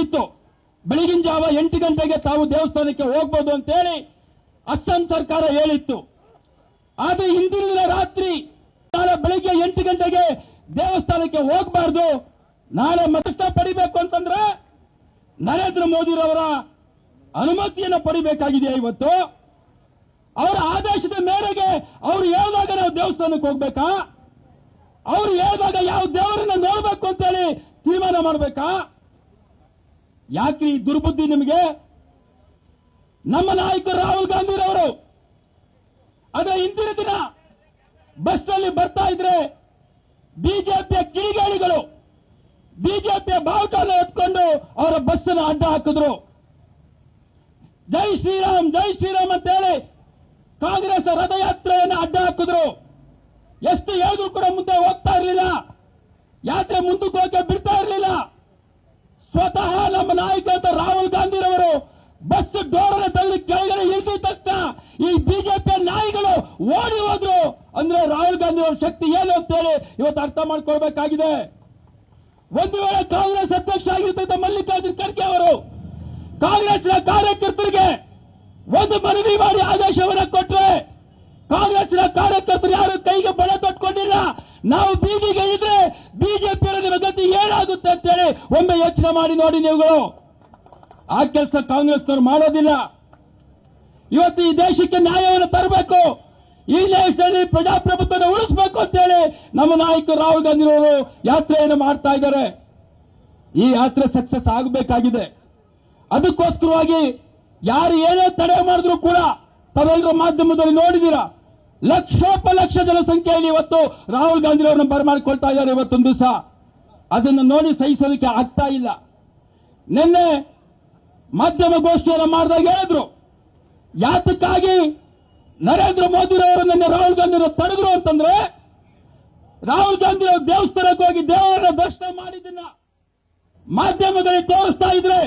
ಕೊಟ್ಟಿತ್ತು. ಬೆಳಗಿನ ಜಾವ 8 ಗಂಟೆಗೆ ತಾವು ದೇವಸ್ಥಾನಕ್ಕೆ ಹೋಗ್ಬೋದು ಅಂತೇಳಿ ಅಸ್ಸಾಂ ಸರ್ಕಾರ ಹೇಳಿತ್ತು. ಆದರೆ ಹಿಂದಿನ ರಾತ್ರಿ ನಾಳೆ ಬೆಳಿಗ್ಗೆ 8 ಗಂಟೆಗೆ ದೇವಸ್ಥಾನಕ್ಕೆ ಹೋಗಬಾರ್ದು, ನಾಳೆ ಮತಷ್ಟ ಪಡಿಬೇಕು ಅಂತಂದ್ರೆ ನರೇಂದ್ರ ಮೋದಿರವರ ಅನುಮತಿಯನ್ನು ಪಡಿಬೇಕಾಗಿದೆ. ಇವತ್ತು ಅವರ ಆದೇಶದ ಮೇರೆಗೆ ಅವರು ಹೇಳಿದಾಗ ನಾವು ದೇವಸ್ಥಾನಕ್ಕೆ ಹೋಗ್ಬೇಕಾ, ಅವರು ಹೇಳಿದಾಗ ಯಾವ ದೇವರನ್ನ ನೋಡಬೇಕು ಅಂತೇಳಿ ತೀರ್ಮಾನ ಮಾಡಬೇಕಾ? ಯಾಕೆ ಈ ದುರ್ಬುದ್ಧಿ ನಿಮಗೆ? ನಮ್ಮ ನಾಯಕರು ರಾಹುಲ್ ಗಾಂಧಿರವರು ಅದರ ಹಿಂದಿನ ದಿನ ಬಸ್ ನಲ್ಲಿ ಬರ್ತಾ ಇದ್ರೆ ಬಿಜೆಪಿಯ ಕಿಡಿಗೇಡಿಗಳು ಬಿಜೆಪಿಯ ಬಾವುಟವನ್ನು ಎತ್ಕೊಂಡು ಅವರ ಬಸ್ ಅನ್ನು ಅಡ್ಡ ಹಾಕಿದ್ರು. ಜೈ ಶ್ರೀರಾಮ್ ಜೈ ಶ್ರೀರಾಮ್ ಅಂತ ಹೇಳಿ ಕಾಂಗ್ರೆಸ್ ರಥಯಾತ್ರೆಯನ್ನು ಅಡ್ಡ ಹಾಕಿದ್ರು. ಎಷ್ಟು ಹೇಳಿದ್ರು ಕೂಡ ಮುಂದೆ ಹೋಗ್ತಾ ಇರಲಿಲ್ಲ, ಯಾತ್ರೆ ಮುಂದಕ್ಕೆ ಹೋಗಕ್ಕೆ ಬಿಡ್ತಾ ಇರಲಿಲ್ಲ. ಸ್ವತಃ ನಮ್ಮ ನಾಯಕ ರಾಹುಲ್ ಗಾಂಧಿರವರು ಬಸ್ ಡೋರನ್ನು ತಳ್ಳಿ ಕೆಳಗಡೆ ಇಳಿದ ತಕ್ಷಣ ಈ ಬಿಜೆಪಿಯ ನಾಯಿಗಳು ಓಡಿ ಹೋದ್ರು. ಅಂದ್ರೆ ರಾಹುಲ್ ಗಾಂಧಿ ಅವರ ಶಕ್ತಿ ಏನು ಅಂತೇಳಿ ಇವತ್ತು ಅರ್ಥ ಮಾಡ್ಕೊಳ್ಬೇಕಾಗಿದೆ. ಒಂದು ವೇಳೆ ಕಾಂಗ್ರೆಸ್ ಅಧ್ಯಕ್ಷ ಆಗಿರ್ತಕ್ಕಂಥ ಮಲ್ಲಿಕಾರ್ಜುನ್ ಖರ್ಗೆ ಅವರು ಕಾಂಗ್ರೆಸ್ನ ಕಾರ್ಯಕರ್ತರಿಗೆ ಒಂದು ಮನವಿ ಮಾಡಿ ಆದೇಶವನ್ನು ಕೊಟ್ಟರೆ ಕಾಂಗ್ರೆಸ್ನ ಕಾರ್ಯಕರ್ತರು ಯಾರು ಕೈಗೆ ಬಲ ತೊಟ್ಕೊಂಡಿಲ್ಲ. ನಾವು ಬೀದಿಗೆ ಇದ್ರೆ ಬಿಜೆಪಿಯವರ ಗತಿ ಏನಾಗುತ್ತೆ ಅಂತೇಳಿ ಒಮ್ಮೆ ಯೋಚನೆ ಮಾಡಿ ನೋಡಿ ನೀವುಗಳು. ಆ ಕೆಲಸ ಕಾಂಗ್ರೆಸ್ನವರು ಮಾಡೋದಿಲ್ಲ. ಇವತ್ತು ಈ ದೇಶಕ್ಕೆ ನ್ಯಾಯವನ್ನು ತರಬೇಕು, ಈ ದೇಶದಲ್ಲಿ ಪ್ರಜಾಪ್ರಭುತ್ವವನ್ನು ಉಳಿಸಬೇಕು ಅಂತೇಳಿ ನಮ್ಮ ನಾಯಕರು ರಾಹುಲ್ ಗಾಂಧಿರವರು ಯಾತ್ರೆಯನ್ನು ಮಾಡ್ತಾ ಇದ್ದಾರೆ. ಈ ಯಾತ್ರೆ ಸಕ್ಸಸ್ ಆಗಬೇಕಾಗಿದೆ. ಅದಕ್ಕೋಸ್ಕರವಾಗಿ ಯಾರು ಏನೇ ತಡೆ ಮಾಡಿದ್ರು ಕೂಡ ತಾವೆಲ್ಲರೂ ಮಾಧ್ಯಮದಲ್ಲಿ ನೋಡಿದ್ದೀರಾ, ಲಕ್ಷೋಪಲಕ್ಷ ಜನಸಂಖ್ಯೆಯಲ್ಲಿ ಇವತ್ತು ರಾಹುಲ್ ಗಾಂಧಿರವರನ್ನು ಬರಮಾಡಿಕೊಳ್ತಾ ಇದ್ದಾರೆ. ಇವತ್ತೊಂದು ದಿವಸ ಅದನ್ನು ನೋಡಿ ಸಹಿಸೋದಕ್ಕೆ ಆಗ್ತಾ ಇಲ್ಲ. ನಿನ್ನೆ ಮಾಧ್ಯಮ ಗೋಷ್ಠಿಯನ್ನು ಮಾಡಿದಾಗ ಹೇಳಿದ್ರು, ಯಾತಕ್ಕಾಗಿ ನರೇಂದ್ರ ಮೋದಿರವರು ನಿನ್ನೆ ರಾಹುಲ್ ಗಾಂಧಿರವರು ತಡೆದ್ರು ಅಂತಂದ್ರೆ, ರಾಹುಲ್ ಗಾಂಧಿರವರು ದೇವಸ್ಥಾನಕ್ಕೆ ಹೋಗಿ ದೇವರ ದರ್ಶನ ಮಾಡಿದ್ದನ್ನ ಮಾಧ್ಯಮದಲ್ಲಿ ತೋರಿಸ್ತಾ ಇದ್ರೆ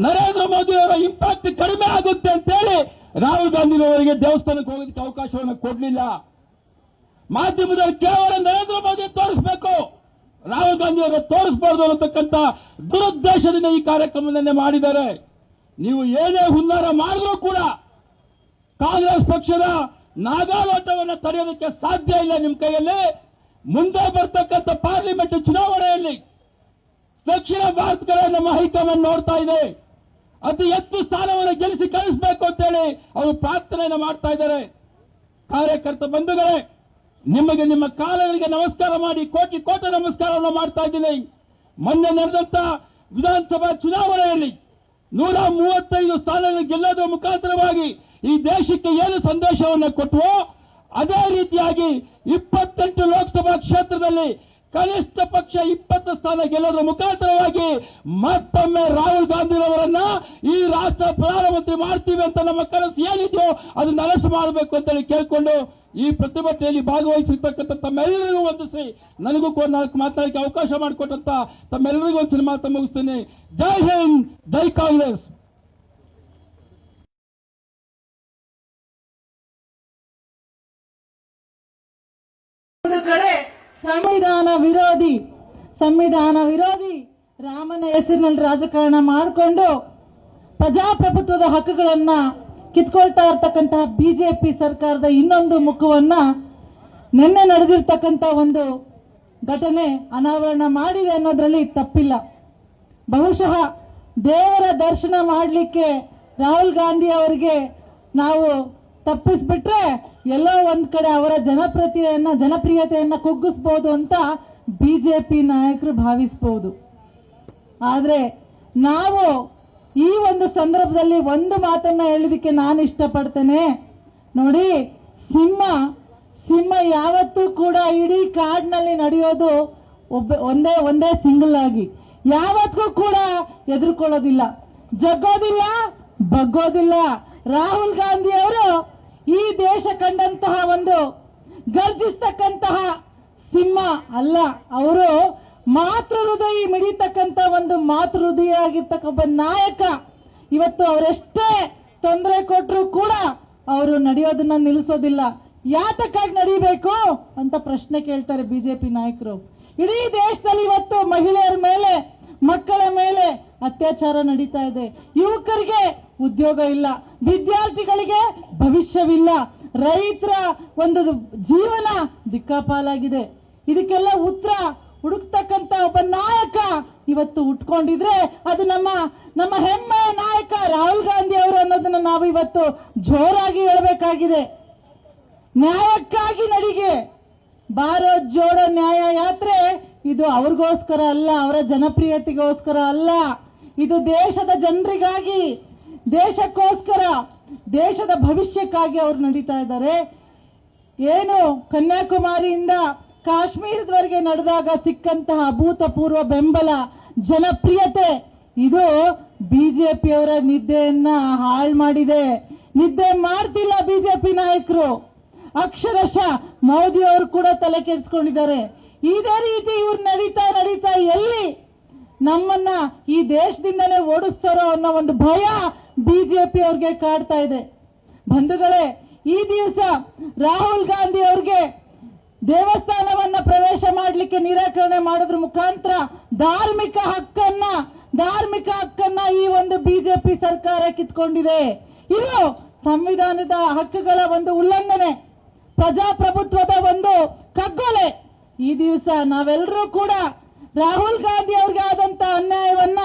ನರೇಂದ್ರ ಮೋದಿಯವರ ಇಂಪ್ಯಾಕ್ಟ್ ಕಡಿಮೆ ಆಗುತ್ತೆ ಅಂತೇಳಿ ರಾಹುಲ್ ಗಾಂಧಿರವರಿಗೆ ದೇವಸ್ಥಾನಕ್ಕೆ ಹೋಗೋದಕ್ಕೆ ಅವಕಾಶವನ್ನು ಕೊಡಲಿಲ್ಲ. ಮಾಧ್ಯಮದಲ್ಲಿ ಕೇವಲ ನರೇಂದ್ರ ಮೋದಿ ತೋರಿಸಬೇಕು, ರಾಹುಲ್ ಗಾಂಧಿ ಅವರು ತೋರಿಸಬಾರದು ಅನ್ನತಕ್ಕಂಥ ದುರುದ್ದೇಶದಿಂದ ಈ ಕಾರ್ಯಕ್ರಮವನ್ನೇ ಮಾಡಿದ್ದಾರೆ. ನೀವು ಏನೇ ಹುನ್ನಾರ ಮಾಡಿದ್ರೂ ಕೂಡ ಕಾಂಗ್ರೆಸ್ ಪಕ್ಷದ ನಾಗಾಲೋಟವನ್ನು ತಡೆಯೋದಕ್ಕೆ ಸಾಧ್ಯ ಇಲ್ಲ. ನಿಮ್ಮ ಕೈಯಲ್ಲಿ ಮುಂದೆ ಬರ್ತಕ್ಕಂಥ ಪಾರ್ಲಿಮೆಂಟ್ ಚುನಾವಣೆಯಲ್ಲಿ ದಕ್ಷಿಣ ಭಾರತ ಕಡೆ ನಮ್ಮ ಹೈಕಮಾಂಡ್ ನೋಡ್ತಾ ಇದೆ. ಅತಿ ಹೆಚ್ಚು ಸ್ಥಾನವನ್ನು ಗೆಲ್ಲಿಸಿ ಕಳಿಸಬೇಕು ಅಂತೇಳಿ ಅವರು ಪ್ರಾರ್ಥನೆಯನ್ನು ಮಾಡ್ತಾ ಇದ್ದಾರೆ. ಕಾರ್ಯಕರ್ತ ಬಂಧುಗಳೇ, ನಿಮಗೆ ನಿಮ್ಮ ಕಾಲಗಳಿಗೆ ನಮಸ್ಕಾರ ಮಾಡಿ ಕೋಟಿ ಕೋಟಿ ನಮಸ್ಕಾರವನ್ನು ಮಾಡ್ತಾ ಇದ್ದೀನಿ. ಮೊನ್ನೆ ನಡೆದಂತ ವಿಧಾನಸಭಾ ಚುನಾವಣೆಯಲ್ಲಿ 135 ಸ್ಥಾನಗಳನ್ನು ಗೆಲ್ಲೋದ್ರ ಮುಖಾಂತರವಾಗಿ ಈ ದೇಶಕ್ಕೆ ಏನು ಸಂದೇಶವನ್ನು ಕೊಟ್ಟವೋ ಅದೇ ರೀತಿಯಾಗಿ 28 ಲೋಕಸಭಾ ಕ್ಷೇತ್ರದಲ್ಲಿ ಕನಿಷ್ಠ ಪಕ್ಷ 20 ಸ್ಥಾನ ಗೆಲ್ಲೋದ್ರ ಮುಖಾಂತರವಾಗಿ ಮತ್ತೊಮ್ಮೆ ರಾಹುಲ್ ಗಾಂಧಿರವರನ್ನ ಈ ರಾಷ್ಟ್ರ ಪ್ರಧಾನಮಂತ್ರಿ ಮಾಡ್ತೀವಿ ಅಂತ ನಮ್ಮ ಕನಸು ಏನಿದೆಯೋ ಅದನ್ನ ನನಸು ಮಾಡಬೇಕು ಅಂತೇಳಿ ಕೇಳಿಕೊಂಡು ಈ ಪ್ರತಿಭಟನೆಯಲ್ಲಿ ಭಾಗವಹಿಸಿರ್ತಕ್ಕಂಥ ತಮ್ಮೆಲ್ಲರಿಗೂ ವಂದಿಸಿ ನನಗೂ ಕೂಡ 4 ಮಾತನಾಡಕ್ಕೆ ಅವಕಾಶ ಮಾಡಿಕೊಟ್ಟಂತ ತಮ್ಮೆಲ್ಲರಿಗೂ ಒಂದು ಮಾತು ಮುಗಿಸ್ತೀನಿ. ಜೈ ಹಿಂದ್, ಜೈ ಕಾಂಗ್ರೆಸ್. ಒಂದು ಕಡೆ ಸಂವಿಧಾನ ವಿರೋಧಿ ರಾಮನ ಹೆಸರಿನಲ್ಲಿ ರಾಜಕಾರಣ ಮಾಡಿಕೊಂಡು ಪ್ರಜಾಪ್ರಭುತ್ವದ ಹಕ್ಕುಗಳನ್ನ ಕಿತ್ಕೊಳ್ತಾ ಇರ್ತಕ್ಕಂತಹ ಬಿಜೆಪಿ ಸರ್ಕಾರದ ಇನ್ನೊಂದು ಮುಖವನ್ನ ನಿನ್ನೆ ನಡೆದಿರ್ತಕ್ಕಂಥ ಒಂದು ಘಟನೆ ಅನಾವರಣ ಮಾಡಿದೆ ಅನ್ನೋದ್ರಲ್ಲಿ ತಪ್ಪಿಲ್ಲ. ಬಹುಶಃ ದೇವರ ದರ್ಶನ ಮಾಡಲಿಕ್ಕೆ ರಾಹುಲ್ ಗಾಂಧಿ ಅವರಿಗೆ ನಾವು ತಪ್ಪಿಸ್ಬಿಟ್ರೆ ಎಲ್ಲೋ ಒಂದ್ ಕಡೆ ಅವರ ಜನಪ್ರಿಯತೆಯನ್ನ ಕುಗ್ಗಿಸಬಹುದು ಅಂತ ಬಿಜೆಪಿ ನಾಯಕರು ಭಾವಿಸಬಹುದು. ಆದ್ರೆ ನಾವು ಈ ಒಂದು ಸಂದರ್ಭದಲ್ಲಿ ಒಂದು ಮಾತನ್ನ ಹೇಳೋದಕ್ಕೆ ನಾನು ಇಷ್ಟಪಡ್ತೇನೆ. ನೋಡಿ, ಸಿಂಹ ಯಾವತ್ತೂ ಕೂಡ ಇಡೀ ಕಾಡಿನಲ್ಲಿ ನಡೆಯೋದು ಒಂದೇ ಸಿಂಗಲ್ ಆಗಿ, ಯಾವತ್ತೂ ಕೂಡ ಎದುರ್ಕೊಳ್ಳೋದಿಲ್ಲ, ಜಗ್ಗೋದಿಲ್ಲ, ಬಗ್ಗೋದಿಲ್ಲ. ರಾಹುಲ್ ಗಾಂಧಿ ಅವರು ಈ ದೇಶ ಕಂಡಂತಹ ಒಂದು ಗರ್ಜಿಸ್ತಕ್ಕಂತಹ ಸಿಂಹ ಅಲ್ಲ. ಅವರು ಮಾತೃ ಹೃದಯ ಮಿಡಿತಕ್ಕಂತ ಒಂದು ಮಾತೃ ಹೃದಯ ಆಗಿರ್ತಕ್ಕ ನಾಯಕ. ಇವತ್ತು ಅವರೆಷ್ಟೇ ತೊಂದರೆ ಕೊಟ್ಟರು ಕೂಡ ಅವರು ನಡೆಯೋದನ್ನ ನಿಲ್ಲಿಸೋದಿಲ್ಲ. ಯಾತಕ್ಕಾಗಿ ನಡೀಬೇಕು ಅಂತ ಪ್ರಶ್ನೆ ಕೇಳ್ತಾರೆ ಬಿಜೆಪಿ ನಾಯಕರು. ಇಡೀ ದೇಶದಲ್ಲಿ ಇವತ್ತು ಮಹಿಳೆಯರ ಮೇಲೆ, ಮಕ್ಕಳ ಮೇಲೆ ಅತ್ಯಾಚಾರ ನಡೀತಾ ಇದೆ. ಯುವಕರಿಗೆ ಉದ್ಯೋಗ ಇಲ್ಲ, ವಿದ್ಯಾರ್ಥಿಗಳಿಗೆ ಭವಿಷ್ಯವಿಲ್ಲ, ರೈತರ ಒಂದು ಜೀವನ ದಿಕ್ಕಾಪಾಲಾಗಿದೆ. ಇದಕ್ಕೆಲ್ಲ ಉತ್ತರ ಹುಡುಕ್ತಕ್ಕಂತ ಒಬ್ಬ ನಾಯಕ ಇವತ್ತು ಉಟ್ಕೊಂಡಿದ್ರೆ ಅದು ನಮ್ಮ ಹೆಮ್ಮೆಯ ನಾಯಕ ರಾಹುಲ್ ಗಾಂಧಿ ಅವರು ಅನ್ನೋದನ್ನ ನಾವು ಇವತ್ತು ಜೋರಾಗಿ ಹೇಳಬೇಕಾಗಿದೆ. ನ್ಯಾಯಕ್ಕಾಗಿ ನಡಿಗೆ ಭಾರತ್ ಜೋಡೋ ನ್ಯಾಯ ಯಾತ್ರೆ ಇದು ಅವ್ರಿಗೋಸ್ಕರ ಅಲ್ಲ, ಅವರ ಜನಪ್ರಿಯತೆಗೋಸ್ಕರ ಅಲ್ಲ, ಇದು ದೇಶದ ಜನರಿಗಾಗಿ, ದೇಶಕ್ಕೋಸ್ಕರ, ದೇಶದ ಭವಿಷ್ಯಕ್ಕಾಗಿ ಅವರು ನಡೀತಾ ಇದ್ದಾರೆ. ಏನು ಕನ್ಯಾಕುಮಾರಿಯಿಂದ ಕಾಶ್ಮೀರದವರೆಗೆ ನಡೆದಾಗ ಸಿಕ್ಕಂತಹ ಅಭೂತಪೂರ್ವ ಬೆಂಬಲ, ಜನಪ್ರಿಯತೆ ಇದು ಬಿಜೆಪಿಯವರ ನಿದ್ದೆಯನ್ನ ಹಾಳು ಮಾಡಿದೆ. ನಿದ್ದೆ ಮಾಡ್ತಿಲ್ಲ ಬಿಜೆಪಿ ನಾಯಕರು. ಅಕ್ಷರಶಃ ಮೋದಿ ಅವರು ಕೂಡ ತಲೆ ಕೆಡಿಸ್ಕೊಂಡಿದ್ದಾರೆ. ಇದೇ ರೀತಿ ಇವ್ರು ನಡೀತಾ ಎಲ್ಲಿ ನಮ್ಮನ್ನ ಈ ದೇಶದಿಂದಲೇ ಓಡಿಸ್ತಾರೋ ಅನ್ನೋ ಒಂದು ಭಯ ಬಿಜೆಪಿ ಅವ್ರಿಗೆ ಕಾಡ್ತಾ ಇದೆ. ಬಂಧುಗಳೇ, ಈ ದಿವಸ ರಾಹುಲ್ ಗಾಂಧಿ ಅವ್ರಿಗೆ ದೇವಸ್ಥಾನವನ್ನ ಪ್ರವೇಶ ಮಾಡಲಿಕ್ಕೆ ನಿರಾಕರಣೆ ಮಾಡೋದ್ರ ಮುಖಾಂತರ ಧಾರ್ಮಿಕ ಹಕ್ಕನ್ನ ಈ ಒಂದು ಬಿಜೆಪಿ ಸರ್ಕಾರ ಕಿತ್ಕೊಂಡಿದೆ. ಇದು ಸಂವಿಧಾನದ ಹಕ್ಕುಗಳ ಒಂದು ಉಲ್ಲಂಘನೆ, ಪ್ರಜಾಪ್ರಭುತ್ವದ ಒಂದು ಕಗ್ಗೊಲೆ. ಈ ದಿವಸ ನಾವೆಲ್ಲರೂ ಕೂಡ ರಾಹುಲ್ ಗಾಂಧಿ ಅವ್ರಿಗೆ ಆದಂತ ಅನ್ಯಾಯವನ್ನ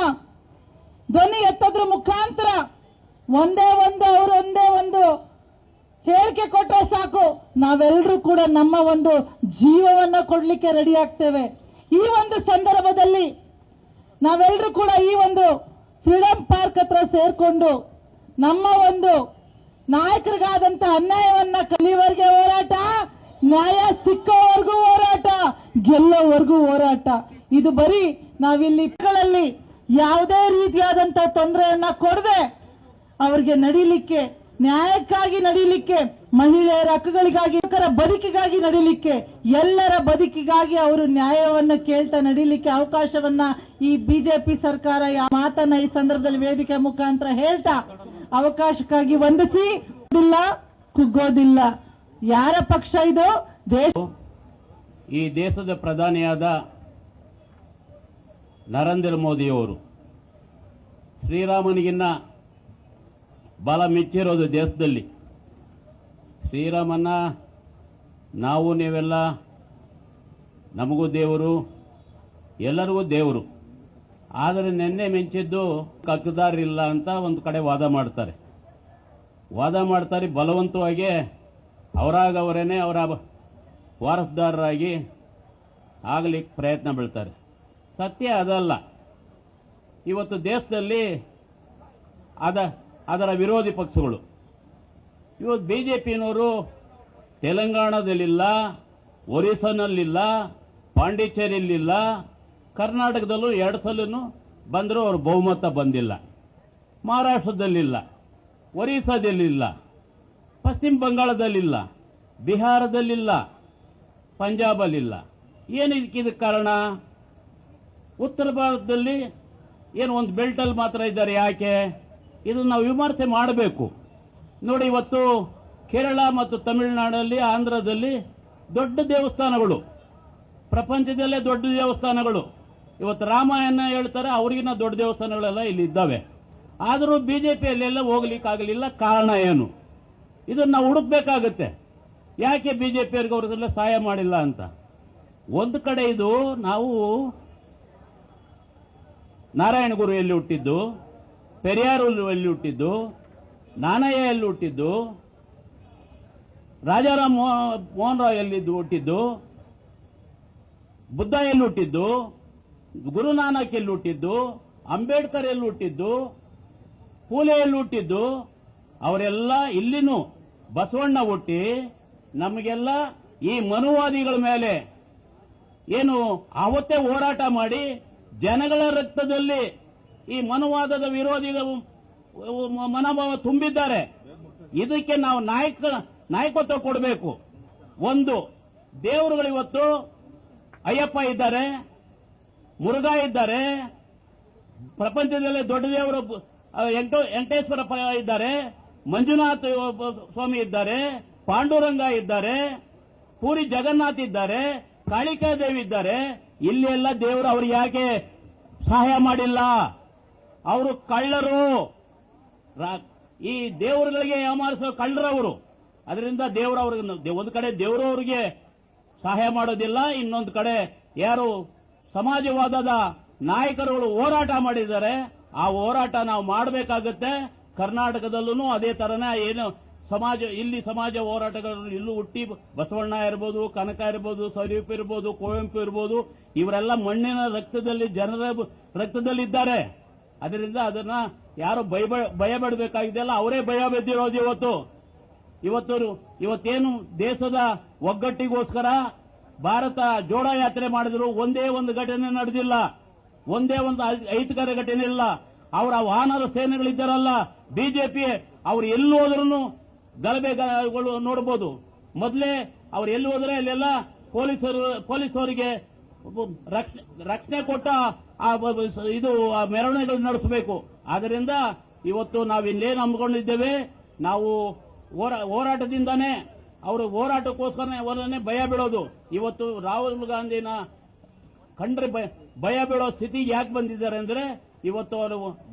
ಧ್ವನಿ ಎತ್ತೋದ್ರ ಮುಖಾಂತರ ಒಂದೇ ಒಂದು ಹೇಳಿಕೆ ಕೊಟ್ಟರೆ ಸಾಕು, ನಾವೆಲ್ಲರೂ ಕೂಡ ನಮ್ಮ ಒಂದು ಜೀವವನ್ನ ಕೊಡ್ಲಿಕ್ಕೆ ರೆಡಿ ಆಗ್ತೇವೆ. ಈ ಒಂದು ಸಂದರ್ಭದಲ್ಲಿ ನಾವೆಲ್ಲರೂ ಕೂಡ ಈ ಒಂದು ಫ್ರೀಡಂ ಪಾರ್ಕ್ ಹತ್ರ ಸೇರ್ಕೊಂಡು ನಮ್ಮ ಒಂದು ನಾಯಕರಿಗಾದಂತ ಅನ್ಯಾಯವನ್ನ ಕಲಿಯವರೆಗೆ ಹೋರಾಟ, ನ್ಯಾಯ ಸಿಕ್ಕೋವರೆಗೂ ಹೋರಾಟ, ಗೆಲ್ಲೋವರೆಗೂ ಹೋರಾಟ. ಇದು ಬರೀ ನಾವಿಲ್ಲಿ ಯಾವುದೇ ರೀತಿಯಾದಂತ ತೊಂದರೆಯನ್ನ ಕೊಡದೆ ಅವರಿಗೆ ನಡೀಲಿಕ್ಕೆ, ನ್ಯಾಯಕ್ಕಾಗಿ ನಡೀಲಿಕ್ಕೆ, ಮಹಿಳೆಯರ ಹಕ್ಕುಗಳಿಗಾಗಿ, ಯುವಕರ ಬದುಕಿಗಾಗಿ ನಡೀಲಿಕ್ಕೆ, ಎಲ್ಲರ ಬದುಕಿಗಾಗಿ ಅವರು ನ್ಯಾಯವನ್ನು ಕೇಳ್ತಾ ನಡೀಲಿಕ್ಕೆ ಅವಕಾಶವನ್ನ ಈ ಬಿಜೆಪಿ ಸರ್ಕಾರ ಮಾತನ್ನ ಈ ಸಂದರ್ಭದಲ್ಲಿ ವೇದಿಕೆ ಮುಖಾಂತರ ಹೇಳ್ತಾ ಅವಕಾಶಕ್ಕಾಗಿ ವಂದಿಸಿ, ಕುಗ್ಗೋದಿಲ್ಲ. ಯಾರ ಪಕ್ಷ ಇದು? ಈ ದೇಶದ ಪ್ರಧಾನಿಯಾದ ನರೇಂದ್ರ ಮೋದಿಯವರು ಶ್ರೀರಾಮನಿಗಿನ್ನ ಬಲ ಮೆಚ್ಚಿರೋದು ದೇಶದಲ್ಲಿ. ಶ್ರೀರಾಮನ್ನ ನಾವು ನೀವೆಲ್ಲ ನಮಗೂ ದೇವರು, ಎಲ್ಲರಿಗೂ ದೇವರು. ಆದರೆ ನೆನ್ನೆ ಮೆಚ್ಚಿದ್ದು ಹಕ್ಕುದಾರಿಲ್ಲ ಅಂತ ಒಂದು ಕಡೆ ವಾದ ಮಾಡ್ತಾರೆ ಬಲವಂತವಾಗಿ ಅವರಾಗವರೇನೆ ಅವರ ವಾರಸುದಾರರಾಗಿ ಆಗಲಿಕ್ಕೆ ಪ್ರಯತ್ನ ಬೀಳ್ತಾರೆ. ಸತ್ಯ ಅದಲ್ಲ. ಇವತ್ತು ದೇಶದಲ್ಲಿ ಅದರ ವಿರೋಧಿ ಪಕ್ಷಗಳು, ಇವತ್ತು ಬಿಜೆಪಿಯವರು ತೆಲಂಗಾಣದಲ್ಲಿಲ್ಲ, ಒರಿಸ್ಸಾನಲ್ಲಿಲ್ಲ, ಪಾಂಡಿಚೇರಿಯಲ್ಲಿಲ್ಲ, ಕರ್ನಾಟಕದಲ್ಲೂ 2 ಸಲನೂ ಬಂದರೂ ಅವ್ರ ಬಹುಮತ ಬಂದಿಲ್ಲ. ಮಹಾರಾಷ್ಟ್ರದಲ್ಲಿಲ್ಲ, ಒರಿಸ್ಸಾದಲ್ಲಿಲ್ಲ, ಪಶ್ಚಿಮ ಬಂಗಾಳದಲ್ಲಿಲ್ಲ, ಬಿಹಾರದಲ್ಲಿಲ್ಲ, ಪಂಜಾಬಲ್ಲಿಲ್ಲ. ಇದಕ್ಕೆ ಕಾರಣ? ಉತ್ತರ ಭಾರತದಲ್ಲಿ ಏನು ಒಂದು ಬೆಲ್ಟಲ್ಲಿ ಮಾತ್ರ ಇದ್ದಾರೆ. ಯಾಕೆ? ಇದು ನಾವು ವಿಮರ್ಶೆ ಮಾಡಬೇಕು. ನೋಡಿ, ಇವತ್ತು ಕೇರಳ ಮತ್ತು ತಮಿಳುನಾಡಲ್ಲಿ, ಆಂಧ್ರದಲ್ಲಿ ದೊಡ್ಡ ದೇವಸ್ಥಾನಗಳು, ಪ್ರಪಂಚದಲ್ಲೇ ದೊಡ್ಡ ದೇವಸ್ಥಾನಗಳು. ಇವತ್ತು ರಾಮಾಯಣ ಹೇಳ್ತಾರೆ, ಅವ್ರಿಗಿನ್ನ ದೊಡ್ಡ ದೇವಸ್ಥಾನಗಳೆಲ್ಲ ಇಲ್ಲಿ ಇದ್ದಾವೆ. ಆದರೂ ಬಿಜೆಪಿಯಲ್ಲೆಲ್ಲ ಹೋಗ್ಲಿಕ್ಕಾಗಲಿಲ್ಲ. ಕಾರಣ ಏನು? ಇದನ್ನು ನಾವು ಹುಡುಕ್ಬೇಕಾಗುತ್ತೆ. ಯಾಕೆ ಬಿಜೆಪಿಯವರಿಗೆ ಅವ್ರಿಗೆಲ್ಲ ಸಹಾಯ ಮಾಡಿಲ್ಲ ಅಂತ. ಒಂದು ಕಡೆ ಇದು ನಾವು ನಾರಾಯಣಗುರು ಎಲ್ಲಿ ಹುಟ್ಟಿದ್ದು, ಪೆರಿಯಾರು ಎಲ್ಲಿ ಹುಟ್ಟಿದ್ದು, ನಾನಯ್ಯ ಎಲ್ಲಿ ಹುಟ್ಟಿದ್ದು, ರಾಜಾರಾಮ್ ಮೋಹನ್ ರಾವ್ ಎಲ್ಲಿ ಹುಟ್ಟಿದ್ದು, ಬುದ್ಧ ಎಲ್ಲಿ ಹುಟ್ಟಿದ್ದು, ಗುರುನಾನಕ್ ಎಲ್ಲಿ ಹುಟ್ಟಿದ್ದು, ಅಂಬೇಡ್ಕರ್ ಎಲ್ಲಿ ಹುಟ್ಟಿದ್ದು, ಪೂಲೆ ಎಲ್ಲಿ ಹುಟ್ಟಿದ್ದು, ಅವರೆಲ್ಲ ಇಲ್ಲಿನೂ ಬಸವಣ್ಣ ಹುಟ್ಟಿ ನಮಗೆಲ್ಲ ಈ ಮನುವಾದಿಗಳ ಮೇಲೆ ಏನು ಅವತ್ತೇ ಹೋರಾಟ ಮಾಡಿ ಜನಗಳ ರಕ್ತದಲ್ಲಿ ಈ ಮನುವಾದದ ವಿರೋಧಿಗಳು ಮನೋಭಾವ ತುಂಬಿದ್ದಾರೆ. ಇದಕ್ಕೆ ನಾವು ನಾಯಕತ್ವ ಕೊಡಬೇಕು. ಒಂದು, ದೇವರುಗಳು ಇವತ್ತು ಅಯ್ಯಪ್ಪ ಇದ್ದಾರೆ, ಮುರುಘಾ ಇದ್ದಾರೆ, ಪ್ರಪಂಚದಲ್ಲೇ ದೊಡ್ಡ ದೇವರು ವೆಂಕಟೇಶ್ವರ ಇದ್ದಾರೆ, ಮಂಜುನಾಥ ಸ್ವಾಮಿ ಇದ್ದಾರೆ, ಪಾಂಡುರಂಗ ಇದ್ದಾರೆ, ಪೂರಿ ಜಗನ್ನಾಥ್ ಇದ್ದಾರೆ, ಕಾಳಿಕಾದೇವಿ ಇದ್ದಾರೆ. ಇಲ್ಲಿ ಎಲ್ಲ ದೇವರು ಅವ್ರಿಗೆ ಯಾಕೆ ಸಹಾಯ ಮಾಡಿಲ್ಲ? ಅವರು ಕಳ್ಳರು, ಈ ದೇವರುಗಳಿಗೆ ಯಾಮಾರಿಸೋ ಕಳ್ಳರವರು. ಅದರಿಂದ ದೇವರವ್ರಿಗೆ ಒಂದು ಕಡೆ ದೇವರು ಅವರಿಗೆ ಸಹಾಯ ಮಾಡೋದಿಲ್ಲ, ಇನ್ನೊಂದು ಕಡೆ ಯಾರು ಸಮಾಜವಾದದ ನಾಯಕರುಗಳು ಹೋರಾಟ ಮಾಡಿದ್ದಾರೆ, ಆ ಹೋರಾಟ ನಾವು ಮಾಡಬೇಕಾಗುತ್ತೆ. ಕರ್ನಾಟಕದಲ್ಲೂ ಅದೇ ತರನ ಏನು ಇಲ್ಲಿ ಸಮಾಜ ಹೋರಾಟಗಾರರು ಇಲ್ಲೂ ಹುಟ್ಟಿ ಬಸವಣ್ಣ ಇರ್ಬೋದು, ಕನಕ ಇರ್ಬೋದು, ಸ್ವರೂಪ್ ಇರ್ಬೋದು, ಕುವೆಂಪು ಇರ್ಬೋದು, ಇವರೆಲ್ಲ ಮಣ್ಣಿನ ರಕ್ತದಲ್ಲಿ, ಜನರ ರಕ್ತದಲ್ಲಿದ್ದಾರೆ. ಅದರಿಂದ ಅದನ್ನ ಯಾರು ಭಯ ಬಿಡಬೇಕಾಗಿದೆಯಲ್ಲ, ಅವರೇ ಭಯ ಬಿದ್ದಿರೋದು. ಇವತ್ತೇನು ದೇಶದ ಒಗ್ಗಟ್ಟಿಗೋಸ್ಕರ ಭಾರತ ಜೋಡೋ ಯಾತ್ರೆ ಮಾಡಿದ್ರು, ಒಂದೇ ಒಂದು ಘಟನೆ ನಡೆದಿಲ್ಲ, ಒಂದೇ ಒಂದು ಅಹಿತಕರ ಘಟನೆ ಇಲ್ಲ. ಅವರ ವಾನರ ಸೇನೆಗಳಿದ್ದಾರಲ್ಲ ಬಿಜೆಪಿ, ಅವ್ರು ಎಲ್ಲಿ ಹೋದ್ರೂ ಗಲಭೆಗಳು ನೋಡಬಹುದು. ಮೊದಲೇ ಅವ್ರು ಎಲ್ಲಿ ಹೋದ್ರೆ ಅಲ್ಲೆಲ್ಲ ಪೊಲೀಸರಿಗೆ ರಕ್ಷಣೆ ಕೊಟ್ಟ ಇದು ಮೆರವಣಿಗೆ ನಡೆಸಬೇಕು. ಆದ್ದರಿಂದ ಇವತ್ತು ನಾವು ಇಲ್ಲೇನು ಹಮ್ಮಿಕೊಂಡಿದ್ದೇವೆ, ನಾವು ಹೋರಾಟದಿಂದಾನೇ ಅವರು ಹೋರಾಟಕ್ಕೋಸ್ಕರ ಅವರನ್ನೇ ಭಯ ಬಿಡೋದು. ಇವತ್ತು ರಾಹುಲ್ ಗಾಂಧಿನ ಕಂಡ್ರೆ ಭಯ ಬೀಳೋ ಸ್ಥಿತಿಗೆ ಯಾಕೆ ಬಂದಿದ್ದಾರೆ ಅಂದ್ರೆ, ಇವತ್ತು ಅವರು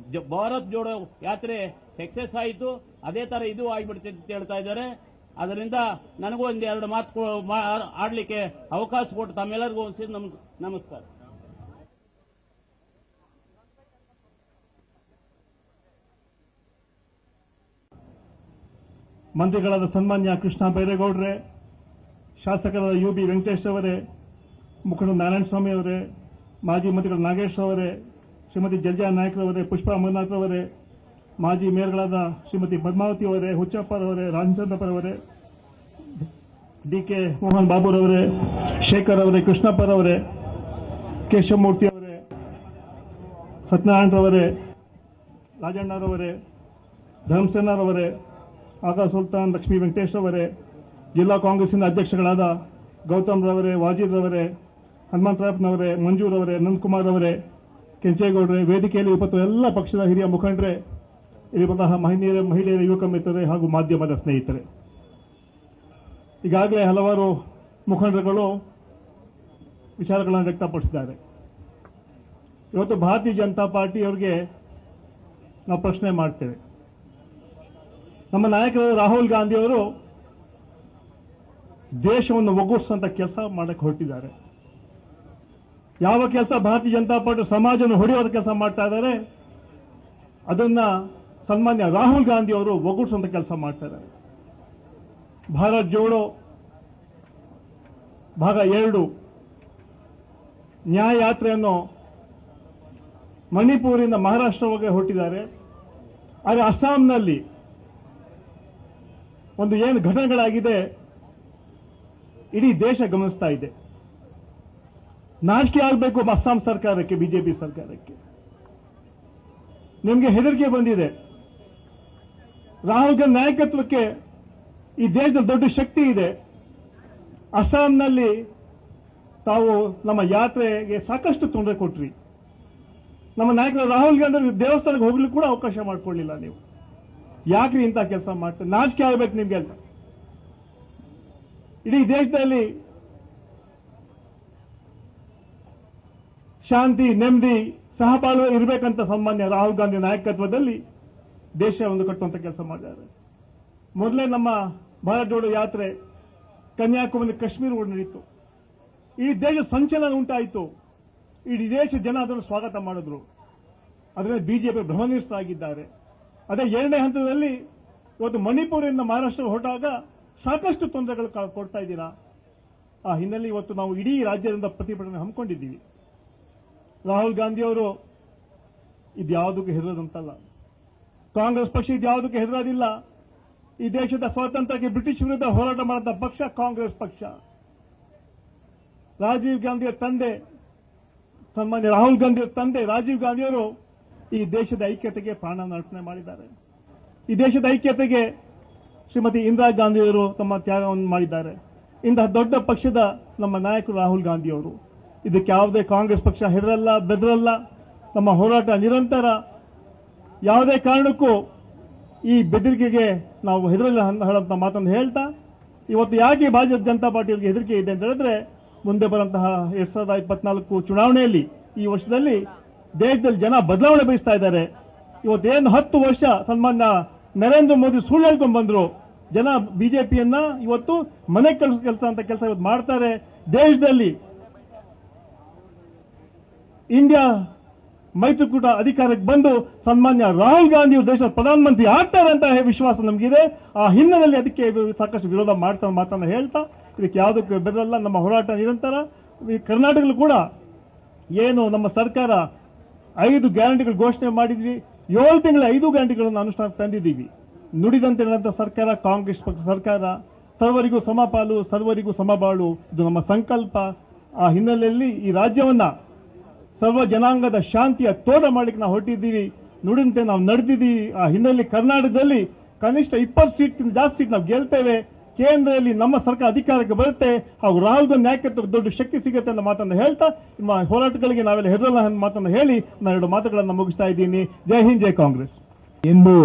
ಭಾರತ್ ಜೋಡೋ ಯಾತ್ರೆ ಸಕ್ಸೆಸ್ ಆಯಿತು, ಅದೇ ತರ ಇದು ಆಗಿಬಿಡ್ತದೆ ಅಂತ ಹೇಳ್ತಾ ಇದ್ದಾರೆ. ಅದರಿಂದ ನನಗೂ ಒಂದೆರಡು ಮಾತು ಆಡ್ಲಿಕ್ಕೆ ಅವಕಾಶ ಕೊಟ್ಟು ತಮ್ಮೆಲ್ಲರಿಗೂ ನಮಸ್ಕಾರ. ಮಂತ್ರಿಗಳಾದ ಸನ್ಮಾನ್ಯ ಕೃಷ್ಣ ಬೈರೇಗೌಡರೇ, ಶಾಸಕರಾದ ಯು ಬಿ ವೆಂಕಟೇಶ್ ಅವರೇ, ಮುಖಂಡ ನಾರಾಯಣಸ್ವಾಮಿ ಅವರೇ, ಮಾಜಿ ಮಂತ್ರಿಗಳು ನಾಗೇಶ್ ಅವರೇ, ಶ್ರೀಮತಿ ಜಲ್ಜಾ ನಾಯ್ಕರವರೇ, ಪುಷ್ಪಾ ಮಂಜುನಾಥ್ ಅವರೇ, ಮಾಜಿ ಮೇಯರ್ಗಳಾದ ಶ್ರೀಮತಿ ಪದ್ಮಾವತಿ ಅವರೇ, ಹುಚ್ಚಪ್ಪರವರೇ, ರಾಮಚಂದ್ರಪ್ಪರವರೇ, ಡಿಕೆ ಮೋಹನ್ ಬಾಬುರವರೇ, ಶೇಖರ್ ಅವರೇ, ಕೃಷ್ಣಪ್ಪರವರೇ, ಕೇಶವಮೂರ್ತಿ ಅವರೇ, ಸತ್ಯನಾರಾಯಣರವರೇ, ರಾಜಣ್ಣರವರೇ, ಧರ್ಮಸೇನರವರೇ, ಆಗ ಸುಲ್ತಾನ್, ಲಕ್ಷ್ಮೀ ವೆಂಕಟೇಶ್ ಅವರೇ, ಜಿಲ್ಲಾ ಕಾಂಗ್ರೆಸ್ಸಿನ ಅಧ್ಯಕ್ಷಗಳಾದ ಗೌತಮ್ ರವರೇ, ವಾಜೀದ್ ರವರೇ, ಹನುಮಂತರಾಯಪ್ಪನವರೇ, ಮಂಜೂರ್ ಅವರೇ, ನಂದಕುಮಾರ್ ಅವರೇ, ಕೆಂಚೇಗೌಡರೇ, ವೇದಿಕೆಯಲ್ಲಿ ಉಪಸ್ಥಿತ ಎಲ್ಲ ಪಕ್ಷದ ಹಿರಿಯ ಮುಖಂಡರೇ, ಇಲ್ಲಿ ಬಂತಹ ಮಹಿಳೆಯರ ಯುವಕ ಮಿತ್ರರೇ ಹಾಗೂ ಮಾಧ್ಯಮದ ಸ್ನೇಹಿತರೆ, ಈಗಾಗಲೇ ಹಲವಾರು ಮುಖಂಡರುಗಳು ವಿಚಾರಗಳನ್ನು ವ್ಯಕ್ತಪಡಿಸಿದ್ದಾರೆ. ಇವತ್ತು ಭಾರತೀಯ ಜನತಾ ಪಾರ್ಟಿಯವರಿಗೆ ನಾವು ಪ್ರಶ್ನೆ ಮಾಡ್ತೇವೆ. ನಮ್ಮ ನಾಯಕರಾದ ರಾಹುಲ್ ಗಾಂಧಿ ಅವರು ದೇಶವನ್ನು ಒಗ್ಗೂಡಿಸುವಂತ ಕೆಲಸ ಮಾಡಕ್ಕೆ ಹೊರಟಿದ್ದಾರೆ. ಯಾವ ಕೆಲಸ ಭಾರತೀಯ ಜನತಾ ಪಾರ್ಟಿ ಸಮಾಜವನ್ನು ಹೊಡೆಯುವ ಕೆಲಸ ಮಾಡ್ತಾ ಇದ್ದಾರೆ, ಅದನ್ನ ಸನ್ಮಾನ್ಯ ರಾಹುಲ್ ಗಾಂಧಿ ಅವರು ಒಗ್ಗೂಡಿಸುವಂತ ಕೆಲಸ ಮಾಡ್ತಾ ಇದ್ದಾರೆ. ಭಾರತ್ ಜೋಡೋ ಭಾಗ 2 ನ್ಯಾಯ ಯಾತ್ರೆಯನ್ನು ಮಣಿಪುರದಿಂದ ಮಹಾರಾಷ್ಟ್ರವರೆಗೆ ಹೊರಟಿದ್ದಾರೆ. ಆದರೆ ಅಸ್ಸಾಂನಲ್ಲಿ ಒಂದು ಏನು ಘಟನೆಗಳಾಗಿದೆ ಇಡೀ ದೇಶ ಗಮನಿಸ್ತಾ ಇದೆ. ನಾಚಿಕೆ ಆಗಬೇಕು ಅಸ್ಸಾಂ ಸರ್ಕಾರಕ್ಕೆ, ಬಿಜೆಪಿ ಸರ್ಕಾರಕ್ಕೆ. ನಿಮಗೆ ಹೆದರಿಕೆ ಬಂದಿದೆ. ರಾಹುಲ್ ಗಾಂಧಿ ನಾಯಕತ್ವಕ್ಕೆ ಈ ದೇಶದ ದೊಡ್ಡ ಶಕ್ತಿ ಇದೆ. ಅಸ್ಸಾಂನಲ್ಲಿ ತಾವು ನಮ್ಮ ಯಾತ್ರೆಗೆ ಸಾಕಷ್ಟು ತೊಂದರೆ ಕೊಟ್ರಿ. ನಮ್ಮ ನಾಯಕರು ರಾಹುಲ್ ಗಾಂಧಿ ದೇವಸ್ಥಾನಕ್ಕೆ ಹೋಗ್ಲಿಕ್ಕೆ ಕೂಡ ಅವಕಾಶ ಮಾಡಿಕೊಳ್ಳಿಲ್ಲ. ನೀವು ಯಾಕ್ರಿ ಇಂಥ ಕೆಲಸ ಮಾಡ್ತಾರೆ? ನಾಚಿಕೆ ಆಗಬೇಕು ನಿಮ್ಗೆ ಅಂತ. ಇಡೀ ದೇಶದಲ್ಲಿ ಶಾಂತಿ, ನೆಮ್ಮದಿ, ಸಹಬಾಳ್ವೆ ಇರಬೇಕಂತ ಸನ್ಮಾನ್ಯ ರಾಹುಲ್ ಗಾಂಧಿ ನಾಯಕತ್ವದಲ್ಲಿ ದೇಶವನ್ನು ಕಟ್ಟುವಂತ ಕೆಲಸ ಮಾಡಿದ್ದಾರೆ. ಮೊದಲೇ ನಮ್ಮ ಭಾರತ್ ಜೋಡೋ ಯಾತ್ರೆ ಕನ್ಯಾಕುಮಾರಿ, ಕಾಶ್ಮೀರ ನಡೆಯಿತು. ಈ ದೇಶ ಸಂಚಲನ ಉಂಟಾಯಿತು. ಇಡೀ ದೇಶ ಜನ ಅದನ್ನು ಸ್ವಾಗತ ಮಾಡಿದ್ರು. ಅದರಲ್ಲಿ ಬಿಜೆಪಿ ಭ್ರಮನಿಷ್ಠರಾಗಿದ್ದಾರೆ. ಅದೇ 2ನೇ ಹಂತದಲ್ಲಿ ಇವತ್ತು ಮಣಿಪುರದಿಂದ ಮಹಾರಾಷ್ಟ್ರ ಹೊರಟಾಗ ಸಾಕಷ್ಟು ತೊಂದರೆಗಳು ಕೊಡ್ತಾ ಇದ್ದೀರಾ. ಆ ಹಿನ್ನೆಲೆ ಇವತ್ತು ನಾವು ಇಡೀ ರಾಜ್ಯದಿಂದ ಪ್ರತಿಭಟನೆ ಹಮ್ಮಿಕೊಂಡಿದ್ದೀವಿ. ರಾಹುಲ್ ಗಾಂಧಿ ಅವರು ಇದ್ಯಾವುದಕ್ಕೂ ಹೆದರೋದಂತಲ್ಲ. ಕಾಂಗ್ರೆಸ್ ಪಕ್ಷ ಇದ್ಯಾವುದಕ್ಕೂ ಹೆದರೋದಿಲ್ಲ. ಈ ದೇಶದ ಸ್ವಾತಂತ್ರ್ಯಕ್ಕೆ ಬ್ರಿಟಿಷ್ ವಿರುದ್ಧ ಹೋರಾಟ ಮಾಡಿದ ಪಕ್ಷ ಕಾಂಗ್ರೆಸ್ ಪಕ್ಷ. ರಾಜೀವ್ ಗಾಂಧಿಯ ತಂದೆ, ಸನ್ಮಾನ್ಯ ರಾಹುಲ್ ಗಾಂಧಿಯ ತಂದೆ ರಾಜೀವ್ ಗಾಂಧಿಯವರು ಈ ದೇಶದ ಐಕ್ಯತೆಗೆ ಪ್ರಾಣವನ್ನು ಅರ್ಪಣೆ ಮಾಡಿದ್ದಾರೆ. ಈ ದೇಶದ ಐಕ್ಯತೆಗೆ ಶ್ರೀಮತಿ ಇಂದಿರಾ ಗಾಂಧಿಯವರು ತಮ್ಮ ತ್ಯಾಗವನ್ನು ಮಾಡಿದ್ದಾರೆ. ಇಂತಹ ದೊಡ್ಡ ಪಕ್ಷದ ನಮ್ಮ ನಾಯಕರು ರಾಹುಲ್ ಗಾಂಧಿಯವರು. ಇದಕ್ಕೆ ಯಾವುದೇ ಕಾಂಗ್ರೆಸ್ ಪಕ್ಷ ಹೆದರಲ್ಲ, ಬೆದರಲ್ಲ. ನಮ್ಮ ಹೋರಾಟ ನಿರಂತರ. ಯಾವುದೇ ಕಾರಣಕ್ಕೂ ಈ ಬೆದರಿಕೆಗೆ ನಾವು ಹೆದರಲ್ಲ ಹೇಳುವಂತ ಮಾತನ್ನು ಹೇಳ್ತಾ, ಇವತ್ತು ಯಾಕೆ ಭಾರತೀಯ ಜನತಾ ಪಾರ್ಟಿಯವರಿಗೆ ಹೆದರಿಕೆ ಇದೆ ಅಂತ ಹೇಳಿದ್ರೆ, ಮುಂದೆ ಬರುವಂತಹ 2024 ಚುನಾವಣೆಯಲ್ಲಿ ಈ ವರ್ಷದಲ್ಲಿ ದೇಶದಲ್ಲಿ ಜನ ಬದಲಾವಣೆ ಬಯಸ್ತಾ ಇದ್ದಾರೆ. ಇವತ್ತೇನು 10 ವರ್ಷ ಸನ್ಮಾನ್ಯ ನರೇಂದ್ರ ಮೋದಿ ಸುಳ್ಳು ಹೇಳ್ಕೊಂಡು ಬಂದ್ರು, ಜನ ಬಿಜೆಪಿಯನ್ನ ಇವತ್ತು ಮನೆ ಕೆಲಸ ಅಂತ ಕೆಲಸ ಇವತ್ತು ಮಾಡ್ತಾರೆ. ದೇಶದಲ್ಲಿ ಇಂಡಿಯಾ ಮೈತ್ರಿಕೂಟ ಅಧಿಕಾರಕ್ಕೆ ಬಂದು ಸನ್ಮಾನ್ಯ ರಾಹುಲ್ ಗಾಂಧಿ ದೇಶದ ಪ್ರಧಾನಮಂತ್ರಿ ಆಗ್ತಾರೆ ಅಂತ ವಿಶ್ವಾಸ ನಮಗಿದೆ. ಆ ಹಿನ್ನೆಲೆಯಲ್ಲಿ ಅದಕ್ಕೆ ಸಾಕಷ್ಟು ವಿರೋಧ ಮಾತನ್ನ ಹೇಳ್ತಾ ಇದಕ್ಕೆ ಯಾವುದಕ್ಕೆ ಬೆದರಲ್ಲ. ನಮ್ಮ ಹೋರಾಟ ನಿರಂತರ. ಈ ಕರ್ನಾಟಕದಲ್ಲೂ ಕೂಡ ಏನು ನಮ್ಮ ಸರ್ಕಾರ 5 ಗ್ಯಾರಂಟಿಗಳು ಘೋಷಣೆ ಮಾಡಿದ್ವಿ, 7 ತಿಂಗಳ 5 ಗ್ಯಾರಂಟಿಗಳನ್ನು ಅನುಷ್ಠಾನ ತಂದಿದ್ದೀವಿ. ನುಡಿದಂತೆ ನಡೆದ ಸರ್ಕಾರ ಕಾಂಗ್ರೆಸ್ ಪಕ್ಷ ಸರ್ಕಾರ. ಸರ್ವರಿಗೂ ಸಮಪಾಲು, ಸರ್ವರಿಗೂ ಸಮಬಾಳು, ಇದು ನಮ್ಮ ಸಂಕಲ್ಪ. ಆ ಹಿನ್ನೆಲೆಯಲ್ಲಿ ಈ ರಾಜ್ಯವನ್ನ ಸರ್ವ ಜನಾಂಗದ ಶಾಂತಿಯ ತೋಟ ಮಾಡಲಿಕ್ಕೆ ನಾವು ಹೊರಟಿದ್ದೀವಿ. ನುಡಿದಂತೆ ನಾವು ನಡೆದಿದ್ದೀವಿ. ಆ ಹಿನ್ನೆಲೆಯಲ್ಲಿ ಕರ್ನಾಟಕದಲ್ಲಿ ಕನಿಷ್ಠ 20 ಸೀಟ್ ಜಾಸ್ತಿ ಸೀಟ್ ನಾವು ಗೆಲ್ತೇವೆ. ಕೇಂದ್ರದಲ್ಲಿ ನಮ್ಮ ಸರ್ಕಾರ ಅಧಿಕಾರಕ್ಕೆ ಬರುತ್ತೆ ಹಾಗೂ ರಾಹುಲ್ ಗಾಂಧಿ ನಾಯಕತ್ವಕ್ಕೆ ದೊಡ್ಡ ಶಕ್ತಿ ಸಿಗುತ್ತೆ ಅನ್ನೋ ಮಾತನ್ನು ಹೇಳ್ತಾ ನಿಮ್ಮ ಹೋರಾಟಗಳಿಗೆ ನಾವೆಲ್ಲ ಹೆದರಲ್ಲ ಅನ್ನೋ ಮಾತನ್ನು ಹೇಳಿ ನಾನು 2 ಮಾತುಗಳನ್ನು ಮುಗಿಸ್ತಾ ಇದ್ದೀನಿ. ಜೈ ಹಿಂದ್, ಜೈ ಕಾಂಗ್ರೆಸ್. ಇಂದು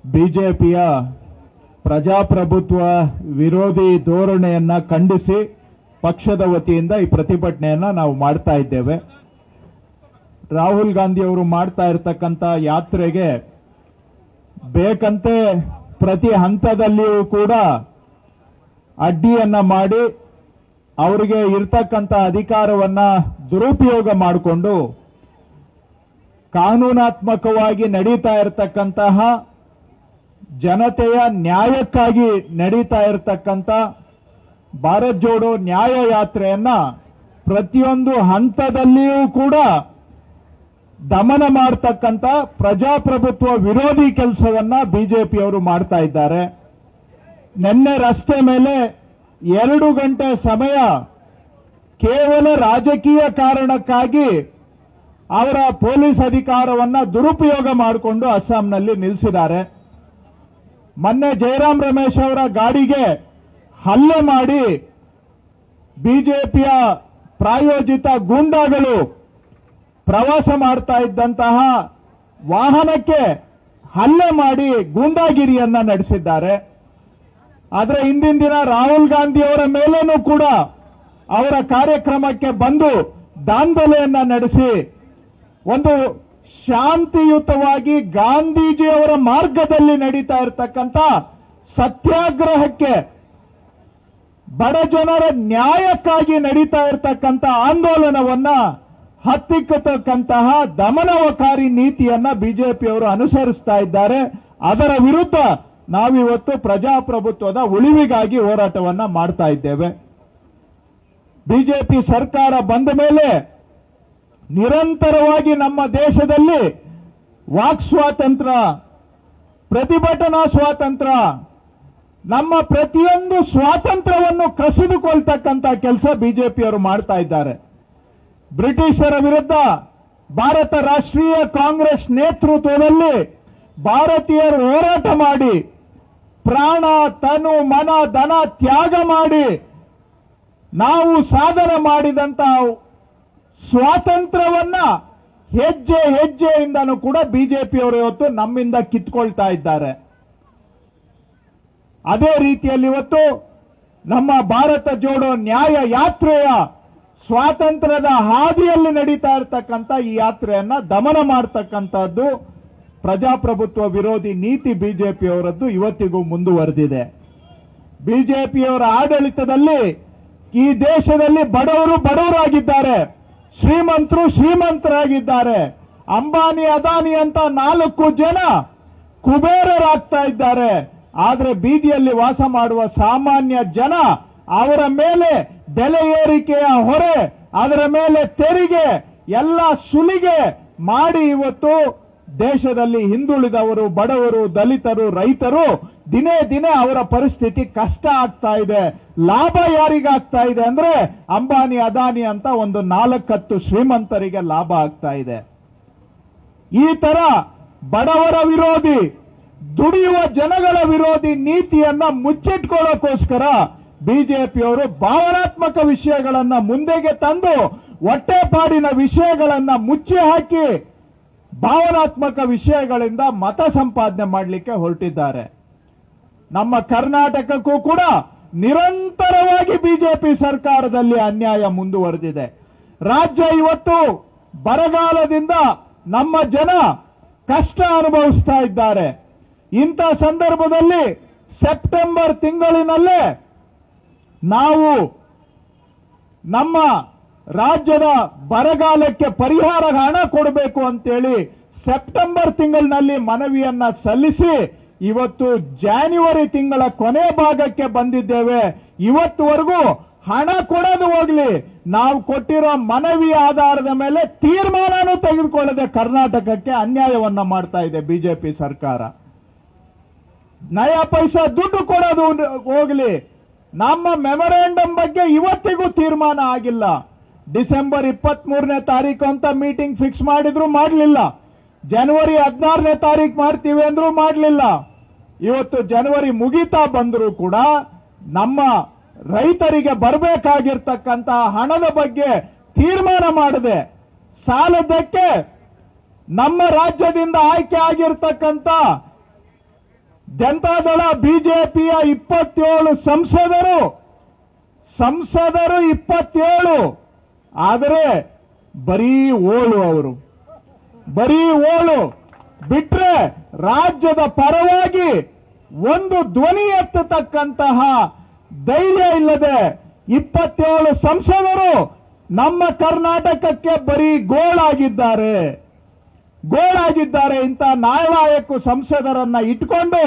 ಬಿಜೆಪಿಯ ಪ್ರಜಾಪ್ರಭುತ್ವ ವಿರೋಧಿ ಧೋರಣೆಯನ್ನ ಖಂಡಿಸಿ ಪಕ್ಷದ ವತಿಯಿಂದ ಈ ಪ್ರತಿಭಟನೆಯನ್ನ ನಾವು ಮಾಡ್ತಾ ಇದ್ದೇವೆ. ರಾಹುಲ್ ಗಾಂಧಿ ಅವರು ಮಾಡ್ತಾ ಇರತಕ್ಕಂತ ಯಾತ್ರೆಗೆ ಬೇಕಂತೆ ಪ್ರತಿ ಹಂತದಲ್ಲಿಯೂ ಕೂಡ ಅಡ್ಡಿಯನ್ನ ಮಾಡಿ ಅವರಿಗೆ ಇರ್ತಕ್ಕಂಥ ಅಧಿಕಾರವನ್ನ ದುರುಪಯೋಗ ಮಾಡಿಕೊಂಡು ಕಾನೂನಾತ್ಮಕವಾಗಿ ನಡೀತಾ ಇರತಕ್ಕಂತಹ ಜನತೆಯ ನ್ಯಾಯಕ್ಕಾಗಿ ನಡೀತಾ ಇರತಕ್ಕಂಥ ಭಾರತ್ ಜೋಡೋ ನ್ಯಾಯ ಯಾತ್ರೆಯನ್ನ ಪ್ರತಿಯೊಂದು ಹಂತದಲ್ಲಿಯೂ ಕೂಡ ದಮನ ಮಾಡತಕ್ಕಂಥ ಪ್ರಜಾಪ್ರಭುತ್ವ ವಿರೋಧಿ ಕೆಲಸವನ್ನ ಬಿಜೆಪಿಯವರು ಮಾಡ್ತಾ ಇದ್ದಾರೆ. ನಿನ್ನೆ ರಸ್ತೆ ಮೇಲೆ 2 ಗಂಟೆ ಸಮಯ ಕೇವಲ ರಾಜಕೀಯ ಕಾರಣಕ್ಕಾಗಿ ಅವರ ಪೊಲೀಸ್ ಅಧಿಕಾರವನ್ನ ದುರುಪಯೋಗ ಮಾಡಿಕೊಂಡು ಅಸ್ಸಾಂನಲ್ಲಿ ನಿಲ್ಲಿಸಿದ್ದಾರೆ. ಮೊನ್ನೆ ಜಯರಾಮ್ ರಮೇಶ್ ಅವರ ಗಾಡಿಗೆ ಹಲ್ಲೆ ಮಾಡಿ ಬಿಜೆಪಿಯ ಪ್ರಾಯೋಜಿತ ಗೂಂಡಾಗಳು ಪ್ರವಾಸ ಮಾಡ್ತಾ ಇದ್ದಂತಹ ವಾಹನಕ್ಕೆ ಹಲ್ಲೆ ಮಾಡಿ ಗೂಂಡಾಗಿರಿಯನ್ನ ನಡೆಸಿದ್ದಾರೆ. ಆದರೆ ಇಂದಿನ ದಿನ ರಾಹುಲ್ ಗಾಂಧಿ ಅವರ ಮೇಲೇನೂ ಕೂಡ ಅವರ ಕಾರ್ಯಕ್ರಮಕ್ಕೆ ಬಂದು ದಾಂಧಲೆಯನ್ನ ನಡೆಸಿ ಒಂದು ಶಾಂತಿಯುತವಾಗಿ ಗಾಂಧೀಜಿಯವರ ಮಾರ್ಗದಲ್ಲಿ ನಡೀತಾ ಇರತಕ್ಕಂಥ ಸತ್ಯಾಗ್ರಹಕ್ಕೆ, ಬಡ ಜನರ ನ್ಯಾಯಕ್ಕಾಗಿ ನಡೀತಾ ಇರತಕ್ಕಂಥ ಆಂದೋಲನವನ್ನ ಹತ್ತಿಕ್ಕತಕ್ಕಂತಹ ದಮನವಕಾರಿ ನೀತಿಯನ್ನ ಬಿಜೆಪಿಯವರು ಅನುಸರಿಸ್ತಾ ಇದ್ದಾರೆ. ಅದರ ವಿರುದ್ಧ ನಾವಿವತ್ತು ಪ್ರಜಾಪ್ರಭುತ್ವದ ಉಳಿವಿಗಾಗಿ ಹೋರಾಟವನ್ನ ಮಾಡ್ತಾ ಇದ್ದೇವೆ. ಬಿಜೆಪಿ ಸರ್ಕಾರ ಬಂದ ಮೇಲೆ ನಿರಂತರವಾಗಿ ನಮ್ಮ ದೇಶದಲ್ಲಿ ವಾಕ್ ಸ್ವಾತಂತ್ರ್ಯ, ಪ್ರತಿಭಟನಾ ಸ್ವಾತಂತ್ರ್ಯ, ನಮ್ಮ ಪ್ರತಿಯೊಂದು ಸ್ವಾತಂತ್ರ್ಯವನ್ನು ಕಸಿದುಕೊಳ್ತಕ್ಕಂಥ ಕೆಲಸ ಬಿಜೆಪಿಯವರು ಮಾಡ್ತಾ ಇದ್ದಾರೆ. ಬ್ರಿಟಿಷರ ವಿರುದ್ಧ ಭಾರತ ರಾಷ್ಟ್ರೀಯ ಕಾಂಗ್ರೆಸ್ ನೇತೃತ್ವದಲ್ಲಿ ಭಾರತೀಯರು ಹೋರಾಟ ಮಾಡಿ ಪ್ರಾಣ, ತನು, ಮನ, ಧನ ತ್ಯಾಗ ಮಾಡಿ ನಾವು ಸಾಧನೆ ಮಾಡಿದಂತ ಸ್ವಾತಂತ್ರ್ಯವನ್ನ ಹೆಜ್ಜೆ ಹೆಜ್ಜೆಯಿಂದನೂ ಕೂಡ ಬಿಜೆಪಿಯವರು ಇವತ್ತು ನಮ್ಮಿಂದ ಕಿತ್ಕೊಳ್ತಾ ಇದ್ದಾರೆ. ಅದೇ ರೀತಿಯಲ್ಲಿ ಇವತ್ತು ನಮ್ಮ ಭಾರತ ಜೋಡೋ ನ್ಯಾಯ ಯಾತ್ರೆಯ ಸ್ವಾತಂತ್ರ್ಯದ ಹಾದಿಯಲ್ಲಿ ನಡೀತಾ ಇರತಕ್ಕಂಥ ಈ ಯಾತ್ರೆಯನ್ನ ದಮನ ಮಾಡತಕ್ಕಂಥದ್ದು ಪ್ರಜಾಪ್ರಭುತ್ವ ವಿರೋಧಿ ನೀತಿ ಬಿಜೆಪಿಯವರದ್ದು ಇವತ್ತಿಗೂ ಮುಂದುವರೆದಿದೆ. ಬಿಜೆಪಿಯವರ ಆಡಳಿತದಲ್ಲಿ ಈ ದೇಶದಲ್ಲಿ ಬಡವರು ಬಡವರಾಗಿದ್ದಾರೆ, ಶ್ರೀಮಂತರು ಶ್ರೀಮಂತರಾಗಿದ್ದಾರೆ. ಅಂಬಾನಿ, ಅದಾನಿ ಅಂತ 4 ಜನ ಕುಬೇರರಾಗ್ತಾ ಇದ್ದಾರೆ. ಆದರೆ ಬೀದಿಯಲ್ಲಿ ವಾಸ ಮಾಡುವ ಸಾಮಾನ್ಯ ಜನ, ಅವರ ಮೇಲೆ ಬೆಲೆ ಏರಿಕೆಯ ಹೊರೆ, ಅದರ ಮೇಲೆ ತೆರಿಗೆ ಎಲ್ಲ ಸುಲಿಗೆ ಮಾಡಿ ಇವತ್ತು ದೇಶದಲ್ಲಿ ಹಿಂದುಳಿದವರು, ಬಡವರು, ದಲಿತರು, ರೈತರು ದಿನೇ ದಿನೇ ಅವರ ಪರಿಸ್ಥಿತಿ ಕಷ್ಟ ಆಗ್ತಾ ಇದೆ. ಲಾಭ ಯಾರಿಗಾಗ್ತಾ ಇದೆ ಅಂದ್ರೆ ಅಂಬಾನಿ, ಅದಾನಿ ಅಂತ ಒಂದು 4-10 ಶ್ರೀಮಂತರಿಗೆ ಲಾಭ ಆಗ್ತಾ ಇದೆ. ಈ ತರ ಬಡವರ ವಿರೋಧಿ, ದುಡಿಯುವ ಜನಗಳ ವಿರೋಧಿ ನೀತಿಯನ್ನ ಮುಚ್ಚಿಟ್ಕೊಳ್ಳೋಕೋಸ್ಕರ ಬಿಜೆಪಿಯವರು ಭಾವನಾತ್ಮಕ ವಿಷಯಗಳನ್ನ ಮುಂದೆಗೆ ತಂದು ಹೊಟ್ಟೆಪಾಡಿನ ವಿಷಯಗಳನ್ನ ಮುಚ್ಚಿ ಹಾಕಿ ಭಾವನಾತ್ಮಕ ವಿಷಯಗಳಿಂದ ಮತ ಸಂಪಾದನೆ ಮಾಡಲಿಕ್ಕೆ ಹೊರಟಿದ್ದಾರೆ. ನಮ್ಮ ಕರ್ನಾಟಕಕ್ಕೂ ಕೂಡ ನಿರಂತರವಾಗಿ ಬಿಜೆಪಿ ಸರ್ಕಾರದಲ್ಲಿ ಅನ್ಯಾಯ ಮುಂದುವರೆದಿದೆ. ರಾಜ್ಯ ಇವತ್ತು ಬರಗಾಲದಿಂದ ನಮ್ಮ ಜನ ಕಷ್ಟ ಅನುಭವಿಸ್ತಾ ಇದ್ದಾರೆ. ಇಂಥ ಸಂದರ್ಭದಲ್ಲಿ ಸೆಪ್ಟೆಂಬರ್ ತಿಂಗಳಿನಲ್ಲೇ ನಾವು ನಮ್ಮ ರಾಜ್ಯದ ಬರಗಾಲಕ್ಕೆ ಪರಿಹಾರ ಹಣ ಕೊಡಬೇಕು ಅಂತೇಳಿ ಸೆಪ್ಟೆಂಬರ್ ತಿಂಗಳಿನಲ್ಲಿ ಮನವಿಯನ್ನ ಸಲ್ಲಿಸಿ ಇವತ್ತು ಜಾನ್ಯುವರಿ ತಿಂಗಳ ಕೊನೆ ಭಾಗಕ್ಕೆ ಬಂದಿದ್ದೇವೆ. ಇವತ್ತುವರೆಗೂ ಹಣ ಕೊಡೋದು ಹೋಗ್ಲಿ, ನಾವು ಕೊಟ್ಟಿರೋ ಮನವಿ ಆಧಾರದ ಮೇಲೆ ತೀರ್ಮಾನನೂ ತೆಗೆದುಕೊಳ್ಳದೆ ಕರ್ನಾಟಕಕ್ಕೆ ಅನ್ಯಾಯವನ್ನ ಮಾಡ್ತಾ ಇದೆ ಬಿಜೆಪಿ ಸರ್ಕಾರ. ನಯಾ ಪೈಸಾ ದುಡ್ಡು ಕೊಡೋದು ಹೋಗ್ಲಿ, ನಮ್ಮ ಮೆಮೊರಾಂಡಮ್ ಬಗ್ಗೆ ಇವತ್ತಿಗೂ ತೀರ್ಮಾನ ಆಗಿಲ್ಲ. ಡಿಸೆಂಬರ್ 23ನೇ ತಾರೀಕು ಅಂತ ಮೀಟಿಂಗ್ ಫಿಕ್ಸ್ ಮಾಡಿದ್ರು ಮಾಡಲಿಲ್ಲ. ಜನವರಿ 16ನೇ ತಾರೀಕು ಮಾಡ್ತೀವಿ ಅಂದ್ರೂ ಮಾಡಲಿಲ್ಲ. ಇವತ್ತು ಜನವರಿ ಮುಗಿತಾ ಬಂದರೂ ಕೂಡ ನಮ್ಮ ರೈತರಿಗೆ ಬರಬೇಕಾಗಿರ್ತಕ್ಕಂತಹ ಹಣದ ಬಗ್ಗೆ ತೀರ್ಮಾನ ಮಾಡದೆ ಸಾಲದಕ್ಕೆ ನಮ್ಮ ರಾಜ್ಯದಿಂದ ಆಯ್ಕೆ ಆಗಿರ್ತಕ್ಕಂಥ ಜನತಾದಳ ಬಿಜೆಪಿಯ 27 ಸಂಸದರು 27, ಆದರೆ ಬರೀ ಓಳು ಬರೀ ಓಳು ಬಿಟ್ರೆ ರಾಜ್ಯದ ಪರವಾಗಿ ಒಂದು ಧ್ವನಿ ಎತ್ತತಕ್ಕಂತಹ ಧೈರ್ಯ ಇಲ್ಲದೆ 27 ಸಂಸದರು ನಮ್ಮ ಕರ್ನಾಟಕಕ್ಕೆ ಬರೀ ಗೋಳಾಗಿದ್ದಾರೆ. ಇಂಥ ನಾಲಾಯಕ ಸಂಸದರನ್ನ ಇಟ್ಕೊಂಡು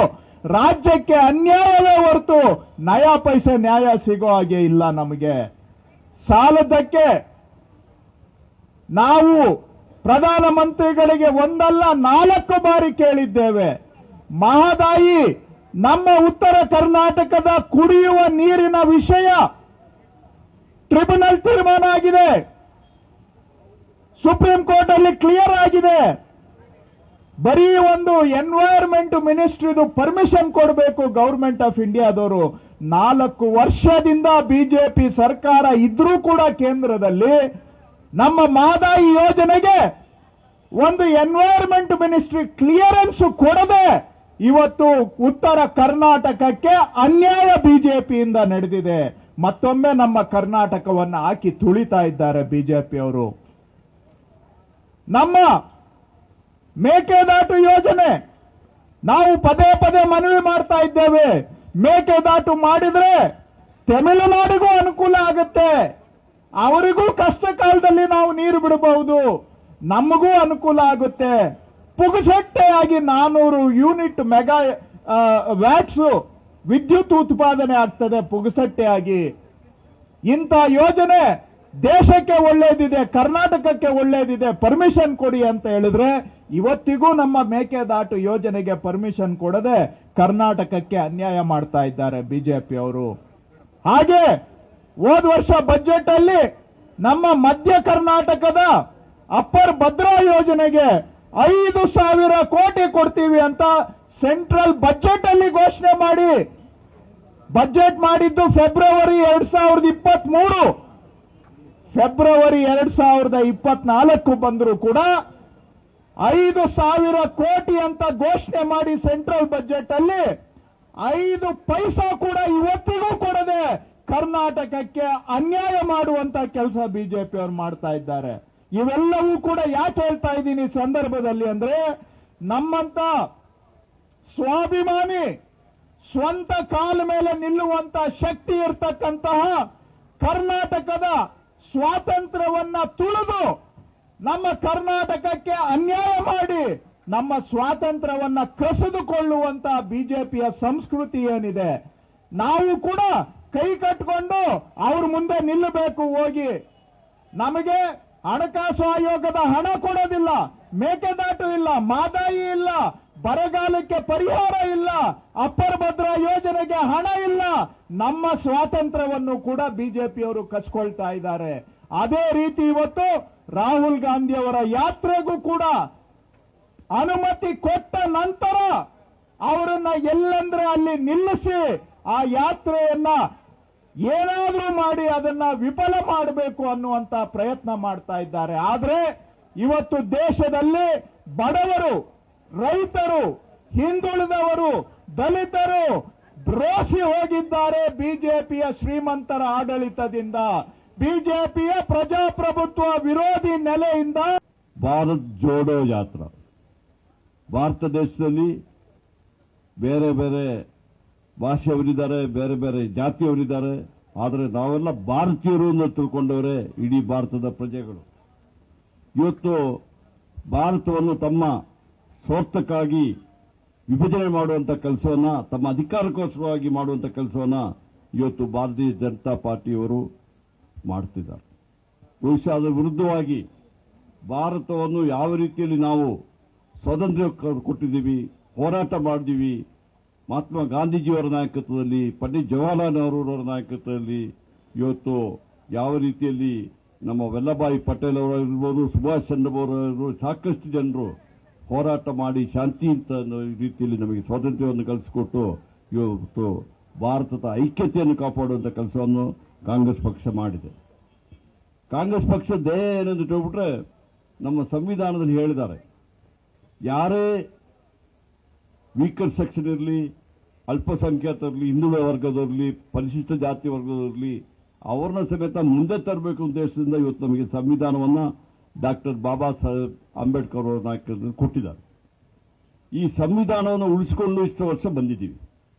ರಾಜ್ಯಕ್ಕೆ ಅನ್ಯಾಯವೇ ಹೊರತು ನಯಾ ಪೈಸೆ ನ್ಯಾಯ ಸಿಗೋ ಹಾಗೆ ಇಲ್ಲ. ನಮಗೆ ಸಾಲದಕ್ಕೆ ನಾವು ಪ್ರಧಾನಮಂತ್ರಿಗಳಿಗೆ ಒಂದಲ್ಲ 4 ಬಾರಿ ಕೇಳಿದ್ದೇವೆ. ಮಹದಾಯಿ ನಮ್ಮ ಉತ್ತರ ಕರ್ನಾಟಕದ ಕುಡಿಯುವ ನೀರಿನ ವಿಷಯ ಟ್ರಿಬ್ಯುನಲ್ ತೀರ್ಮಾನ ಆಗಿದೆ, ಸುಪ್ರೀಂ ಕೋರ್ಟ್ ಅಲ್ಲಿ ಕ್ಲಿಯರ್ ಆಗಿದೆ. ಬರೀ ಒಂದು ಎನ್ವೈರ್ಮೆಂಟ್ ಮಿನಿಸ್ಟ್ರಿದು ಪರ್ಮಿಷನ್ ಕೊಡಬೇಕು ಗವರ್ಮೆಂಟ್ ಆಫ್ ಇಂಡಿಯಾದವರು. 4 ವರ್ಷದಿಂದ ಬಿಜೆಪಿ ಸರ್ಕಾರ ಇದ್ರೂ ಕೂಡ ಕೇಂದ್ರದಲ್ಲಿ ನಮ್ಮ ಮಹದಾಯಿ ಯೋಜನೆಗೆ ಒಂದು ಎನ್ವೈರ್ಮೆಂಟ್ ಮಿನಿಸ್ಟ್ರಿ ಕ್ಲಿಯರೆನ್ಸ್ ಕೊಡದೆ ಇವತ್ತು ಉತ್ತರ ಕರ್ನಾಟಕಕ್ಕೆ ಅನ್ಯಾಯ ಬಿಜೆಪಿಯಿಂದ ನಡೆದಿದೆ. ಮತ್ತೊಮ್ಮೆ ನಮ್ಮ ಕರ್ನಾಟಕವನ್ನು ಹಾಕಿ ತುಳಿತಾ ಇದ್ದಾರೆ ಬಿಜೆಪಿಯವರು. ನಮ್ಮ ಮೇಕೆದಾಟು ಯೋಜನೆ ನಾವು ಪದೇ ಪದೇ ಮನವಿ ಮಾಡ್ತಾ ಇದ್ದೇವೆ. ಮೇಕೆದಾಟು ಮಾಡಿದ್ರೆ ತಮಿಳುನಾಡಿಗೂ ಅನುಕೂಲ ಆಗುತ್ತೆ, ಅವರಿಗೂ ಕಷ್ಟ ಕಾಲದಲ್ಲಿ ನಾವು ನೀರು ಬಿಡಬಹುದು, ನಮಗೂ ಅನುಕೂಲ ಆಗುತ್ತೆ. ಪುಗಸಟ್ಟೆಯಾಗಿ 400 ಯೂನಿಟ್ ಮೆಗಾ ವ್ಯಾಟ್ಸ್ ವಿದ್ಯುತ್ ಉತ್ಪಾದನೆ ಆಗ್ತದೆ ಪುಗಸಟ್ಟೆಯಾಗಿ. ಇಂಥ ಯೋಜನೆ ದೇಶಕ್ಕೆ ಒಳ್ಳೇದಿದೆ, ಕರ್ನಾಟಕಕ್ಕೆ ಒಳ್ಳೇದಿದೆ, ಪರ್ಮಿಷನ್ ಕೊಡಿ ಅಂತ ಹೇಳಿದ್ರೆ ಇವತ್ತಿಗೂ ನಮ್ಮ ಮೇಕೆದಾಟು ಯೋಜನೆಗೆ ಪರ್ಮಿಷನ್ ಕೊಡದೆ ಕರ್ನಾಟಕಕ್ಕೆ ಅನ್ಯಾಯ ಮಾಡ್ತಾ ಇದ್ದಾರೆ ಬಿಜೆಪಿಯವರು. ಹಾಗೆ ಹೋದ ವರ್ಷ ಬಜೆಟ್ ಅಲ್ಲಿ ನಮ್ಮ ಮಧ್ಯ ಕರ್ನಾಟಕದ ಅಪ್ಪರ್ ಭದ್ರಾ ಯೋಜನೆಗೆ 5,000 ಕೋಟಿ ಕೊಡ್ತೀವಿ ಅಂತ ಸೆಂಟ್ರಲ್ ಬಜೆಟ್ ಅಲ್ಲಿ ಘೋಷಣೆ ಮಾಡಿ ಬಜೆಟ್ ಮಾಡಿದ್ದು ಫೆಬ್ರವರಿ 2023. ಫೆಬ್ರವರಿ 2024 ಬಂದರೂ ಕೂಡ 5,000 ಕೋಟಿ ಅಂತ ಘೋಷಣೆ ಮಾಡಿ ಸೆಂಟ್ರಲ್ ಬಜೆಟ್ ಅಲ್ಲಿ 5 ಪೈಸಾ ಕೂಡ ಇವತ್ತಿಗೂ ಕೊಡದೆ ಕರ್ನಾಟಕಕ್ಕೆ ಅನ್ಯಾಯ ಮಾಡುವಂತ ಕೆಲಸ ಬಿಜೆಪಿಯವರು ಮಾಡ್ತಾ ಇದ್ದಾರೆ. ಇವೆಲ್ಲವೂ ಕೂಡ ಯಾಕೆ ಹೇಳ್ತಾ ಇದ್ದೀನಿ ಸಂದರ್ಭದಲ್ಲಿ ಅಂದ್ರೆ, ನಮ್ಮಂತ ಸ್ವಾಭಿಮಾನಿ ಸ್ವಂತ ಕಾಲ ಮೇಲೆ ನಿಲ್ಲುವಂತ ಶಕ್ತಿ ಇರತಕ್ಕಂತಹ ಕರ್ನಾಟಕದ ಸ್ವಾತಂತ್ರ್ಯವನ್ನ ತುಳಿದು ನಮ್ಮ ಕರ್ನಾಟಕಕ್ಕೆ ಅನ್ಯಾಯ ಮಾಡಿ ನಮ್ಮ ಸ್ವಾತಂತ್ರ್ಯವನ್ನ ಕಸಿದುಕೊಳ್ಳುವಂತ ಬಿಜೆಪಿಯ ಸಂಸ್ಕೃತಿ ಏನಿದೆ, ನಾವು ಕೂಡ ಕೈ ಕಟ್ಟಿಕೊಂಡು ಅವ್ರ ಮುಂದೆ ನಿಲ್ಲಬೇಕು. ಹೋಗಿ ನಮಗೆ ಹಣಕಾಸು ಆಯೋಗದ ಹಣ ಕೊಡೋದಿಲ್ಲ, ಮೇಕೆದಾಟು ಇಲ್ಲ, ಮಹದಾಯಿ ಇಲ್ಲ, ಬರಗಾಲಕ್ಕೆ ಪರಿಹಾರ ಇಲ್ಲ, ಅಪ್ಪರ್ ಭದ್ರಾ ಯೋಜನೆಗೆ ಹಣ ಇಲ್ಲ, ನಮ್ಮ ಸ್ವಾತಂತ್ರ್ಯವನ್ನು ಕೂಡ ಬಿಜೆಪಿಯವರು ಕಸ್ಕೊಳ್ತಾ ಇದ್ದಾರೆ. ಅದೇ ರೀತಿ ಇವತ್ತು ರಾಹುಲ್ ಗಾಂಧಿಯವರ ಯಾತ್ರೆಗೂ ಕೂಡ ಅನುಮತಿ ಕೊಟ್ಟ ನಂತರ ಅವರನ್ನ ಎಲ್ಲಂದ್ರೆ ಅಲ್ಲಿ ನಿಲ್ಲಿಸಿ ಆ ಯಾತ್ರೆಯನ್ನ ಏನಾದ್ರೂ ಮಾಡಿ ಅದನ್ನ ವಿಫಲ ಮಾಡಬೇಕು ಅನ್ನುವಂತ ಪ್ರಯತ್ನ ಮಾಡ್ತಾ ಇದ್ದಾರೆ. ಆದ್ರೆ ಇವತ್ತು ದೇಶದಲ್ಲಿ ಬಡವರು, ರೈತರು, ಹಿಂದುಳಿದವರು, ದಲಿತರು ದ್ರೋಸಿ ಹೋಗಿದ್ದಾರೆ ಬಿಜೆಪಿಯ ಶ್ರೀಮಂತರ ಆಡಳಿತದಿಂದ, ಬಿಜೆಪಿಯ ಪ್ರಜಾಪ್ರಭುತ್ವ ವಿರೋಧಿ ನೆಲೆಯಿಂದ. ಭಾರತ್ ಜೋಡೋ ಯಾತ್ರಾ ಭಾರತ ದೇಶದಲ್ಲಿ ಬೇರೆ ಬೇರೆ ಭಾಷೆಯವರಿದ್ದಾರೆ, ಬೇರೆ ಬೇರೆ ಜಾತಿಯವರಿದ್ದಾರೆ. ಆದರೆ ನಾವೆಲ್ಲ ಭಾರತೀಯರು ಅಂತ ತಿಳ್ಕೊಂಡವರೇ ಇಡೀ ಭಾರತದ ಪ್ರಜೆಗಳು. ಇವತ್ತು ಭಾರತವನ್ನು ತಮ್ಮ ಸ್ವಾರ್ಥಕ್ಕಾಗಿ ವಿಭಜನೆ ಮಾಡುವಂತ ಕೆಲಸವನ್ನ, ತಮ್ಮ ಅಧಿಕಾರಕ್ಕೋಸ್ಕರವಾಗಿ ಮಾಡುವಂತ ಕೆಲಸವನ್ನ ಇವತ್ತು ಭಾರತೀಯ ಜನತಾ ಪಾರ್ಟಿಯವರು ಮಾಡುತ್ತಿದ್ದಾರೆ. ಬಹುಶಃ ಅದರ ವಿರುದ್ಧವಾಗಿ ಭಾರತವನ್ನು ಯಾವ ರೀತಿಯಲ್ಲಿ ನಾವು ಸ್ವಾತಂತ್ರ್ಯ ಕೊಟ್ಟಿದ್ದೀವಿ, ಹೋರಾಟ ಮಾಡಿದ್ದೀವಿ, ಮಹಾತ್ಮ ಗಾಂಧೀಜಿಯವರ ನಾಯಕತ್ವದಲ್ಲಿ, ಪಂಡಿತ್ ಜವಾಹರಲಾಲ್ ನೆಹರೂರವರ ನಾಯಕತ್ವದಲ್ಲಿ ಇವತ್ತು ಯಾವ ರೀತಿಯಲ್ಲಿ ನಮ್ಮ ವಲ್ಲಭಾಯಿ ಪಟೇಲ್ ಅವರಿರ್ಬೋದು, ಸುಭಾಷ್ ಚಂದ್ರ ಬೋಸ್ ಅವರಿರ್ಬೋದು, ಸಾಕಷ್ಟು ಜನರು ಹೋರಾಟ ಮಾಡಿ ಶಾಂತಿಯುತ ರೀತಿಯಲ್ಲಿ ನಮಗೆ ಸ್ವಾತಂತ್ರ್ಯವನ್ನು ಕಲಿಸಿಕೊಟ್ಟು ಇವತ್ತು ಭಾರತದ ಐಕ್ಯತೆಯನ್ನು ಕಾಪಾಡುವಂಥ ಕೆಲಸವನ್ನು ಕಾಂಗ್ರೆಸ್ ಪಕ್ಷ ಮಾಡಿದೆ. ಕಾಂಗ್ರೆಸ್ ಪಕ್ಷದ ಏನೆಂದು ಹೇಳ್ಬಿಟ್ರೆ, ನಮ್ಮ ಸಂವಿಧಾನದಲ್ಲಿ ಹೇಳಿದ್ದಾರೆ, ಯಾರೇ ವೀಕರ್ ಸೆಕ್ಷನ್ ಇರಲಿ, ಅಲ್ಪಸಂಖ್ಯಾತರಿರಲಿ, ಹಿಂದುಳಿದ ವರ್ಗದವರಲಿ, ಪರಿಶಿಷ್ಟ ಜಾತಿ ವರ್ಗದವರಲಿ, ಅವರನ್ನ ಸಮೇತ ಮುಂದೆ ತರಬೇಕು ಉದ್ದೇಶದಿಂದ ಇವತ್ತು ನಮಗೆ ಸಂವಿಧಾನವನ್ನ ಡಾಕ್ಟರ್ ಬಾಬಾ ಸಾಹೇಬ್ ಅಂಬೇಡ್ಕರ್ ಅವರ ನಾಯಕತ್ವದಲ್ಲಿ ಕೊಟ್ಟಿದ್ದಾರೆ. ಈ ಸಂವಿಧಾನವನ್ನು ಉಳಿಸಿಕೊಂಡು ಇಷ್ಟು ವರ್ಷ ಬಂದಿದ್ದೀವಿ.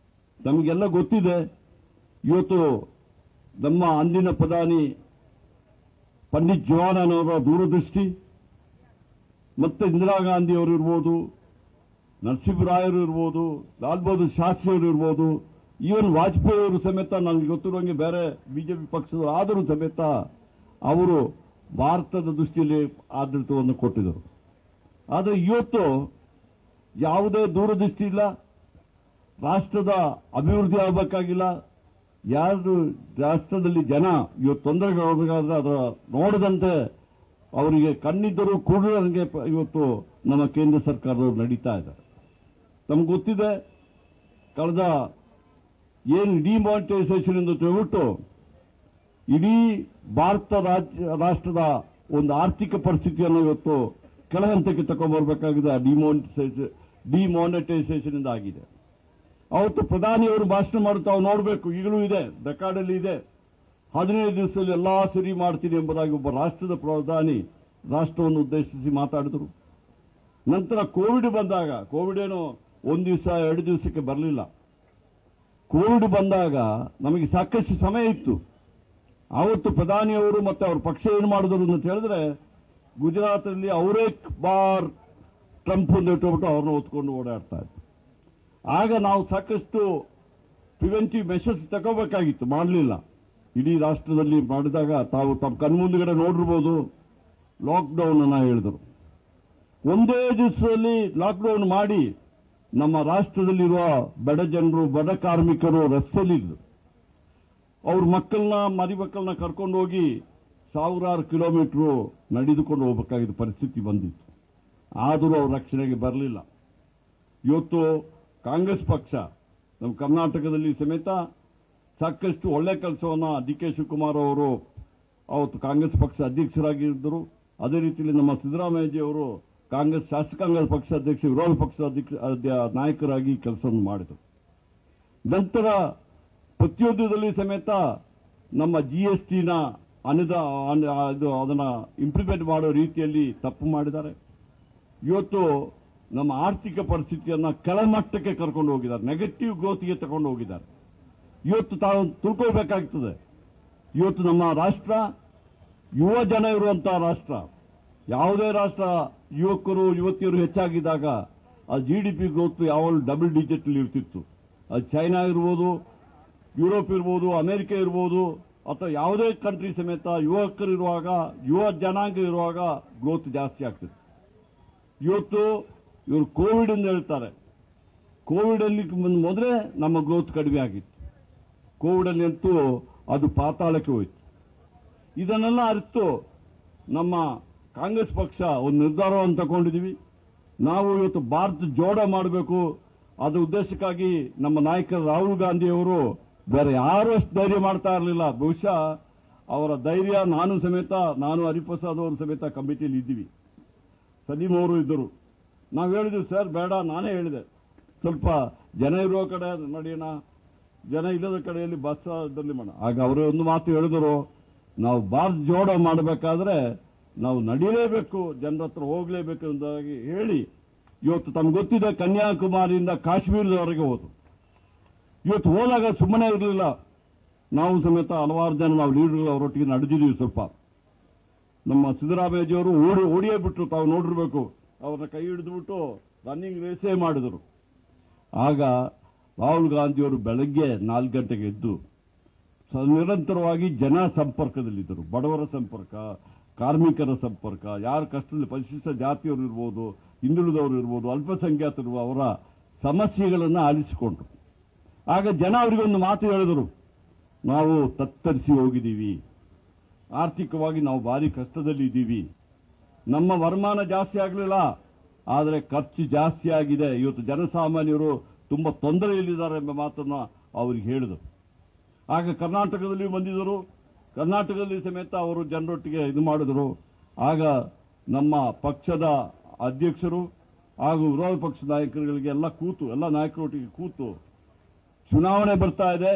ನಮಗೆಲ್ಲ ಗೊತ್ತಿದೆ, ಇವತ್ತು ನಮ್ಮ ಅಂದಿನ ಪ್ರಧಾನಿ ಪಂಡಿತ್ ಜವಾಹರಲಾಲ್ ಅವರ ದೂರದೃಷ್ಟಿ, ಮತ್ತೆ ಇಂದಿರಾ ಗಾಂಧಿ ಅವರು ಇರ್ಬೋದು, ನರಸಿಂಹರಾಯರು ಇರ್ಬೋದು, ಲಾಲ್ ಬಹದ್ದೂರ್ ಶಾಸ್ತ್ರಿ ಅವರು ಇರ್ಬೋದು, ಈವನ್ ವಾಜಪೇಯಿ ಅವರು ಸಮೇತ ನನಗೆ ಗೊತ್ತಿರುವಂಗೆ ಬೇರೆ ಬಿಜೆಪಿ ಪಕ್ಷದವರು ಆದರೂ ಸಮೇತ ಅವರು ಭಾರತದ ದೃಷ್ಟಿಯಲ್ಲಿ ಆಡಳಿತವನ್ನು ಕೊಟ್ಟಿದ್ದರು. ಆದರೆ ಇವತ್ತು ಯಾವುದೇ ದೂರದೃಷ್ಟಿ ಇಲ್ಲ, ರಾಷ್ಟ್ರದ ಅಭಿವೃದ್ಧಿ ಆಗಬೇಕಾಗಿಲ್ಲ, ಯಾರು ರಾಷ್ಟ್ರದಲ್ಲಿ ಜನ ಇವತ್ತು ತೊಂದರೆಗಳಾಗಬೇಕಾದ್ರೆ ಅದರ ನೋಡದಂತೆ ಅವರಿಗೆ ಕಣ್ಣಿದ್ದರೂ ಕೂಡಲೇ ಇವತ್ತು ನಮ್ಮ ಕೇಂದ್ರ ಸರ್ಕಾರದವರು ನಡೀತಾ ಇದ್ದಾರೆ. ನಮ್ಗೆ ಗೊತ್ತಿದೆ, ಕಳೆದ ಏನು ಡಿಮಾನಿಟೈಸೇಷನ್ ಎಂದು ಹೇಳ್ಬಿಟ್ಟು ಇಡೀ ಭಾರತ ರಾಷ್ಟ್ರದ ಒಂದು ಆರ್ಥಿಕ ಪರಿಸ್ಥಿತಿಯನ್ನು ಇವತ್ತು ಕೆಳಹಂತಕ್ಕೆ ತಗೊಂಡ್ಬರ್ಬೇಕಾಗಿದೆ. ಡಿಮಾನಿಟೈಸೇಷನ್ ಇಂದ ಆಗಿದೆ. ಅವತ್ತು ಪ್ರಧಾನಿಯವರು ಭಾಷಣ ಮಾಡುತ್ತಾ ನಾವು ನೋಡಬೇಕು, ಈಗಲೂ ಇದೆ, ರೆಕಾರ್ಡಲ್ಲಿ ಇದೆ, 15 ದಿವಸದಲ್ಲಿ ಎಲ್ಲಾ ಸರಿ ಮಾಡ್ತೀನಿ ಎಂಬುದಾಗಿ ಒಬ್ಬ ರಾಷ್ಟ್ರದ ಪ್ರಧಾನಿ ರಾಷ್ಟ್ರವನ್ನು ಉದ್ದೇಶಿಸಿ ಮಾತಾಡಿದರು. ನಂತರ ಕೋವಿಡ್ ಬಂದಾಗ, ಕೋವಿಡ್ ಏನು 1 ದಿವಸ 2 ದಿವಸಕ್ಕೆ ಬರಲಿಲ್ಲ. ಕೋವಿಡ್ ಬಂದಾಗ ನಮಗೆ ಸಾಕಷ್ಟು ಸಮಯ ಇತ್ತು. ಆವತ್ತು ಪ್ರಧಾನಿಯವರು ಮತ್ತೆ ಅವ್ರ ಪಕ್ಷ ಏನು ಮಾಡಿದ್ರು ಅಂತ ಹೇಳಿದ್ರೆ, ಗುಜರಾತ್ನಲ್ಲಿ ಅವರೇ ಬಾರ್ ಟ್ರಂಪ್ ಅಂತ ಇಟ್ಟುಬಿಟ್ಟು ಅವ್ರನ್ನ ಹೊತ್ಕೊಂಡು ಓಡಾಡ್ತಾ ಇದ್ರು. ಆಗ ನಾವು ಸಾಕಷ್ಟು ಪ್ರಿವೆಂಟಿವ್ ಮೆಷರ್ಸ್ ತಗೋಬೇಕಾಗಿತ್ತು, ಮಾಡಲಿಲ್ಲ. ಇಡೀ ರಾಷ್ಟ್ರದಲ್ಲಿ ಮಾಡಿದಾಗ ತಾವು ತಮ್ಮ ಕಣ್ಮುಂದುಗಡೆ ನೋಡಿರ್ಬೋದು, ಲಾಕ್ಡೌನ್ ಅನ್ನ ಹೇಳಿದರು. ಒಂದೇ ದಿವಸದಲ್ಲಿ ಲಾಕ್ಡೌನ್ ಮಾಡಿ ನಮ್ಮ ರಾಷ್ಟ್ರದಲ್ಲಿರುವ ಬಡ ಜನರು, ಬಡ ಕಾರ್ಮಿಕರು ರಸ್ತೆಯಲ್ಲಿದ್ದರು. ಅವ್ರ ಮಕ್ಕಳನ್ನ, ಮರಿ ಮಕ್ಕಳನ್ನ ಕರ್ಕೊಂಡು ಹೋಗಿ ಸಾವಿರಾರು ಕಿಲೋಮೀಟರ್ ನಡೆದುಕೊಂಡು ಹೋಗಬೇಕಾಗಿದ್ದ ಪರಿಸ್ಥಿತಿ ಬಂದಿತ್ತು. ಆದರೂ ಅವ್ರ ರಕ್ಷಣೆಗೆ ಬರಲಿಲ್ಲ. ಇವತ್ತು ಕಾಂಗ್ರೆಸ್ ಪಕ್ಷ ನಮ್ಮ ಕರ್ನಾಟಕದಲ್ಲಿ ಸಮೇತ ಸಾಕಷ್ಟು ಒಳ್ಳೆ ಕೆಲಸವನ್ನ ಡಿ ಕೆ ಶಿವಕುಮಾರ್ ಅವರು ಅವತ್ತು ಕಾಂಗ್ರೆಸ್ ಪಕ್ಷ ಅಧ್ಯಕ್ಷರಾಗಿದ್ದರು. ಅದೇ ರೀತಿಯಲ್ಲಿ ನಮ್ಮ ಸಿದ್ದರಾಮಯ್ಯಜಿ ಅವರು ಕಾಂಗ್ರೆಸ್ ಶಾಸಕಾಂಗ ಪಕ್ಷ ಅಧ್ಯಕ್ಷ, ವಿರೋಧ ಪಕ್ಷದ ನಾಯಕರಾಗಿ ಕೆಲಸವನ್ನು ಮಾಡಿದರು. ನಂತರ ಪ್ರತಿಯೊಂದರಲ್ಲಿ ಸಮೇತ ನಮ್ಮ ಜಿಎಸ್ಟಿನ ಅದನ್ನ ಇಂಪ್ಲಿಮೆಂಟ್ ಮಾಡೋ ರೀತಿಯಲ್ಲಿ ತಪ್ಪು ಮಾಡಿದ್ದಾರೆ. ಇವತ್ತು ನಮ್ಮ ಆರ್ಥಿಕ ಪರಿಸ್ಥಿತಿಯನ್ನ ಕೆಳಮಟ್ಟಕ್ಕೆ ಕರ್ಕೊಂಡು ಹೋಗಿದ್ದಾರೆ, ನೆಗೆಟಿವ್ ಗ್ರೋತ್ಗೆ ತಗೊಂಡು ಹೋಗಿದ್ದಾರೆ. ಇವತ್ತು ತಾವು ತಿಳ್ಕೊಳ್ಬೇಕಾಗ್ತದೆ, ಇವತ್ತು ನಮ್ಮ ರಾಷ್ಟ್ರ ಯುವ ಜನ ಇರುವಂತಹ ರಾಷ್ಟ್ರ. ಯಾವುದೇ ರಾಷ್ಟ್ರ ಯುವಕರು ಯುವತಿಯರು ಹೆಚ್ಚಾಗಿದ್ದಾಗ ಆ ಜಿಡಿಪಿ ಗ್ರೋತ್ ಯಾವಾಗಲೂ ಡಬಲ್ ಡಿಜಿಟ್ ಇರ್ತಿತ್ತು. ಅದು ಚೈನಾ ಇರ್ಬೋದು, ಯುರೋಪ್ ಇರ್ಬೋದು, ಅಮೆರಿಕ ಇರ್ಬೋದು, ಅಥವಾ ಯಾವುದೇ ಕಂಟ್ರಿ ಸಮೇತ ಯುವಕರು ಇರುವಾಗ, ಯುವ ಜನಾಂಗ ಇರುವಾಗ ಗ್ರೋತ್ ಜಾಸ್ತಿ ಆಗ್ತಿತ್ತು. ಇವತ್ತು ಇವರು ಕೋವಿಡ್ ಎಂದು ಹೇಳ್ತಾರೆ. ಕೋವಿಡ್ ಅಲ್ಲಿ ಮೊದಲೇ ನಮ್ಮ ಗ್ರೋತ್ ಕಡಿಮೆ ಆಗಿತ್ತು. ಕೋವಿಡ್ ಅಲ್ಲಿ ಅಂತೂ ಅದು ಪಾತಾಳಕ್ಕೆ ಹೋಯಿತು. ಇದನ್ನೆಲ್ಲ ಅರಿತು ನಮ್ಮ ಕಾಂಗ್ರೆಸ್ ಪಕ್ಷ ಒಂದು ನಿರ್ಧಾರವನ್ನು ತಗೊಂಡಿದ್ದೀವಿ. ನಾವು ಇವತ್ತು ಭಾರತ ಜೋಡೋ ಮಾಡಬೇಕು. ಅದರ ಉದ್ದೇಶಕ್ಕಾಗಿ ನಮ್ಮ ನಾಯಕರು ರಾಹುಲ್ ಗಾಂಧಿ ಅವರು ಬೇರೆ ಯಾರು ಅಷ್ಟು ಧೈರ್ಯ ಮಾಡ್ತಾ ಇರಲಿಲ್ಲ. ಬಹುಶಃ ಅವರ ಧೈರ್ಯ ನಾನು ಹರಿಪ್ರಸಾದ್ ಅವರು ಸಮೇತ ಕಮಿಟಿಯಲ್ಲಿ ಇದ್ದೀವಿ, ಸಲೀಂ ಅವರು ಇದ್ದರು. ನಾವು ಹೇಳಿದ್ವಿ, ಸರ್ ಬೇಡ, ನಾನೇ ಹೇಳಿದೆ, ಸ್ವಲ್ಪ ಜನ ಇರುವ ಕಡೆ ನಡೆಯೋಣ, ಜನ ಇಲ್ಲದ ಕಡೆಯಲ್ಲಿ ಬಸ್ಸಲ್ಲಿ ಮಾಡೋಣ. ಆಗ ಅವರು ಒಂದು ಮಾತು ಹೇಳಿದರು, ನಾವು ಭಾರತ ಜೋಡೋ ಮಾಡಬೇಕಾದ್ರೆ ನಾವು ನಡೀಲೇಬೇಕು, ಜನರ ಹತ್ರ ಹೋಗಲೇಬೇಕು ಎಂಬುದಾಗಿ ಹೇಳಿ ಇವತ್ತು ತಮ್ಗೆ ಗೊತ್ತಿದೆ, ಕನ್ಯಾಕುಮಾರಿಯಿಂದ ಕಾಶ್ಮೀರದವರೆಗೆ ಹೋದ್ರು. ಇವತ್ತು ಹೋದಾಗ ಸುಮ್ಮನೆ ಇರಲಿಲ್ಲ, ನಾವು ಸಮೇತ ಹಲವಾರು ಜನ ನಾವು ಲೀಡರ್ಗಳು ಅವರೊಟ್ಟಿಗೆ ನಡೆದಿದ್ದೀವಿ. ಸ್ವಲ್ಪ ನಮ್ಮ ಸಿದ್ದರಾಮಯ್ಯಜಿಯವರು ಓಡಿಯೇ ಬಿಟ್ರು, ತಾವು ನೋಡಿರ್ಬೇಕು, ಅವ್ರನ್ನ ಕೈ ಹಿಡಿದುಬಿಟ್ಟು ರನ್ನಿಂಗ್ ರೇಸೇ ಮಾಡಿದರು. ಆಗ ರಾಹುಲ್ ಗಾಂಧಿಯವರು ಬೆಳಗ್ಗೆ 4 ಗಂಟೆಗೆ ಎದ್ದು ನಿರಂತರವಾಗಿ ಜನ ಸಂಪರ್ಕದಲ್ಲಿದ್ದರು. ಬಡವರ ಸಂಪರ್ಕ, ಕಾರ್ಮಿಕರ ಸಂಪರ್ಕ, ಯಾರ ಕಷ್ಟದಲ್ಲಿ ಪರಿಶಿಷ್ಟ ಜಾತಿಯವರು ಇರ್ಬೋದು, ಹಿಂದುಳಿದವರು ಇರ್ಬೋದು, ಅಲ್ಪಸಂಖ್ಯಾತರು, ಅವರ ಸಮಸ್ಯೆಗಳನ್ನು ಆಲಿಸಿಕೊಂಡ್ರು. ಆಗ ಜನ ಅವರಿಗೊಂದು ಮಾತು ಹೇಳಿದರು, ನಾವು ತತ್ತರಿಸಿ ಹೋಗಿದ್ದೀವಿ, ಆರ್ಥಿಕವಾಗಿ ನಾವು ಭಾರಿ ಕಷ್ಟದಲ್ಲಿ ಇದ್ದೀವಿ, ನಮ್ಮ ವರಮಾನ ಜಾಸ್ತಿ ಆಗಲಿಲ್ಲ, ಆದರೆ ಖರ್ಚು ಜಾಸ್ತಿ ಆಗಿದೆ, ಇವತ್ತು ಜನಸಾಮಾನ್ಯರು ತುಂಬಾ ತೊಂದರೆಯಲ್ಲಿದ್ದಾರೆ ಎಂಬ ಮಾತನ್ನು ಅವರಿಗೆ ಹೇಳಿದರು. ಆಗ ಕರ್ನಾಟಕದಲ್ಲಿ ಬಂದಿದ್ದರು, ಕರ್ನಾಟಕದಲ್ಲಿ ಸಮೇತ ಅವರು ಜನರೊಟ್ಟಿಗೆ ಇದು ಮಾಡಿದರು. ಆಗ ನಮ್ಮ ಪಕ್ಷದ ಅಧ್ಯಕ್ಷರು ಹಾಗೂ ವಿರೋಧ ಪಕ್ಷದ ನಾಯಕರುಗಳಿಗೆ ಎಲ್ಲ ನಾಯಕರೊಟ್ಟಿಗೆ ಕೂತು, ಚುನಾವಣೆ ಬರ್ತಾ ಇದೆ,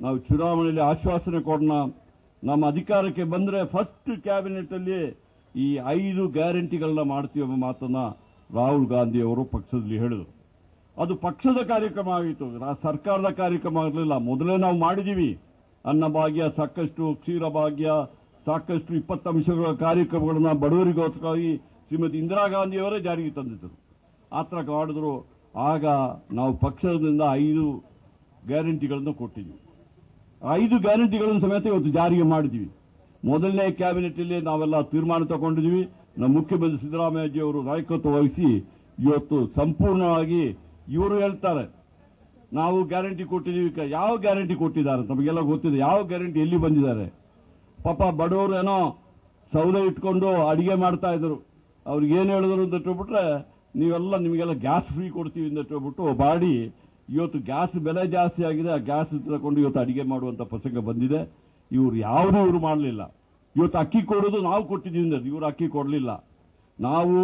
ನಾವು ಚುನಾವಣೆಯಲ್ಲಿ ಆಶ್ವಾಸನೆ ಕೊಡೋಣ, ನಮ್ಮ ಅಧಿಕಾರಕ್ಕೆ ಬಂದರೆ ಫಸ್ಟ್ ಕ್ಯಾಬಿನೆಟ್ ಅಲ್ಲಿ ಈ 5 ಗ್ಯಾರಂಟಿಗಳನ್ನ ಮಾಡ್ತೀವಿ ಎಂಬ ಮಾತನ್ನ ರಾಹುಲ್ ಗಾಂಧಿ ಅವರು ಪಕ್ಷದಲ್ಲಿ ಹೇಳಿದರು. ಅದು ಪಕ್ಷದ ಕಾರ್ಯಕ್ರಮ ಆಗಿತ್ತು, ಸರ್ಕಾರದ ಕಾರ್ಯಕ್ರಮ ಆಗಲಿಲ್ಲ. ಮೊದಲೇ ನಾವು ಮಾಡಿದ್ದೀವಿ, ಅನ್ನಭಾಗ್ಯ ಸಾಕಷ್ಟು, ಕ್ಷೀರಭಾಗ್ಯ ಸಾಕಷ್ಟು 20 ಅಂಶಗಳ ಕಾರ್ಯಕ್ರಮಗಳನ್ನ ಬಡವರಿಗೋಸ್ಕರವಾಗಿ ಶ್ರೀಮತಿ ಇಂದಿರಾ ಗಾಂಧಿಯವರೇ ಜಾರಿಗೆ ತಂದಿದ್ದರು. ಆತರ ಮಾಡಿದ್ರು. ಆಗ ನಾವು ಪಕ್ಷದಿಂದ 5 ಗ್ಯಾರಂಟಿಗಳನ್ನು ಕೊಟ್ಟಿದ್ದೀವಿ. 5 ಗ್ಯಾರಂಟಿಗಳನ್ನು ಸಮೇತ ಇವತ್ತು ಜಾರಿಗೆ ಮಾಡಿದ್ದೀವಿ. ಮೊದಲನೇ ಕ್ಯಾಬಿನೆಟ್ ಅಲ್ಲಿ ನಾವೆಲ್ಲ ತೀರ್ಮಾನ ತಗೊಂಡಿದ್ದೀವಿ. ನಮ್ಮ ಮುಖ್ಯಮಂತ್ರಿ ಸಿದ್ದರಾಮಯ್ಯಜಿಯವರು ನಾಯಕತ್ವ ವಹಿಸಿ ಇವತ್ತು ಸಂಪೂರ್ಣವಾಗಿ ಇವರು ಹೇಳ್ತಾರೆ, ನಾವು ಗ್ಯಾರಂಟಿ ಕೊಟ್ಟಿದ್ದೀವಿ. ಯಾವ ಗ್ಯಾರಂಟಿ ಕೊಟ್ಟಿದ್ದಾರೆ ನಮಗೆಲ್ಲ ಗೊತ್ತಿದೆ, ಯಾವ ಗ್ಯಾರಂಟಿ ಎಲ್ಲಿ ಬಂದಿದ್ದಾರೆ. ಪಾಪ ಬಡವರು ಏನೋ ಸೌದೆ ಇಟ್ಕೊಂಡು ಅಡಿಗೆ ಮಾಡ್ತಾ ಇದ್ರು, ಅವ್ರಿಗೆ ಏನು ಹೇಳಿದ್ರು ಅಂತ ಹೇಳ್ಬಿಟ್ರೆ, ನಿಮಗೆಲ್ಲ ಗ್ಯಾಸ್ ಫ್ರೀ ಕೊಡ್ತೀವಿ ಅಂತ ಹೇಳ್ಬಿಟ್ಟು ಮಾಡಿ ಇವತ್ತು ಗ್ಯಾಸ್ ಬೆಲೆ ಜಾಸ್ತಿ ಆಗಿದೆ, ಆ ಗ್ಯಾಸ್ ತಗೊಂಡು ಇವತ್ತು ಅಡಿಗೆ ಮಾಡುವಂತ ಪ್ರಸಂಗ ಬಂದಿದೆ. ಇವರು ಮಾಡಲಿಲ್ಲ. ಇವತ್ತು ಅಕ್ಕಿ ಕೊಡೋದು ನಾವು ಕೊಟ್ಟಿದ್ದೀವಿ ಅಂದ್ರೆ ಇವರು ಅಕ್ಕಿ ಕೊಡಲಿಲ್ಲ. ನಾವು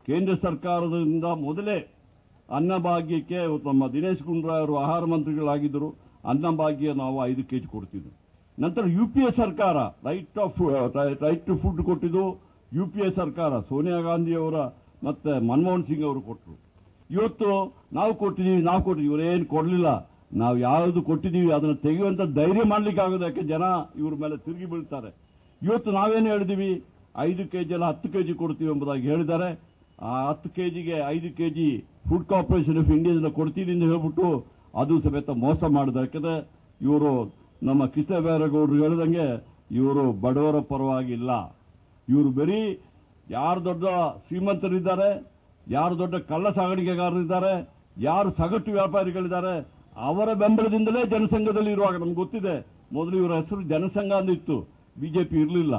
ಕೇಂದ್ರ ಸರ್ಕಾರದಿಂದ ಮೊದಲೇ ಅನ್ನಭಾಗ್ಯಕ್ಕೆ ನಮ್ಮ ದಿನೇಶ್ ಗುಂಡೂರಾವ್ ಅವರು ಆಹಾರ ಮಂತ್ರಿಗಳಾಗಿದ್ದರು, ಅನ್ನಭಾಗ್ಯ ನಾವು 5 ಕೆಜಿ ಕೊಡ್ತಿದ್ವಿ. ನಂತರ UPA ಸರ್ಕಾರ ರೈಟ್ ಟು ಫುಡ್ ಕೊಟ್ಟಿದ್ದು UPA ಸರ್ಕಾರ, ಸೋನಿಯಾ ಗಾಂಧಿ ಅವರ ಮತ್ತೆ ಮನಮೋಹನ್ ಸಿಂಗ್ ಅವರು ಕೊಟ್ಟರು. ಇವತ್ತು ನಾವು ಕೊಟ್ಟಿದ್ದೀವಿ ಇವರೇನು ಕೊಡಲಿಲ್ಲ. ನಾವು ಯಾವುದು ಕೊಟ್ಟಿದ್ದೀವಿ ಅದನ್ನು ತೆಗೆಯುವಂತ ಧೈರ್ಯ ಮಾಡ್ಲಿಕ್ಕೆ ಆಗೋದು, ಯಾಕೆ ಜನ ಇವ್ರ ಮೇಲೆ ತಿರುಗಿ ಬೀಳ್ತಾರೆ. ಇವತ್ತು ನಾವೇನು ಹೇಳಿದೀವಿ, 5 ಕೆಜಿ ಅಲ್ಲ 10 ಕೆಜಿ ಕೊಡ್ತೀವಿ ಎಂಬುದಾಗಿ ಹೇಳಿದ್ದಾರೆ. ಆ 10 ಕೆಜಿಗೆ 5 ಕೆಜಿ ಫುಡ್ ಕಾರ್ಪೊರೇಷನ್ ಆಫ್ ಇಂಡಿಯಾದಿಂದ ಕೊಡ್ತೀನಿ ಅಂತ ಹೇಳ್ಬಿಟ್ಟು ಅದು ಸಮೇತ ಮೋಸ ಮಾಡಿದ್ದಾರೆ. ಯಾಕಂದ್ರೆ ಇವರು ನಮ್ಮ ಕೃಷ್ಣ ಬೈರೇಗೌಡರು ಹೇಳಿದಂಗೆ ಇವರು ಬಡವರ ಪರವಾಗಿಲ್ಲ. ಇವರು ಬರೀ ಯಾರು ದೊಡ್ಡ ಶ್ರೀಮಂತರಿದ್ದಾರೆ, ಯಾರು ದೊಡ್ಡ ಕಳ್ಳ ಸಾಗಾಣಿಕೆಗಾರರಿದ್ದಾರೆ, ಯಾರು ಸಗಟು ವ್ಯಾಪಾರಿಗಳಿದ್ದಾರೆ, ಅವರ ಬೆಂಬಲದಿಂದಲೇ ಜನಸಂಘದಲ್ಲಿ ಇರುವಾಗ ನಮ್ಗೆ ಗೊತ್ತಿದೆ. ಮೊದಲು ಇವರ ಹೆಸರು ಜನಸಂಘ ಅಂದಿತ್ತು, ಬಿಜೆಪಿ ಇರಲಿಲ್ಲ.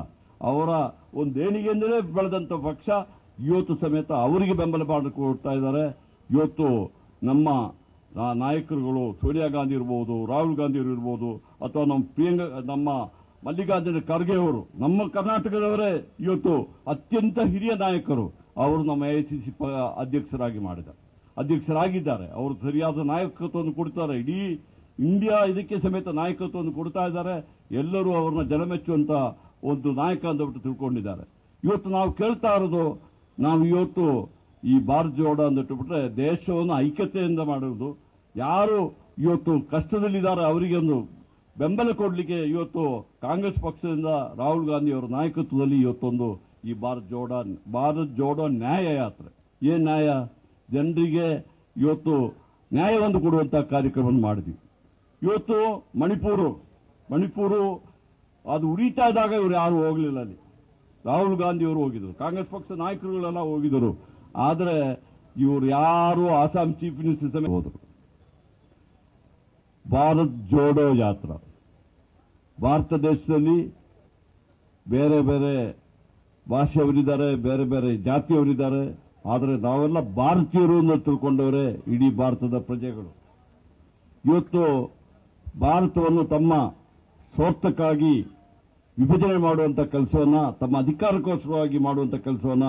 ಅವರ ಒಂದು ದೇಣಿಗೆಯಿಂದಲೇ ಬೆಳೆದಂತ ಪಕ್ಷ ಇವತ್ತು ಸಮೇತ ಅವರಿಗೆ ಬೆಂಬಲ ಕೊಡ್ತಾ ಇದ್ದಾರೆ. ಇವತ್ತು ನಮ್ಮ ನಾಯಕರುಗಳು ಸೋನಿಯಾ ಗಾಂಧಿ ಇರ್ಬೋದು, ರಾಹುಲ್ ಗಾಂಧಿ ಇರ್ಬೋದು, ಅಥವಾ ನಮ್ಮ ಮಲ್ಲಿಕಾರ್ಜುನ ಖರ್ಗೆ ಅವರು, ನಮ್ಮ ಕರ್ನಾಟಕದವರೇ ಇವತ್ತು ಅತ್ಯಂತ ಹಿರಿಯ ನಾಯಕರು, ಅವರು ನಮ್ಮ AICC ಅಧ್ಯಕ್ಷರಾಗಿದ್ದಾರೆ. ಅವರು ಸರಿಯಾದ ನಾಯಕತ್ವವನ್ನು ಕೊಡ್ತಾರೆ. ಇಡೀ ಇಂಡಿಯಾ ಇದಕ್ಕೆ ಸಮೇತ ನಾಯಕತ್ವವನ್ನು ಕೊಡ್ತಾ ಇದ್ದಾರೆ. ಎಲ್ಲರೂ ಅವ್ರನ್ನ ಜನಮೆಚ್ಚುವಂತ ಒಂದು ನಾಯಕ ಅಂತ ತಿಳ್ಕೊಂಡಿದ್ದಾರೆ. ಇವತ್ತು ನಾವು ಕೇಳ್ತಾ ಇರೋದು, ನಾವು ಇವತ್ತು ಈ ಭಾರತ್ ಜೋಡೋ ಅಂದಿಟ್ಟುಬಿಟ್ರೆ ದೇಶವನ್ನು ಐಕ್ಯತೆಯಿಂದ ಮಾಡುವುದು. ಯಾರು ಇವತ್ತು ಕಷ್ಟದಲ್ಲಿದ್ದಾರೆ ಅವರಿಗೆ ಒಂದು ಬೆಂಬಲ ಕೊಡಲಿಕ್ಕೆ ಇವತ್ತು ಕಾಂಗ್ರೆಸ್ ಪಕ್ಷದಿಂದ ರಾಹುಲ್ ಗಾಂಧಿ ಅವರ ನಾಯಕತ್ವದಲ್ಲಿ ಇವತ್ತೊಂದು ಈ ಭಾರತ್ ಜೋಡೋ ನ್ಯಾಯ ಯಾತ್ರೆ. ಏನ್ ನ್ಯಾಯ? ಜನರಿಗೆ ಇವತ್ತು ನ್ಯಾಯವನ್ನು ಕೊಡುವಂತಹ ಕಾರ್ಯಕ್ರಮ ಮಾಡಿದ್ವಿ. ಇವತ್ತು ಮಣಿಪುರ ಅದು ಉರಿತಾ ಇದ್ದಾಗ ಇವರು ಯಾರು ಹೋಗಲಿಲ್ಲ. ಅಲ್ಲಿ ರಾಹುಲ್ ಗಾಂಧಿ ಅವರು ಹೋಗಿದ್ರು, ಕಾಂಗ್ರೆಸ್ ಪಕ್ಷದ ನಾಯಕರುಗಳೆಲ್ಲ ಹೋಗಿದ್ರು. ಆದರೆ ಇವರು ಯಾರು ಆಸಾಂ ಚೀಫ್ ಮಿನಿಸ್ಟರ್ ಸಮೇತ ಹೋದರು. ಭಾರತ್ ಜೋಡೋ ಯಾತ್ರಾ ಭಾರತ ದೇಶದಲ್ಲಿ ಬೇರೆ ಬೇರೆ ಭಾಷೆಯವರಿದ್ದಾರೆ, ಬೇರೆ ಬೇರೆ ಜಾತಿಯವರಿದ್ದಾರೆ. ಆದರೆ ನಾವೆಲ್ಲ ಭಾರತೀಯರು ಅಂತ ತಿಳ್ಕೊಂಡವರೇ ಇಡೀ ಭಾರತದ ಪ್ರಜೆಗಳು. ಇವತ್ತು ಭಾರತವನ್ನು ತಮ್ಮ ಸ್ವಾರ್ಥಕ್ಕಾಗಿ ವಿಭಜನೆ ಮಾಡುವಂತ ಕೆಲಸವನ್ನ, ತಮ್ಮ ಅಧಿಕಾರಕ್ಕೋಸ್ಕರವಾಗಿ ಮಾಡುವಂತ ಕೆಲಸವನ್ನ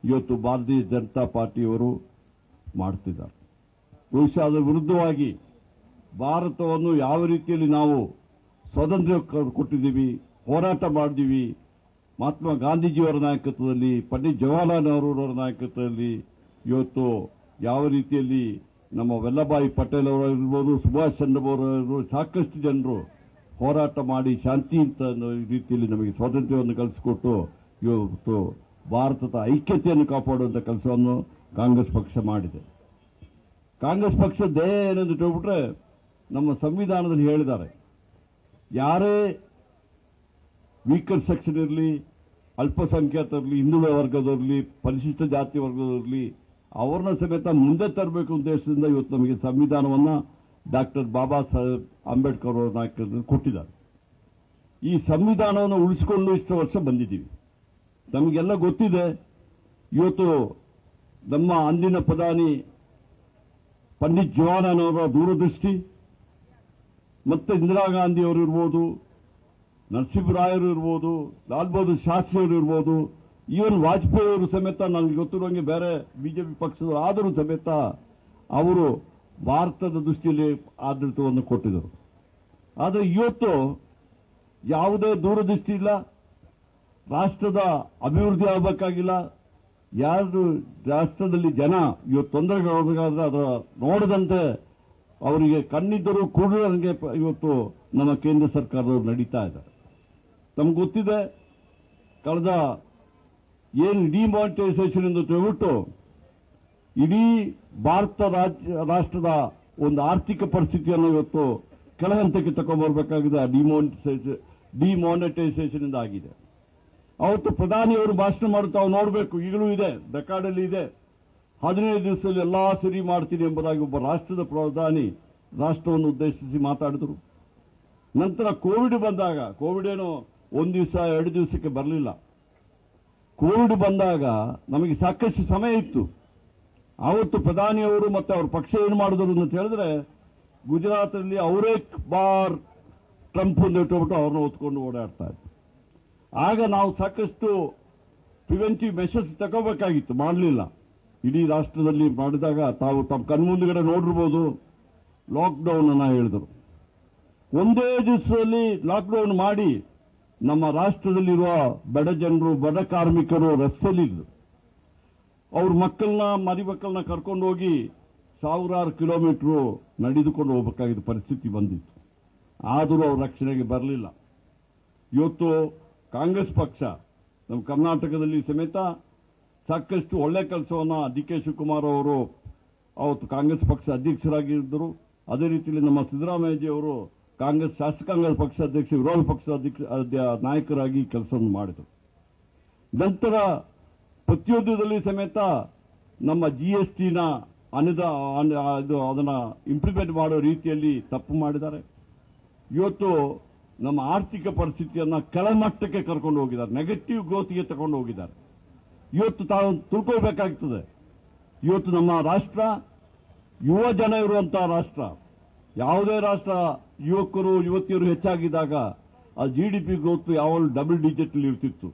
ಇವತ್ತು ಭಾರತೀಯ ಜನತಾ ಪಾರ್ಟಿಯವರು ಮಾಡುತ್ತಿದ್ದಾರೆ. ಬಹುಶಃ ಅದರ ವಿರುದ್ಧವಾಗಿ ಭಾರತವನ್ನು ಯಾವ ರೀತಿಯಲ್ಲಿ ನಾವು ಸ್ವಾತಂತ್ರ್ಯ ಕೊಟ್ಟಿದ್ದೀವಿ, ಹೋರಾಟ ಮಾಡಿದ್ದೀವಿ, ಮಹಾತ್ಮ ಗಾಂಧೀಜಿಯವರ ನಾಯಕತ್ವದಲ್ಲಿ, ಪಂಡಿತ್ ಜವಾಹರ್ಲಾಲ್ ನೆಹರೂರವರ ನಾಯಕತ್ವದಲ್ಲಿ ಇವತ್ತು ಯಾವ ರೀತಿಯಲ್ಲಿ ನಮ್ಮ ವಲ್ಲಭಾಯಿ ಪಟೇಲ್ ಅವರಿರ್ಬೋದು, ಸುಭಾಷ್ ಚಂದ್ರ ಬೋಸ್ ಅವರು, ಸಾಕಷ್ಟು ಜನರು ಹೋರಾಟ ಮಾಡಿ ಶಾಂತಿಯುತ ರೀತಿಯಲ್ಲಿ ನಮಗೆ ಸ್ವಾತಂತ್ರ್ಯವನ್ನು ಕಲಿಸಿಕೊಟ್ಟು ಇವತ್ತು ಭಾರತದ ಐಕ್ಯತೆಯನ್ನು ಕಾಪಾಡುವಂಥ ಕೆಲಸವನ್ನು ಕಾಂಗ್ರೆಸ್ ಪಕ್ಷ ಮಾಡಿದೆ. ಕಾಂಗ್ರೆಸ್ ಪಕ್ಷ ಧ್ಯೇಯ ಏನೆಂದು ಹೇಳ್ಬಿಟ್ರೆ, ನಮ್ಮ ಸಂವಿಧಾನದಲ್ಲಿ ಹೇಳಿದ್ದಾರೆ, ಯಾರೇ ವೀಕರ್ ಸೆಕ್ಷನ್ ಇರಲಿ, ಅಲ್ಪಸಂಖ್ಯಾತರಿರಲಿ, ಹಿಂದುಳಿದ ವರ್ಗದವರಲಿ, ಪರಿಶಿಷ್ಟ ಜಾತಿ ವರ್ಗದವರಲಿ, ಅವ್ರನ್ನ ಸಮೇತ ಮುಂದೆ ತರಬೇಕು ಉದ್ದೇಶದಿಂದ ಇವತ್ತು ನಮಗೆ ಸಂವಿಧಾನವನ್ನ ಡಾಕ್ಟರ್ ಬಾಬಾ ಸಾಹೇಬ್ ಅಂಬೇಡ್ಕರ್ ಅವರ ನಾಯಕರು ಕೊಟ್ಟಿದ್ದಾರೆ. ಈ ಸಂವಿಧಾನವನ್ನು ಉಳಿಸಿಕೊಂಡು ಇಷ್ಟು ವರ್ಷ ಬಂದಿದ್ದೀವಿ. ನಮಗೆಲ್ಲ ಗೊತ್ತಿದೆ, ಇವತ್ತು ನಮ್ಮ ಅಂದಿನ ಪ್ರಧಾನಿ ಪಂಡಿತ್ ಜವಾಹರಲಾಲ್ ಅವರ ದೂರದೃಷ್ಟಿ, ಮತ್ತೆ ಇಂದಿರಾ ಗಾಂಧಿ ಅವರು ಇರ್ಬೋದು, ನರಸಿಂಹರಾಯರು ಇರ್ಬೋದು, ಲಾಲ್ ಬಹದ್ದೂರ್ ಶಾಸ್ತ್ರಿ ಅವರು ಇರ್ಬೋದು, ಈವನ್ ವಾಜಪೇಯಿ ಅವರು ಸಮೇತ ನನಗೆ ಗೊತ್ತಿರುವಂಗೆ ಬೇರೆ ಬಿಜೆಪಿ ಪಕ್ಷದವರು ಆದರೂ ಸಮೇತ ಅವರು ಭಾರತದ ದೃಷ್ಟಿಯಲ್ಲಿ ಆಡಳಿತವನ್ನು ಕೊಟ್ಟಿದ್ದರು. ಆದರೆ ಇವತ್ತು ಯಾವುದೇ ದೂರದೃಷ್ಟಿ ಇಲ್ಲ, ರಾಷ್ಟ್ರದ ಅಭಿವೃದ್ಧಿ ಆಗಬೇಕಾಗಿಲ್ಲ, ಯಾರು ರಾಷ್ಟ್ರದಲ್ಲಿ ಜನ ಇವತ್ತು ತೊಂದರೆಗೊಳಗಾದ್ರೆ ಅದರ ನೋಡದಂತೆ ಅವರಿಗೆ ಕಣ್ಣಿದ್ದರೂ ಕೂಡ ನನಗೆ ಇವತ್ತು ನಮ್ಮ ಕೇಂದ್ರ ಸರ್ಕಾರದವರು ನಡೀತಾ ಇದ್ದಾರೆ. ನಮ್ಗೆ ಗೊತ್ತಿದೆ, ಕಳೆದ ಏನು ಡಿಮಾನಿಟೈಸೇಷನ್ ಎಂದು ಹೇಳ್ಬಿಟ್ಟು ಇಡೀ ಭಾರತ ರಾಷ್ಟ್ರದ ಒಂದು ಆರ್ಥಿಕ ಪರಿಸ್ಥಿತಿಯನ್ನು ಇವತ್ತು ಕೆಳಹಂತಕ್ಕೆ ತಗೊಂಡ್ಬರ್ಬೇಕಾಗಿದೆ. ಡಿಮಾನಿಟೈಸೇಷನ್ ಇಂದ ಆಗಿದೆ. ಅವತ್ತು ಪ್ರಧಾನಿಯವರು ಭಾಷಣ ಮಾಡುತ್ತಾ ನೋಡಬೇಕು, ಈಗಲೂ ಇದೆ, ರೆಕಾರ್ಡಲ್ಲಿ ಇದೆ, 15 ದಿವಸದಲ್ಲಿ ಎಲ್ಲಾ ಸರಿ ಮಾಡ್ತೀನಿ ಎಂಬುದಾಗಿ ಒಬ್ಬ ರಾಷ್ಟ್ರದ ಪ್ರಧಾನಿ ರಾಷ್ಟ್ರವನ್ನು ಉದ್ದೇಶಿಸಿ ಮಾತಾಡಿದರು. ನಂತರ ಕೋವಿಡ್ ಬಂದಾಗ, ಕೋವಿಡ್ ಏನೋ 1 ದಿವಸ 2 ದಿವಸಕ್ಕೆ ಬರಲಿಲ್ಲ. ಕೋವಿಡ್ ಬಂದಾಗ ನಮಗೆ ಸಾಕಷ್ಟು ಸಮಯ ಇತ್ತು. ಆವತ್ತು ಪ್ರಧಾನಿಯವರು ಮತ್ತೆ ಅವ್ರ ಪಕ್ಷ ಏನು ಮಾಡಿದ್ರು ಅಂತ ಹೇಳಿದ್ರೆ, ಗುಜರಾತ್ನಲ್ಲಿ ಅವರೇ ಬಾರ್ ಟ್ರಂಪ್ ಒಂದು ಇಟ್ಟುಬಿಟ್ಟು ಅವ್ರನ್ನ ಹೊತ್ಕೊಂಡು ಓಡಾಡ್ತಾ ಇದ್ರು. ಆಗ ನಾವು ಸಾಕಷ್ಟು ಪ್ರಿವೆಂಟಿವ್ ಮೆಷರ್ಸ್ ತಗೋಬೇಕಾಗಿತ್ತು, ಮಾಡಲಿಲ್ಲ. ಇಡೀ ರಾಷ್ಟ್ರದಲ್ಲಿ ಮಾಡಿದಾಗ ತಾವು ತಮ್ಮ ಕಣ್ಮುಂದುಗಡೆ ನೋಡಿರ್ಬೋದು, ಲಾಕ್ಡೌನ್ ಅನ್ನ ಹೇಳಿದರು. ಒಂದೇ ದಿವಸದಲ್ಲಿ ಲಾಕ್ಡೌನ್ ಮಾಡಿ ನಮ್ಮ ರಾಷ್ಟ್ರದಲ್ಲಿರುವ ಬಡ ಜನರು, ಬಡ ಕಾರ್ಮಿಕರು ರಸ್ತೆಯಲ್ಲಿದ್ದರು. ಅವ್ರ ಮಕ್ಕಳನ್ನ, ಮರಿ ಮಕ್ಕಳನ್ನ ಕರ್ಕೊಂಡು ಹೋಗಿ ಸಾವಿರಾರು ಕಿಲೋಮೀಟರ್ ನಡೆದುಕೊಂಡು ಹೋಗಬೇಕಾಗಿದ್ದ ಪರಿಸ್ಥಿತಿ ಬಂದಿತ್ತು. ಆದರೂ ಅವ್ರ ರಕ್ಷಣೆಗೆ ಬರಲಿಲ್ಲ. ಇವತ್ತು ಕಾಂಗ್ರೆಸ್ ಪಕ್ಷ ನಮ್ಮ ಕರ್ನಾಟಕದಲ್ಲಿ ಸಮೇತ ಸಾಕಷ್ಟು ಒಳ್ಳೆ ಕೆಲಸವನ್ನ ಡಿ.ಕೆ. ಶಿವಕುಮಾರ್ ಅವರು ಅವತ್ತು ಕಾಂಗ್ರೆಸ್ ಪಕ್ಷ ಅಧ್ಯಕ್ಷರಾಗಿದ್ದರು. ಅದೇ ರೀತಿಯಲ್ಲಿ ನಮ್ಮ ಸಿದ್ದರಾಮಯ್ಯಜಿ ಅವರು ಕಾಂಗ್ರೆಸ್ ಶಾಸಕಾಂಗ ಪಕ್ಷ ಅಧ್ಯಕ್ಷ, ವಿರೋಧ ಪಕ್ಷದ ನಾಯಕರಾಗಿ ಕೆಲಸವನ್ನು ಮಾಡಿದರು. ನಂತರ ಪ್ರತಿಯೊಂದರಲ್ಲಿ ಸಮೇತ ನಮ್ಮ GSTನ ಅದನ್ನ ಇಂಪ್ಲಿಮೆಂಟ್ ಮಾಡೋ ರೀತಿಯಲ್ಲಿ ತಪ್ಪು ಮಾಡಿದ್ದಾರೆ. ಇವತ್ತು ನಮ್ಮ ಆರ್ಥಿಕ ಪರಿಸ್ಥಿತಿಯನ್ನ ಕೆಳಮಟ್ಟಕ್ಕೆ ಕರ್ಕೊಂಡು ಹೋಗಿದ್ದಾರೆ, ನೆಗೆಟಿವ್ ಗ್ರೋತ್ಗೆ ತಗೊಂಡು ಹೋಗಿದ್ದಾರೆ. ಇವತ್ತು ತಾವು ತಿಳ್ಕೊಳ್ಬೇಕಾಗ್ತದೆ, ಇವತ್ತು ನಮ್ಮ ರಾಷ್ಟ್ರ ಯುವ ಜನ ಇರುವಂತಹ ರಾಷ್ಟ್ರ. ಯಾವುದೇ ರಾಷ್ಟ್ರ ಯುವಕರು ಯುವತಿಯರು ಹೆಚ್ಚಾಗಿದ್ದಾಗ ಆ GDP ಗ್ರೋತ್ ಯಾವಾಗಲೂ ಡಬಲ್ ಡಿಜಿಟ್ ಅಲ್ಲಿ ಇರ್ತಿತ್ತು.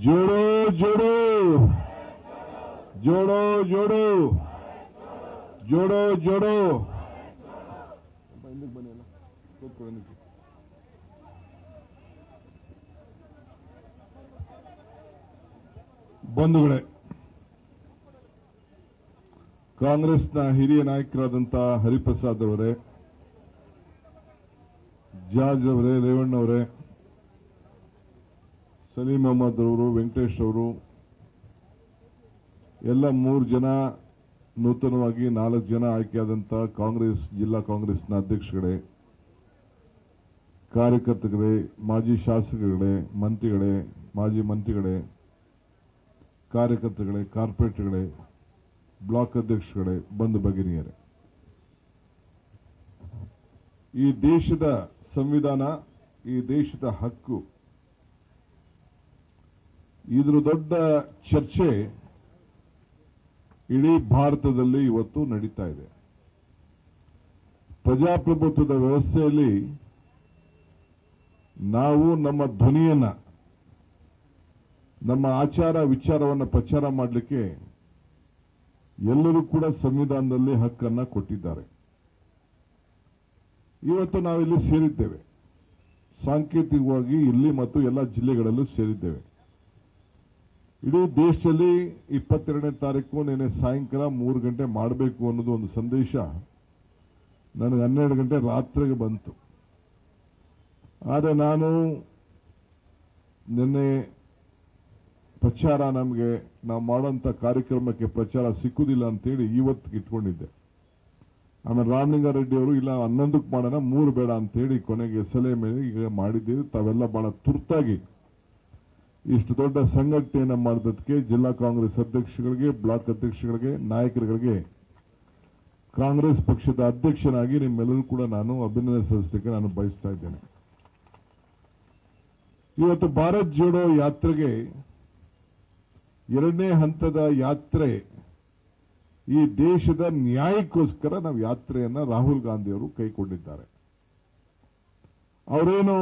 ಜೋಡೋ ಜೋಡೋ ಜೋಡೋ ಜೋಡೋ ಜೋಡೋ ಜೋಡೋ ಬಂಧುಗಳೇ, ಕಾಂಗ್ರೆಸ್ನ ಹಿರಿಯ ನಾಯಕರಾದಂಥ ಹರಿಪ್ರಸಾದ್ ಅವರೇ, ಜಾರ್ಜ್ ಅವರೇ, ರೇವಣ್ಣವರೇ, ಸಲೀಂ ಅಹಮದ್ ಅವರು, ವೆಂಕಟೇಶ್ ಅವರು, ಎಲ್ಲ 3 ಜನ ನೂತನವಾಗಿ 4 ಜನ ಆಯ್ಕೆಯಾದಂಥ ಕಾಂಗ್ರೆಸ್ ಜಿಲ್ಲಾ ಕಾಂಗ್ರೆಸ್ನ ಅಧ್ಯಕ್ಷಗಳೇ, ಕಾರ್ಯಕರ್ತಗಳೇ, ಮಾಜಿ ಶಾಸಕರುಗಳೇ, ಮಂತ್ರಿಗಳೇ, ಮಾಜಿ ಮಂತ್ರಿಗಳೇ, ಕಾರ್ಯಕರ್ತಗಳೇ, ಕಾರ್ಪೊರೇಟ್ಗಳೇ, ಬ್ಲಾಕ್ ಅಧ್ಯಕ್ಷಗಳೇ, ಬಂಧು ಭಗಿನಿಯರೇ, ಈ ದೇಶದ ಸಂವಿಧಾನ, ಈ ದೇಶದ ಹಕ್ಕು, ಇದ್ರ ದೊಡ್ಡ ಚರ್ಚೆ ಇಡೀ ಭಾರತದಲ್ಲಿ ಇವತ್ತು ನಡೀತಾ ಇದೆ. ಪ್ರಜಾಪ್ರಭುತ್ವದ ವ್ಯವಸ್ಥೆಯಲ್ಲಿ ನಾವು ನಮ್ಮ ಧ್ವನಿಯನ್ನ, ನಮ್ಮ ಆಚಾರ ವಿಚಾರವನ್ನು ಪ್ರಚಾರ ಮಾಡಲಿಕ್ಕೆ ಎಲ್ಲರೂ ಕೂಡ ಸಂವಿಧಾನದಲ್ಲಿ ಹಕ್ಕನ್ನ ಕೊಟ್ಟಿದ್ದಾರೆ. ಇವತ್ತು ನಾವಿಲ್ಲಿ ಸೇರಿದ್ದೇವೆ. ಸಾಂಕೇತಿಕವಾಗಿ ಇಲ್ಲಿ ಮತ್ತು ಎಲ್ಲ ಜಿಲ್ಲೆಗಳಲ್ಲೂ ಸೇರಿದ್ದೇವೆ. ಇಡೀ ದೇಶದಲ್ಲಿ 22ನೇ ತಾರೀಕು ನಿನ್ನೆ ಸಾಯಂಕಾಲ 3 ಗಂಟೆ ಮಾಡಬೇಕು ಅನ್ನೋದು ಒಂದು ಸಂದೇಶ ನನಗೆ 12 ಗಂಟೆ ರಾತ್ರಿಗೆ ಬಂತು. ಆದರೆ ನಾನು ನಿನ್ನೆ ಪ್ರಚಾರ ನಾವು ಮಾಡೋಂಥ ಕಾರ್ಯಕ್ರಮಕ್ಕೆ ಪ್ರಚಾರ ಸಿಕ್ಕುದಿಲ್ಲ ಅಂತೇಳಿ ಇವತ್ತಿಗೆ ಇಟ್ಕೊಂಡಿದ್ದೆ. ಆಮೇಲೆ ರಾಮಲಿಂಗಾರೆಡ್ಡಿ ಅವರು ಇಲ್ಲ 11ಕ್ಕೆ ಮಾಡೋಣ 3 ಬೇಡ ಅಂತೇಳಿ ಕೊನೆಗೆ ಸಲಹೆ ಮೇಲೆ ಈಗ ಮಾಡಿದ್ದೀರಿ. ತಾವೆಲ್ಲ ಬಹಳ ತುರ್ತಾಗಿ ಇಷ್ಟು ದೊಡ್ಡ ಸಂಘಟನೆಯನ್ನು ಮಾಡಿದ್ದಕ್ಕೆ ಜಿಲ್ಲಾ ಕಾಂಗ್ರೆಸ್ ಅಧ್ಯಕ್ಷಗಳಿಗೆ, ಬ್ಲಾಕ್ ಅಧ್ಯಕ್ಷಗಳಿಗೆ, ನಾಯಕರುಗಳಿಗೆ ಕಾಂಗ್ರೆಸ್ ಪಕ್ಷದ ಅಧ್ಯಕ್ಷನಾಗಿ ನಿಮ್ಮೆಲ್ಲರೂ ಕೂಡ ನಾನು ಅಭಿನಂದನೆ ಸಲ್ಲಿಸಲಿಕ್ಕೆ ನಾನು ಬಯಸ್ತಾ ಇದ್ದೇನೆ. ಇವತ್ತು ಭಾರತ್ ಜೋಡೋ ಯಾತ್ರೆಗೆ 2ನೇ ಹಂತದ ಯಾತ್ರೆ, ಈ ದೇಶದ ನ್ಯಾಯಕ್ಕೋಸ್ಕರ ನಾವು ಯಾತ್ರೆಯನ್ನ ರಾಹುಲ್ ಗಾಂಧಿ ಅವರು ಕೈಗೊಂಡಿದ್ದಾರೆ. ಅವರೇನು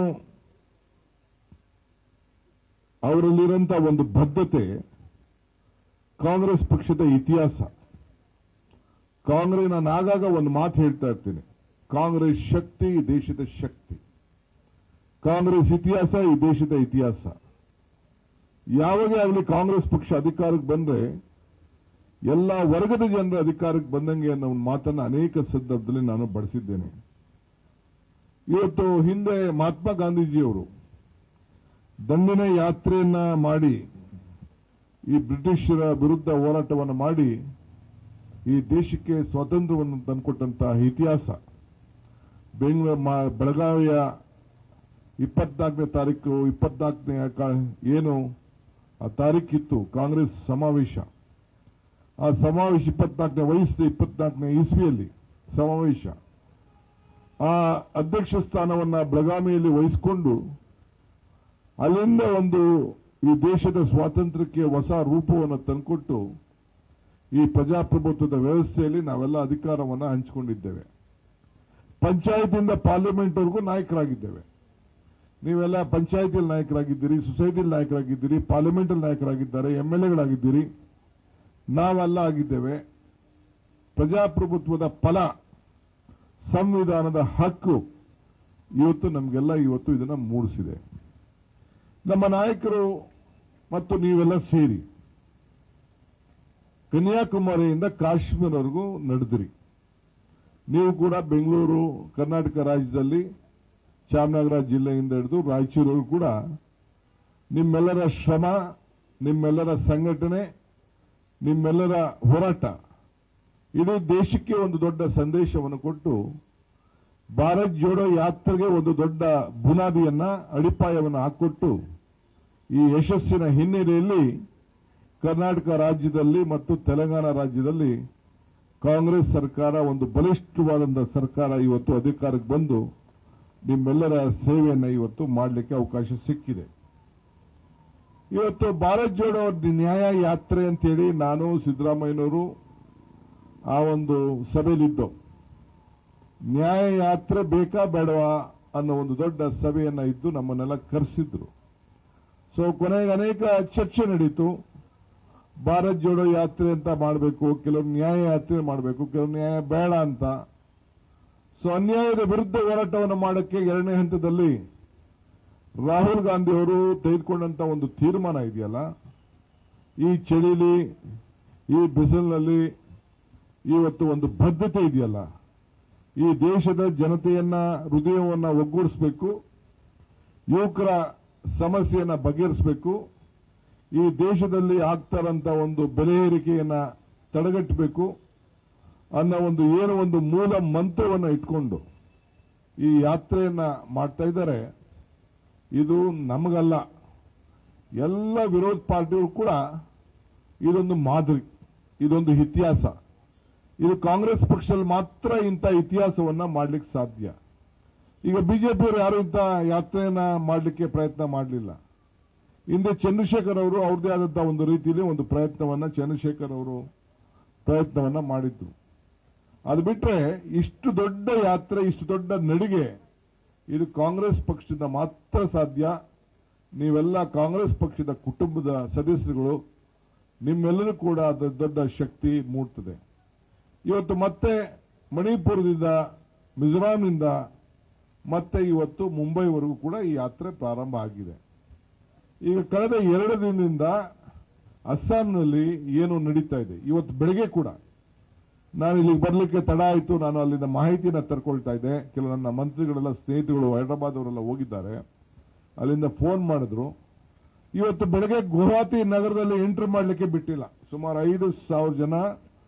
ಅವರಲ್ಲಿರುವಂತಹ ಒಂದು ಬದ್ಧತೆ ಕಾಂಗ್ರೆಸ್ ಪಕ್ಷದ ಇತಿಹಾಸ. ನಾನು ಆಗಾಗ ಒಂದು ಮಾತು ಹೇಳ್ತಾ ಇರ್ತೀನಿ, ಕಾಂಗ್ರೆಸ್ ಶಕ್ತಿ ಈ ದೇಶದ ಶಕ್ತಿ, ಕಾಂಗ್ರೆಸ್ ಇತಿಹಾಸ ಈ ದೇಶದ ಇತಿಹಾಸ. ಯಾವಾಗೇ ಆಗಲಿ ಕಾಂಗ್ರೆಸ್ ಪಕ್ಷ ಅಧಿಕಾರಕ್ಕೆ ಬಂದ್ರೆ ಎಲ್ಲ ವರ್ಗದ ಜನರ ಅಧಿಕಾರಕ್ಕೆ ಬಂದಂಗೆ ಅನ್ನೋ ಒಂದು ಮಾತನ್ನು ಅನೇಕ ಸಂದರ್ಭದಲ್ಲಿ ನಾನು ಬಳಸಿದ್ದೇನೆ. ಇವತ್ತು ಹಿಂದೆ ಮಹಾತ್ಮ ಗಾಂಧೀಜಿಯವರು ದಂಡಿನ ಯಾತ್ರೆಯನ್ನ ಮಾಡಿ ಈ ಬ್ರಿಟಿಷರ ವಿರುದ್ಧ ಹೋರಾಟವನ್ನು ಮಾಡಿ ಈ ದೇಶಕ್ಕೆ ಸ್ವಾತಂತ್ರ್ಯವನ್ನು ತಂದುಕೊಟ್ಟಂತಹ ಇತಿಹಾಸ. ಬೆಳಗಾವಿಯ 24ನೇ ತಾರೀಕು 24ನೇ ಏನು ಆ ತಾರೀಕಿತ್ತು ಕಾಂಗ್ರೆಸ್ ಸಮಾವೇಶ. ಆ ಸಮಾವೇಶ 24ನೇ ಇಸ್ವಿಯಲ್ಲಿ ಸಮಾವೇಶ. ಆ ಅಧ್ಯಕ್ಷ ಸ್ಥಾನವನ್ನ ಬೆಳಗಾವಿಯಲ್ಲಿ ವಹಿಸಿಕೊಂಡು ಅಲ್ಲಿಂದ ಈ ದೇಶದ ಸ್ವಾತಂತ್ರ್ಯಕ್ಕೆ ಹೊಸ ರೂಪವನ್ನು ತಂದುಕೊಟ್ಟು ಈ ಪ್ರಜಾಪ್ರಭುತ್ವದ ವ್ಯವಸ್ಥೆಯಲ್ಲಿ ನಾವೆಲ್ಲ ಅಧಿಕಾರವನ್ನು ಹಂಚಿಕೊಂಡಿದ್ದೇವೆ. ಪಂಚಾಯತಿಂದ ಪಾರ್ಲಿಮೆಂಟ್ವರೆಗೂ ನಾಯಕರಾಗಿದ್ದೇವೆ. ನೀವೆಲ್ಲ ಪಂಚಾಯತಿಯಲ್ಲಿ ನಾಯಕರಾಗಿದ್ದೀರಿ, ಸೊಸೈಟಿಯಲ್ಲಿ ನಾಯಕರಾಗಿದ್ದೀರಿ, ಪಾರ್ಲಿಮೆಂಟಲ್ಲಿ ನಾಯಕರಾಗಿದ್ದಾರೆ, ಎಂಎಲ್ಎಗಳಾಗಿದ್ದೀರಿ, ನಾವೆಲ್ಲ ಆಗಿದ್ದೇವೆ. ಪ್ರಜಾಪ್ರಭುತ್ವದ ಫಲ, ಸಂವಿಧಾನದ ಹಕ್ಕು ಇವತ್ತು ನಮಗೆಲ್ಲ ಇದನ್ನು ಮೂಡಿಸಿದೆ. ನಮ್ಮ ನಾಯಕರು ಮತ್ತು ನೀವೆಲ್ಲ ಸೇರಿ ಕನ್ಯಾಕುಮಾರಿಯಿಂದ ಕಾಶ್ಮೀರವರೆಗೂ ನಡೆದಿರಿ. ನೀವು ಕೂಡ ಬೆಂಗಳೂರು, ಕರ್ನಾಟಕ ರಾಜ್ಯದಲ್ಲಿ ಚಾಮರಾಜನಗರ ಜಿಲ್ಲೆಯಿಂದ ಹಿಡಿದು ರಾಯಚೂರು ಕೂಡ ನಿಮ್ಮೆಲ್ಲರ ಶ್ರಮ, ನಿಮ್ಮೆಲ್ಲರ ಸಂಘಟನೆ, ನಿಮ್ಮೆಲ್ಲರ ಹೋರಾಟ ಇದು ದೇಶಕ್ಕೆ ಒಂದು ದೊಡ್ಡ ಸಂದೇಶವನ್ನು ಕೊಟ್ಟು ಭಾರತ್ ಜೋಡೋ ಯಾತ್ರೆಗೆ ಒಂದು ದೊಡ್ಡ ಬುನಾದಿಯನ್ನ, ಅಡಿಪಾಯವನ್ನು ಹಾಕಿಕೊಟ್ಟು ಈ ಯಶಸ್ಸಿನ ಹಿನ್ನೆಲೆಯಲ್ಲಿ ಕರ್ನಾಟಕ ರಾಜ್ಯದಲ್ಲಿ ಮತ್ತು ತೆಲಂಗಾಣ ರಾಜ್ಯದಲ್ಲಿ ಕಾಂಗ್ರೆಸ್ ಸರ್ಕಾರ ಒಂದು ಬಲಿಷ್ಠವಾದಂತಹ ಸರ್ಕಾರ ಇವತ್ತು ಅಧಿಕಾರಕ್ಕೆ ಬಂದು ನಿಮ್ಮೆಲ್ಲರ ಸೇವೆಯನ್ನು ಇವತ್ತು ಮಾಡಲಿಕ್ಕೆ ಅವಕಾಶ ಸಿಕ್ಕಿದೆ. ಇವತ್ತು ಭಾರತ್ ಜೋಡೋ ನ್ಯಾಯ ಯಾತ್ರೆ ಅಂತೇಳಿ ನಾನು ಸಿದ್ದರಾಮಯ್ಯನವರು ಆ ಒಂದು ಸಭೆಯಲ್ಲಿದ್ದು, ನ್ಯಾಯ ಯಾತ್ರೆ ಬೇಕಾ ಬೇಡವಾ ಅನ್ನೋ ಒಂದು ದೊಡ್ಡ ಸಭೆಯನ್ನ ಇದ್ದು ನಮ್ಮನ್ನೆಲ್ಲ ಕರೆಸಿದ್ರು. ಸೊ ಕೊನೆಗೆ ಅನೇಕ ಚರ್ಚೆ ನಡೀತು. ಭಾರತ್ ಜೋಡೋ ಯಾತ್ರೆ ಅಂತ ಮಾಡಬೇಕು, ಕೆಲವರು ನ್ಯಾಯ ಯಾತ್ರೆ ಮಾಡಬೇಕು, ಕೆಲವರು ನ್ಯಾಯ ಬೇಡ ಅಂತ. ಸೊ ಅನ್ಯಾಯದ ವಿರುದ್ಧ ಹೋರಾಟವನ್ನು ಮಾಡಕ್ಕೆ 2ನೇ ಹಂತದಲ್ಲಿ ರಾಹುಲ್ ಗಾಂಧಿ ಅವರು ತೆಗೆದುಕೊಂಡಂತ ಒಂದು ತೀರ್ಮಾನ ಇದೆಯಲ್ಲ, ಈ ಚಳಿಲಿ, ಈ ಬಿಸಿಲಿನಲ್ಲಿ ಇವತ್ತು ಒಂದು ಬದ್ಧತೆ ಇದೆಯಲ್ಲ, ಈ ದೇಶದ ಜನತೆಯನ್ನ ಹೃದಯವನ್ನ ಒಗ್ಗೂಡಿಸಬೇಕು, ಯುವಕರ ಸಮಸ್ಯೆಯನ್ನ ಬಗೆಹರಿಸಬೇಕು, ಈ ದೇಶದಲ್ಲಿ ಆಗ್ತಾರಂತ ಒಂದು ಬೆಲೆ ಏರಿಕೆಯನ್ನ ತಡೆಗಟ್ಟಬೇಕು ಅನ್ನೋ ಒಂದು ಮೂಲ ಮಂತ್ರವನ್ನು ಇಟ್ಕೊಂಡು ಈ ಯಾತ್ರೆಯನ್ನ ಮಾಡ್ತಾ ಇದ್ದಾರೆ. ಇದು ನಮಗಲ್ಲ, ಎಲ್ಲ ವಿರೋಧ ಪಾರ್ಟಿಗಳು ಕೂಡ ಇದೊಂದು ಮಾದರಿ, ಇದೊಂದು ಇತಿಹಾಸ. ಇದು ಕಾಂಗ್ರೆಸ್ ಪಕ್ಷದಲ್ಲಿ ಮಾತ್ರ ಇಂಥ ಇತಿಹಾಸವನ್ನ ಮಾಡಲಿಕ್ಕೆ ಸಾಧ್ಯ. ಈಗ ಬಿಜೆಪಿಯವರು ಯಾರು ಇಂಥ ಯಾತ್ರೆಯನ್ನ ಮಾಡಲಿಕ್ಕೆ ಪ್ರಯತ್ನ ಮಾಡಲಿಲ್ಲ. ಹಿಂದೆ ಚಂದ್ರಶೇಖರ್ ಅವರು ಅವ್ರದೇ ಆದಂತಹ ಒಂದು ರೀತಿಯಲ್ಲಿ ಒಂದು ಚಂದ್ರಶೇಖರ್ ಅವರು ಪ್ರಯತ್ನವನ್ನ ಮಾಡಿದ್ರು. ಅದು ಬಿಟ್ರೆ ಇಷ್ಟು ದೊಡ್ಡ ಯಾತ್ರೆ, ಇಷ್ಟು ದೊಡ್ಡ ನಡಿಗೆ ಇದು ಕಾಂಗ್ರೆಸ್ ಪಕ್ಷದಿಂದ ಮಾತ್ರ ಸಾಧ್ಯ. ನೀವೆಲ್ಲ ಕಾಂಗ್ರೆಸ್ ಪಕ್ಷದ ಕುಟುಂಬದ ಸದಸ್ಯರುಗಳು, ನಿಮ್ಮೆಲ್ಲರೂ ಕೂಡ ಅದರ ದೊಡ್ಡ ಶಕ್ತಿ ಮೂಡ್ತದೆ. ಇವತ್ತು ಮತ್ತೆ ಮಣಿಪುರದಿಂದ, ಮಿಜೋರಾಂನಿಂದ ಮತ್ತೆ ಇವತ್ತು ಮುಂಬೈವರೆಗೂ ಕೂಡ ಈ ಯಾತ್ರೆ ಪ್ರಾರಂಭ ಆಗಿದೆ. ಈಗ ಕಳೆದ 2 ದಿನದಿಂದ ಅಸ್ಸಾಂನಲ್ಲಿ ಏನು ನಡೀತಾ ಇದೆ, ಇವತ್ತು ಬೆಳಗ್ಗೆ ಕೂಡ ನಾನು ಇಲ್ಲಿಗೆ ಬರಲಿಕ್ಕೆ ತಡ ಆಯಿತು. ನಾನು ಅಲ್ಲಿಂದ ಮಾಹಿತಿನ ತರ್ಕೊಳ್ತಾ ಇದ್ದೆ. ಕೆಲವು ನನ್ನ ಮಂತ್ರಿಗಳೆಲ್ಲ ಸ್ನೇಹಿತರು ಹೈದರಾಬಾದ್ ಅವರೆಲ್ಲ ಹೋಗಿದ್ದಾರೆ. ಅಲ್ಲಿಂದ ಫೋನ್ ಮಾಡಿದ್ರು. ಇವತ್ತು ಬೆಳಗ್ಗೆ ಗುವಾಹಟಿ ನಗರದಲ್ಲಿ ಎಂಟ್ರಿ ಮಾಡಲಿಕ್ಕೆ ಬಿಟ್ಟಿಲ್ಲ. ಸುಮಾರು 5,000 ಜನ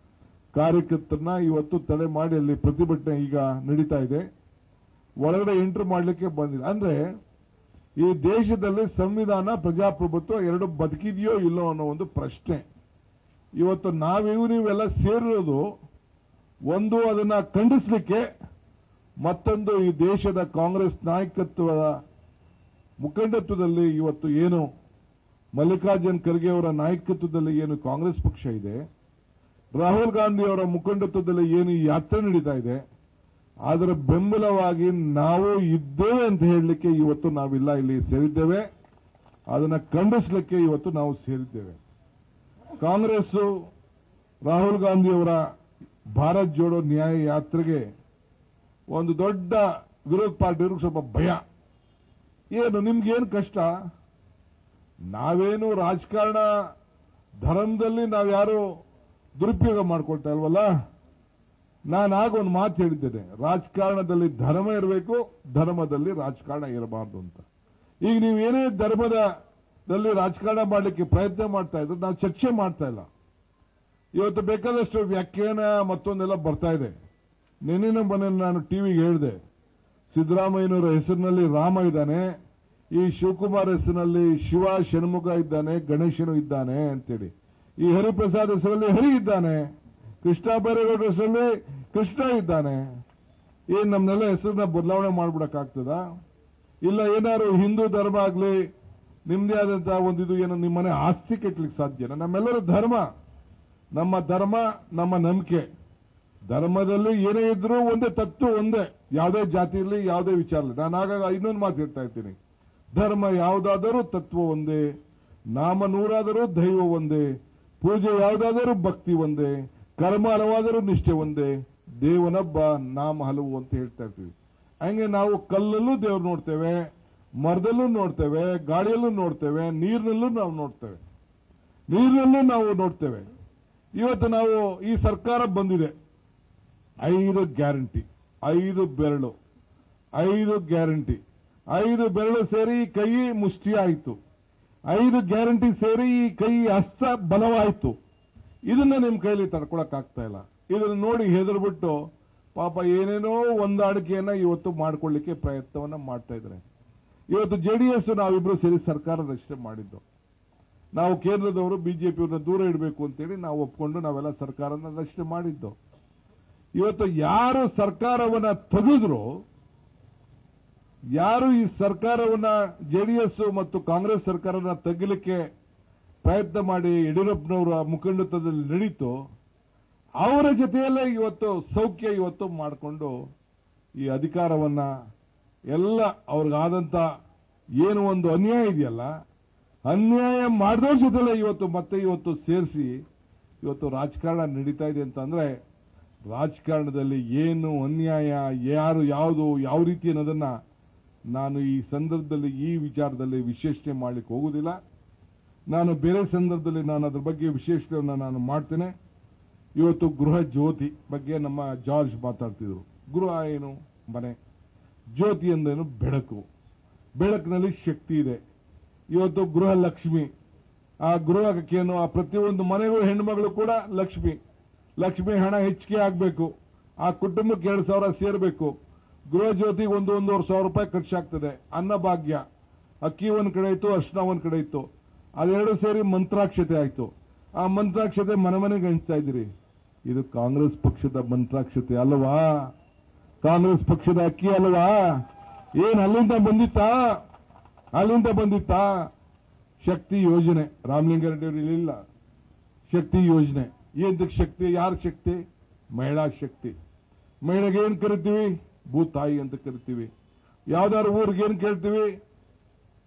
ಕಾರ್ಯಕರ್ತರನ್ನ ಇವತ್ತು ತಡೆ ಮಾಡಿ ಅಲ್ಲಿ ಪ್ರತಿಭಟನೆ ಈಗ ನಡೀತಾ ಇದೆ. ಒಳಗಡೆ ಎಂಟ್ರಿ ಮಾಡಲಿಕ್ಕೆ ಬಂದಿಲ್ಲ. ಅಂದ್ರೆ ಈ ದೇಶದಲ್ಲಿ ಸಂವಿಧಾನ, ಪ್ರಜಾಪ್ರಭುತ್ವ ಎರಡು ಬದುಕಿದೆಯೋ ಇಲ್ಲೋ ಅನ್ನೋ ಒಂದು ಪ್ರಶ್ನೆ. ಇವತ್ತು ನೀವೆಲ್ಲ ಸೇರಿರೋದು ಒಂದು ಅದನ್ನ ಖಂಡಿಸಲಿಕ್ಕೆ, ಮತ್ತೊಂದು ಈ ದೇಶದ ಕಾಂಗ್ರೆಸ್ ನಾಯಕತ್ವದ ಮುಖಂಡತ್ವದಲ್ಲಿ ಇವತ್ತು ಏನು ಮಲ್ಲಿಕಾರ್ಜುನ್ ಖರ್ಗೆ ಅವರ ನಾಯಕತ್ವದಲ್ಲಿ ಏನು ಕಾಂಗ್ರೆಸ್ ಪಕ್ಷ ಇದೆ, ರಾಹುಲ್ ಗಾಂಧಿ ಅವರ ಮುಖಂಡತ್ವದಲ್ಲಿ ಏನು ಈ ಯಾತ್ರೆ ನಡೀತಾ ಇದೆ, ಅದರ ಬೆಂಬಲವಾಗಿ ನಾವು ಇದ್ದೇವೆ ಅಂತ ಹೇಳಲಿಕ್ಕೆ ಇವತ್ತು ನಾವಿಲ್ಲ ಇಲ್ಲಿ ಸೇರಿದ್ದೇವೆ. ಅದನ್ನ ಖಂಡಿಸಲಿಕ್ಕೆ ಇವತ್ತು ನಾವು ಸೇರಿದ್ದೇವೆ. ಕಾಂಗ್ರೆಸ್ ರಾಹುಲ್ ಗಾಂಧಿ ಅವರ ಭಾರತ್ ಜೋಡೋ ನ್ಯಾಯ ಯಾತ್ರೆಗೆ ಒಂದು ದೊಡ್ಡ ವಿರೋಧ ಪಾರ್ಟಿಯವ್ರಿಗೆ ಸ್ವಲ್ಪ ಭಯ. ಏನು ನಿಮ್ಗೇನು ಕಷ್ಟ? ನಾವೇನು ರಾಜಕಾರಣ ಧರ್ಮದಲ್ಲಿ ನಾವ್ಯಾರು ದುರುಪಯೋಗ ಮಾಡ್ಕೊಳ್ತಾ ಇಲ್ವಲ್ಲ. ನಾನು ಆಗ ಒಂದು ಮಾತು ಹೇಳಿದ್ದೇನೆ, ರಾಜಕಾರಣದಲ್ಲಿ ಧರ್ಮ ಇರಬೇಕು, ಧರ್ಮದಲ್ಲಿ ರಾಜಕಾರಣ ಇರಬಾರ್ದು ಅಂತ. ಈಗ ನೀವು ಏನೇ ಧರ್ಮದಲ್ಲಿ ರಾಜಕಾರಣ ಮಾಡಲಿಕ್ಕೆ ಪ್ರಯತ್ನ ಮಾಡ್ತಾ ಇದ್ರೆ ನಾವು ಚರ್ಚೆ ಮಾಡ್ತಾ ಇಲ್ಲ. ಇವತ್ತು ಬೇಕಾದಷ್ಟು ವ್ಯಾಖ್ಯಾನ ಮತ್ತೊಂದೆಲ್ಲ ಬರ್ತಾ ಇದೆ. ನೆನ್ನಿನ ಮನೆಯಲ್ಲಿ ನಾನು ಟಿವಿಗೆ ಹೇಳಿದೆ, ಸಿದ್ದರಾಮಯ್ಯನವರ ಹೆಸರಿನಲ್ಲಿ ರಾಮ ಇದ್ದಾನೆ, ಈ ಶಿವಕುಮಾರ್ ಹೆಸರಿನಲ್ಲಿ ಶಿವ ಷಣ್ಮುಖ ಇದ್ದಾನೆ, ಗಣೇಶನು ಇದ್ದಾನೆ ಅಂತೇಳಿ. ಈ ಹರಿಪ್ರಸಾದ್ ಹೆಸರಲ್ಲಿ ಹರಿ ಇದ್ದಾನೆ, ಕೃಷ್ಣ ಬೈರೇಗೌಡರ ಹೆಸರಲ್ಲಿ ಕೃಷ್ಣ ಇದ್ದಾನೆ. ಏನ್ ನಮ್ನೆಲ್ಲ ಹೆಸರನ್ನ ಬದಲಾವಣೆ ಮಾಡ್ಬಿಡಕ್ಕಾಗ್ತದ? ಇಲ್ಲ ಏನಾದ್ರು ಹಿಂದೂ ಧರ್ಮ ಆಗ್ಲಿ ನಿಮ್ದೇ ಆದಂತಹ ಒಂದಿದು ಏನೋ ನಿಮ್ಮನೆ ಆಸ್ತಿ ಕೆಟ್ಲಿಕ್ಕೆ ಸಾಧ್ಯನಾ? ನಮ್ಮೆಲ್ಲರ ಧರ್ಮ, ನಮ್ಮ ಧರ್ಮ, ನಮ್ಮ ನಂಬಿಕೆ. ಧರ್ಮದಲ್ಲಿ ಏನೇ ಇದ್ರೂ ಒಂದೇ ತತ್ವ ಒಂದೇ, ಯಾವುದೇ ಜಾತಿ ಇರಲಿ, ಯಾವುದೇ ವಿಚಾರ ಇರಲಿ. ನಾನು ಆಗಾಗ ಇನ್ನೊಂದು ಮಾತು ಹೇಳ್ತಾ ಇರ್ತೀನಿ, ಧರ್ಮ ಯಾವುದಾದರೂ ತತ್ವ ಒಂದೇ, ನಾಮ ನೂರಾದರೂ ದೈವ ಒಂದೇ, ಪೂಜೆ ಯಾವುದಾದರೂ ಭಕ್ತಿ ಒಂದೇ, ಕರ್ಮ ಹಲವಾದರೂ ನಿಷ್ಠೆ ಒಂದೇ, ದೇವನೊಬ್ಬ ನಾಮ ಹಲವು ಅಂತ ಹೇಳ್ತಾ ಇರ್ತೀವಿ. ಹಂಗೆ ನಾವು ಕಲ್ಲಲ್ಲೂ ದೇವ್ರು ನೋಡ್ತೇವೆ, ಮರದಲ್ಲೂ ನೋಡ್ತೇವೆ, ಗಾಳಿಯಲ್ಲೂ ನೋಡ್ತೇವೆ, ನೀರಿನಲ್ಲೂ ನಾವು ನೋಡ್ತೇವೆ. ಇವತ್ತು ನಾವು ಈ ಸರ್ಕಾರ ಬಂದಿದೆ, 5 ಗ್ಯಾರಂಟಿ, 5 ಬೆರಳು, 5 ಗ್ಯಾರಂಟಿ, 5 ಬೆರಳು ಸೇರಿ ಕೈ ಮುಷ್ಟಿ ಆಯಿತು, 5 ಗ್ಯಾರಂಟಿ ಸೇರಿ ಈ ಕೈ ಹಸ್ತ ಬಲವಾಯಿತು. ಇದನ್ನ ನಿಮ್ ಕೈಲಿ ತಡ್ಕೊಳಕ್ ಆಗ್ತಾ ಇಲ್ಲ. ಇದನ್ನ ನೋಡಿ ಹೆದರ್ಬಿಟ್ಟು ಪಾಪ ಏನೇನೋ ಹೊಂದಾಣಿಕೆಯನ್ನ ಇವತ್ತು ಮಾಡ್ಕೊಳ್ಳಿಕ್ಕೆ ಪ್ರಯತ್ನವನ್ನ ಮಾಡ್ತಾ ಇದ್ದಾರೆ. ಇವತ್ತು ಜೆಡಿಎಸ್ ನಾವಿಬ್ರು ಸೇರಿ ಸರ್ಕಾರ ರಚನೆ ಮಾಡಿದ್ದು. ನಾವು ಕೇಂದ್ರದವರು ಬಿಜೆಪಿಯವ್ರನ್ನ ದೂರ ಇಡಬೇಕು ಅಂತೇಳಿ ನಾವು ಒಪ್ಕೊಂಡು ನಾವೆಲ್ಲ ಸರ್ಕಾರನ ರಚನೆ ಮಾಡಿದ್ದು. ಇವತ್ತು ಯಾರು ಸರ್ಕಾರವನ್ನ ತೆಗೆದ್ರು, ಯಾರು ಈ ಸರ್ಕಾರವನ್ನ ಜೆಡಿಎಸ್ ಮತ್ತು ಕಾಂಗ್ರೆಸ್ ಸರ್ಕಾರನ ತೆಗಲಿಕ್ಕೆ ಪ್ರಯತ್ನ ಮಾಡಿ ಯಡಿಯೂರಪ್ಪನವರ ಮುಖಂಡತ್ವದಲ್ಲಿ ನಡೀತು, ಅವರ ಜೊತೆಯಲ್ಲೇ ಇವತ್ತು ಸೌಖ್ಯ ಇವತ್ತು ಮಾಡಿಕೊಂಡು ಈ ಅಧಿಕಾರವನ್ನ ಎಲ್ಲ ಅವ್ರಿಗಾದಂತ ಏನು ಒಂದು ಅನ್ಯಾಯ ಇದೆಯಲ್ಲ, ಅನ್ಯಾಯ ಮಾಡಿದವ್ರ ಜೊತೆಲೇ ಇವತ್ತು ಸೇರಿಸಿ ಇವತ್ತು ರಾಜಕಾರಣ ನಡೀತಾ ಇದೆ ಅಂತಂದ್ರೆ, ರಾಜಕಾರಣದಲ್ಲಿ ಏನು ಅನ್ಯಾಯ, ಯಾರು ಯಾವುದು ಯಾವ ರೀತಿ ಅನ್ನೋದನ್ನ ನಾನು ಈ ಸಂದರ್ಭದಲ್ಲಿ ಈ ವಿಚಾರದಲ್ಲಿ ವಿಶ್ಲೇಷಣೆ ಮಾಡಲಿಕ್ಕೆ ಹೋಗುವುದಿಲ್ಲ. ನಾನು ಬೇರೆ ಸಂದರ್ಭದಲ್ಲಿ ನಾನು ಅದ್ರ ಬಗ್ಗೆ ವಿಶ್ಲೇಷಣೆಯನ್ನು ನಾನು ಮಾಡ್ತೇನೆ. ಇವತ್ತು ಗೃಹ ಜ್ಯೋತಿ ಬಗ್ಗೆ ನಮ್ಮ ಜಾರ್ಜ್ ಮಾತಾಡ್ತಿದ್ರು. ಗೃಹ ಏನು? ಮನೆ. ಜ್ಯೋತಿ ಅಂದೇನು? ಬೆಳಕು. ಬೆಳಕಿನಲ್ಲಿ ಶಕ್ತಿ ಇದೆ. ಇವತ್ತು ಗೃಹ ಲಕ್ಷ್ಮಿ, ಆ ಗೃಹಕ್ಕೇನು ಆ ಪ್ರತಿಯೊಂದು ಮನೆಗೂ ಹೆಣ್ಮಗಳು ಕೂಡ ಲಕ್ಷ್ಮಿ ಹಣ ಹೆಚ್ಚಿಗೆ ಆಗಬೇಕು, ಆ ಕುಟುಂಬಕ್ಕೆ 2,000 ಸೇರಬೇಕು. ಗೃಹ ಜ್ಯೋತಿಗೆ 1,500 ರೂಪಾಯಿ ಖರ್ಚಾಗ್ತದೆ. ಅನ್ನಭಾಗ್ಯ, ಅಕ್ಕಿ ಒಂದ್ ಕಡೆ ಇತ್ತು, ಅರ್ಶನ ಒಂದ್ ಕಡೆ ಇತ್ತು, ಅದೆರಡು ಸೇರಿ ಮಂತ್ರಾಕ್ಷತೆ ಆಯ್ತು. ಆ ಮಂತ್ರಾಕ್ಷತೆ ಮನೆಗೆ ಹಂಚ್ತಾ ಇದ್ದೀರಿ. ಇದು ಕಾಂಗ್ರೆಸ್ ಪಕ್ಷದ ಮಂತ್ರಾಕ್ಷತೆ ಅಲ್ವಾ? ಕಾಂಗ್ರೆಸ್ ಪಕ್ಷದ ಅಕ್ಕಿ ಅಲ್ವಾ? ಏನ್ ಅಲ್ಲಿಂದ ಬಂದಿತ್ತಾ? ಶಕ್ತಿ ಯೋಜನೆ ರಾಮಲಿಂಗಾರೆಡ್ಡಿ ಅವರು ಇಲ್ಲ. ಶಕ್ತಿ ಯೋಜನೆ ಏನಕ್ಕೆ ಶಕ್ತಿ? ಯಾರ ಶಕ್ತಿ? ಮಹಿಳಾ ಶಕ್ತಿ. ಮಹಿಳೆಗೆ ಏನ್ ಕರಿತೀವಿ? ಭೂತಾಯಿ ಅಂತ ಕರಿತೀವಿ. ಯಾವ್ದಾದ್ರು ಊರಿಗೆ ಏನ್ ಕೇಳ್ತೀವಿ?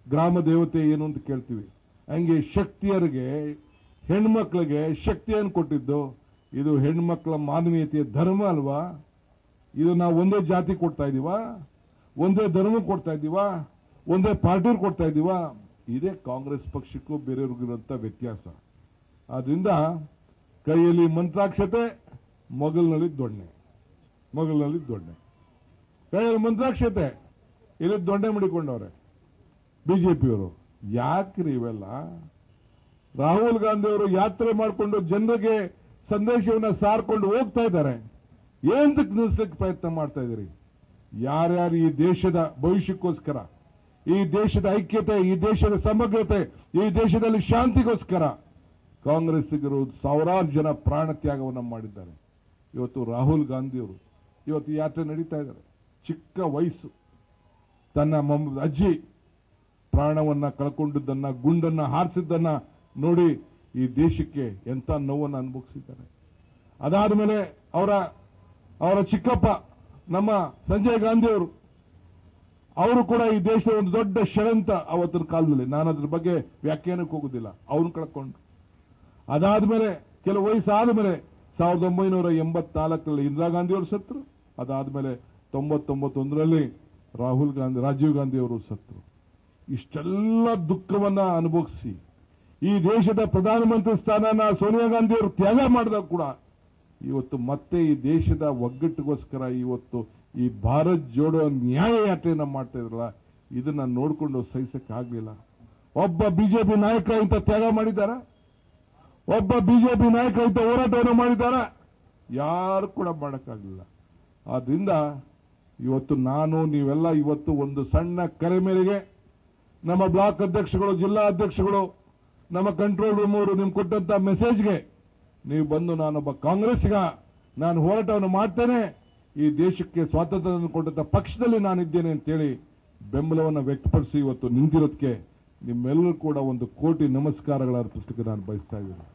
ಗ್ರಾಮ ದೇವತೆ ಏನು ಅಂತ ಕೇಳ್ತೀವಿ. ಹಂಗೆ ಶಕ್ತಿಯರಿಗೆ, ಹೆಣ್ಮಕ್ಳಿಗೆ ಶಕ್ತಿಯನ್ನು ಕೊಟ್ಟಿದ್ದು ಇದು ಹೆಣ್ಮಕ್ಳ ಮಾನವೀಯತೆಯ ಧರ್ಮ ಅಲ್ವಾ? ಇದು ನಾವು ಒಂದೇ ಜಾತಿ ಕೊಡ್ತಾ ಇದೀವಾ? ಒಂದೇ ಧರ್ಮ ಕೊಡ್ತಾ ಇದ್ದೀವಾ, ಒಂದೇ ಪಾರ್ಟಿ ಕೊಡ್ತಾ ಇದ್ದೀವಾ? ಇದೇ ಕಾಂಗ್ರೆಸ್ ಪಕ್ಷಕ್ಕೂ ಬೇರೆಯವ್ರಿಗಿರುವಂತ ವ್ಯತ್ಯಾಸ. ಆದ್ರಿಂದ ಕೈಯಲ್ಲಿ ಮಂತ್ರಾಕ್ಷತೆ, ಮೊಗಲ್ನಲ್ಲಿ ದೊಣ್ಣೆ. ಕೈಯಲ್ಲಿ ಮಂತ್ರಾಕ್ಷತೆ, ಇಲ್ಲಿ ದೊಣ್ಣೆ ಮಡಿಕೊಂಡವ್ರೆ ಬಿಜೆಪಿಯವರು. ಯಾಕ್ರಿ ಇವೆಲ್ಲ? ರಾಹುಲ್ ಗಾಂಧಿ ಅವರು ಯಾತ್ರೆ ಮಾಡಿಕೊಂಡು ಜನರಿಗೆ ಸಂದೇಶವನ್ನ ಸಾರ್ಕೊಂಡು ಹೋಗ್ತಾ ಇದ್ದಾರೆ. ಏನಕ್ಕೆ ನಿಲ್ಲಿಸಲಿಕ್ಕೆ ಪ್ರಯತ್ನ ಮಾಡ್ತಾ ಇದ್ದೀರಿ? ಯಾರ್ಯಾರು ಈ ದೇಶದ ಭವಿಷ್ಯಕ್ಕೋಸ್ಕರ, ಈ ದೇಶದ ಐಕ್ಯತೆ, ಈ ದೇಶದ ಸಮಗ್ರತೆ, ಈ ದೇಶದಲ್ಲಿ ಶಾಂತಿಗೋಸ್ಕರ ಕಾಂಗ್ರೆಸ್ಸಿಗರು ಸಾವಿರಾರು ಜನ ಪ್ರಾಣ ತ್ಯಾಗವನ್ನು ಮಾಡಿದ್ದಾರೆ. ಇವತ್ತು ರಾಹುಲ್ ಗಾಂಧಿಯವರು ಇವತ್ತು ಯಾತ್ರೆ ನಡೀತಾ ಇದ್ದಾರೆ. ಚಿಕ್ಕ ವಯಸ್ಸು, ತನ್ನ ಅಜ್ಜಿ ಪ್ರಾಣವನ್ನ ಕಳ್ಕೊಂಡಿದ್ದನ್ನ, ಗುಂಡನ್ನ ಹಾರಿಸಿದ್ದನ್ನ ನೋಡಿ ಈ ದೇಶಕ್ಕೆ ಎಂತ ನೋವನ್ನು ಅನುಭವಿಸಿದ್ದಾರೆ. ಅದಾದ ಮೇಲೆ ಅವರ ಚಿಕ್ಕಪ್ಪ ನಮ್ಮ ಸಂಜಯ್ ಗಾಂಧಿ ಅವರು ಕೂಡ ಈ ದೇಶದ ಒಂದು ದೊಡ್ಡ ಷಡ್ಯಂತ್ರ ಅವತ್ತಿನ ಕಾಲದಲ್ಲಿ. ನಾನು ಅದ್ರ ಬಗ್ಗೆ ವ್ಯಾಖ್ಯಾನಕ್ಕೆ ಹೋಗುದಿಲ್ಲ. ಅವನು ಕಳ್ಕೊಂಡು ಅದಾದ್ಮೇಲೆ ಕೆಲವು ವಯಸ್ಸಾದ ಮೇಲೆ 1984ರಲ್ಲಿ ಇಂದಿರಾ ಗಾಂಧಿ ಅವರು ಸತ್ರು. ಅದಾದ್ಮೇಲೆ 99ರಲ್ಲಿ ರಾಜೀವ್ ಗಾಂಧಿ ಅವರು ಸತ್ರು. ಇಷ್ಟೆಲ್ಲ ದುಃಖವನ್ನ ಅನುಭವಿಸಿ ಈ ದೇಶದ ಪ್ರಧಾನಮಂತ್ರಿ ಸ್ಥಾನನ ಸೋನಿಯಾ ಗಾಂಧಿ ಅವರು ತ್ಯಾಗ ಮಾಡಿದಾಗ ಕೂಡ ಇವತ್ತು ಮತ್ತೆ ಈ ದೇಶದ ಒಗ್ಗಟ್ಟಿಗೋಸ್ಕರ ಇವತ್ತು ಈ ಭಾರತ್ ಜೋಡೋ ನ್ಯಾಯ ಯಾತ್ರೆಯನ್ನ ಮಾಡ್ತಾ ಇದ್ರಲ್ಲ, ಇದನ್ನ ನೋಡಿಕೊಂಡು ಸಹಿಸಕ್ಕಾಗಲಿಲ್ಲ. ಒಬ್ಬ ಬಿಜೆಪಿ ನಾಯಕ ಇಂಥ ತ್ಯಾಗ ಮಾಡಿದ್ದಾರ? ಒಬ್ಬ ಬಿಜೆಪಿ ನಾಯಕ ಇಂಥ ಹೋರಾಟವನ್ನು ಮಾಡಿದ್ದಾರ? ಯಾರು ಕೂಡ ಮಾಡಕ್ಕಾಗಲಿಲ್ಲ. ಆದ್ರಿಂದ ಇವತ್ತು ನೀವೆಲ್ಲ ಇವತ್ತು ಒಂದು ಸಣ್ಣ ಕರೆ ಮೇರೆಗೆ ನಮ್ಮ ಬ್ಲಾಕ್ ಅಧ್ಯಕ್ಷಗಳು, ಜಿಲ್ಲಾ ಅಧ್ಯಕ್ಷಗಳು, ನಮ್ಮ ಕಂಟ್ರೋಲ್ ರೂಮ್ ಅವರು ನಿಮ್ಗೆ ಕೊಟ್ಟಂತ ಮೆಸೇಜ್ಗೆ ನೀವು ಬಂದು ನಾನೊಬ್ಬ ಕಾಂಗ್ರೆಸ್ಸಿಗ, ನಾನು ಹೋರಾಟವನ್ನು ಮಾಡ್ತೇನೆ, ಈ ದೇಶಕ್ಕೆ ಸ್ವಾತಂತ್ರ್ಯವನ್ನು ಕೊಟ್ಟಂತ ಪಕ್ಷದಲ್ಲಿ ನಾನಿದ್ದೇನೆ ಅಂತೇಳಿ ಬೆಂಬಲವನ್ನು ವ್ಯಕ್ತಪಡಿಸಿ ಇವತ್ತು ನಿಂತಿರೋದಕ್ಕೆ ನಿಮ್ಮೆಲ್ಲರೂ ಕೂಡ ಒಂದು ಕೋಟಿ ನಮಸ್ಕಾರಗಳ ಅರ್ಪಿಸಲಿಕ್ಕೆ ನಾನು ಬಯಸ್ತಾ ಇದ್ದೀನಿ.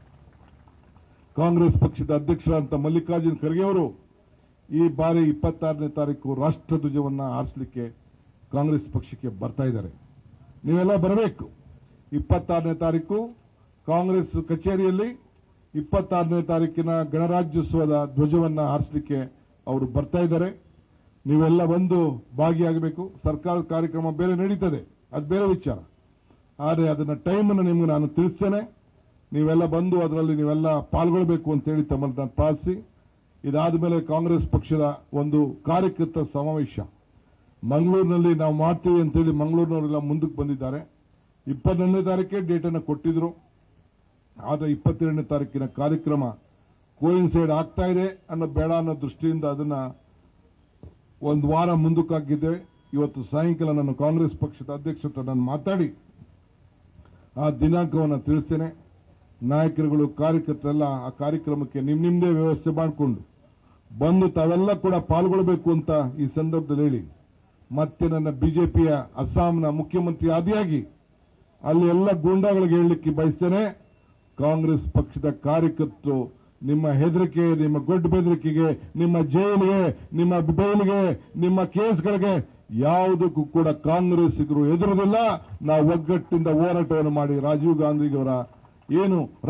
ಕಾಂಗ್ರೆಸ್ ಪಕ್ಷದ ಅಧ್ಯಕ್ಷರಾದಂಥ ಮಲ್ಲಿಕಾರ್ಜುನ್ ಖರ್ಗೆ ಅವರು ಈ ಬಾರಿ 26ನೇ ತಾರೀಕು ರಾಷ್ಟ್ರಧ್ವಜವನ್ನ ಹಾರಿಸಲಿಕ್ಕೆ ಕಾಂಗ್ರೆಸ್ ಪಕ್ಷಕ್ಕೆ ಬರ್ತಾ ಇದ್ದಾರೆ. ನೀವೆಲ್ಲ ಬರಬೇಕು. 26ನೇ ತಾರೀಕು ಕಾಂಗ್ರೆಸ್ ಕಚೇರಿಯಲ್ಲಿ 26ನೇ ತಾರೀಕಿನ ಗಣರಾಜ್ಯೋತ್ಸವದ ಧ್ವಜವನ್ನ ಹಾರಿಸಲಿಕ್ಕೆ ಅವರು ಬರ್ತಾ ಇದ್ದಾರೆ. ನೀವೆಲ್ಲ ಬಂದು ಭಾಗಿಯಾಗಬೇಕು. ಸರ್ಕಾರದ ಕಾರ್ಯಕ್ರಮ ಬೇರೆ ನಡೀತದೆ, ಅದು ಬೇರೆ ವಿಚಾರ. ಆದರೆ ಅದನ್ನ ಟೈಮನ್ನು ನಿಮ್ಗೆ ನಾನು ತಿಳಿಸ್ತೇನೆ. ನೀವೆಲ್ಲ ಬಂದು ಅದರಲ್ಲಿ ನೀವೆಲ್ಲ ಪಾಲ್ಗೊಳ್ಬೇಕು ಅಂತೇಳಿ ತಮ್ಮನ್ನು ನಾನು ಪ್ರಾರ್ಥಿಸಿ, ಇದಾದ ಮೇಲೆ ಕಾಂಗ್ರೆಸ್ ಪಕ್ಷದ ಒಂದು ಕಾರ್ಯಕರ್ತರ ಸಮಾವೇಶ ಮಂಗಳೂರಿನಲ್ಲಿ ನಾವು ಮಾಡ್ತೀವಿ ಅಂತೇಳಿ ಮಂಗಳೂರಿನವರೆಲ್ಲ ಮುಂದಕ್ಕೆ ಬಂದಿದ್ದಾರೆ. 22ನೇ ತಾರೀಕೆ ಡೇಟನ್ನು ಕೊಟ್ಟಿದ್ರು. ಆದರೆ 22ನೇ ತಾರೀಕಿನ ಕಾರ್ಯಕ್ರಮ ಕೋಯಿನ್ಸೈಡ್ ಆಗ್ತಾ ಇದೆ ಬೇಡ ಅನ್ನೋ ದೃಷ್ಟಿಯಿಂದ ಅದನ್ನ ಒಂದು ವಾರ ಮುಂದಕ್ಕೆ ಹಾಕಿದ್ದೇವೆ. ಇವತ್ತು ಸಾಯಂಕಾಲ ನಾನು ಕಾಂಗ್ರೆಸ್ ಪಕ್ಷದ ಅಧ್ಯಕ್ಷರ ಹತ್ರ ನಾನು ಮಾತಾಡಿ ಆ ದಿನಾಂಕವನ್ನು ತಿಳಿಸ್ತೇನೆ. ನಾಯಕರುಗಳು, ಕಾರ್ಯಕರ್ತರೆಲ್ಲ ಆ ಕಾರ್ಯಕ್ರಮಕ್ಕೆ ನಿಮ್ದೇ ವ್ಯವಸ್ಥೆ ಮಾಡಿಕೊಂಡು ಬಂದು ತಾವೆಲ್ಲ ಕೂಡ ಪಾಲ್ಗೊಳ್ಳಬೇಕು ಅಂತ ಈ ಸಂದರ್ಭದಲ್ಲಿ ಹೇಳಿ, ಮತ್ತೆ ನನ್ನ ಬಿಜೆಪಿಯ ಅಸ್ಸಾಂನ ಮುಖ್ಯಮಂತ್ರಿ ಆದಿಯಾಗಿ ಅಲ್ಲಿ ಎಲ್ಲ ಗೂಂಡಾಗಳಿಗೆ ಹೇಳಲಿಕ್ಕೆ ಬಯಸ್ತೇನೆ, ಕಾಂಗ್ರೆಸ್ ಪಕ್ಷದ ಕಾರ್ಯಕರ್ತರು ನಿಮ್ಮ ಹೆದರಿಕೆ, ನಿಮ್ಮ ಗೊಡ್ಡ ಬೆದರಿಕೆಗೆ, ನಿಮ್ಮ ಜೈಲಿಗೆ, ನಿಮ್ಮ ಬೈಲಿಗೆ, ನಿಮ್ಮ ಕೇಸ್ಗಳಿಗೆ ಯಾವುದಕ್ಕೂ ಕೂಡ ಕಾಂಗ್ರೆಸ್ಸಿಗರು ಎದುರುದಿಲ್ಲ. ನಾವು ಒಗ್ಗಟ್ಟಿಂದ ಹೋರಾಟವನ್ನು ಮಾಡಿ ರಾಜೀವ್ ಗಾಂಧಿಯವರ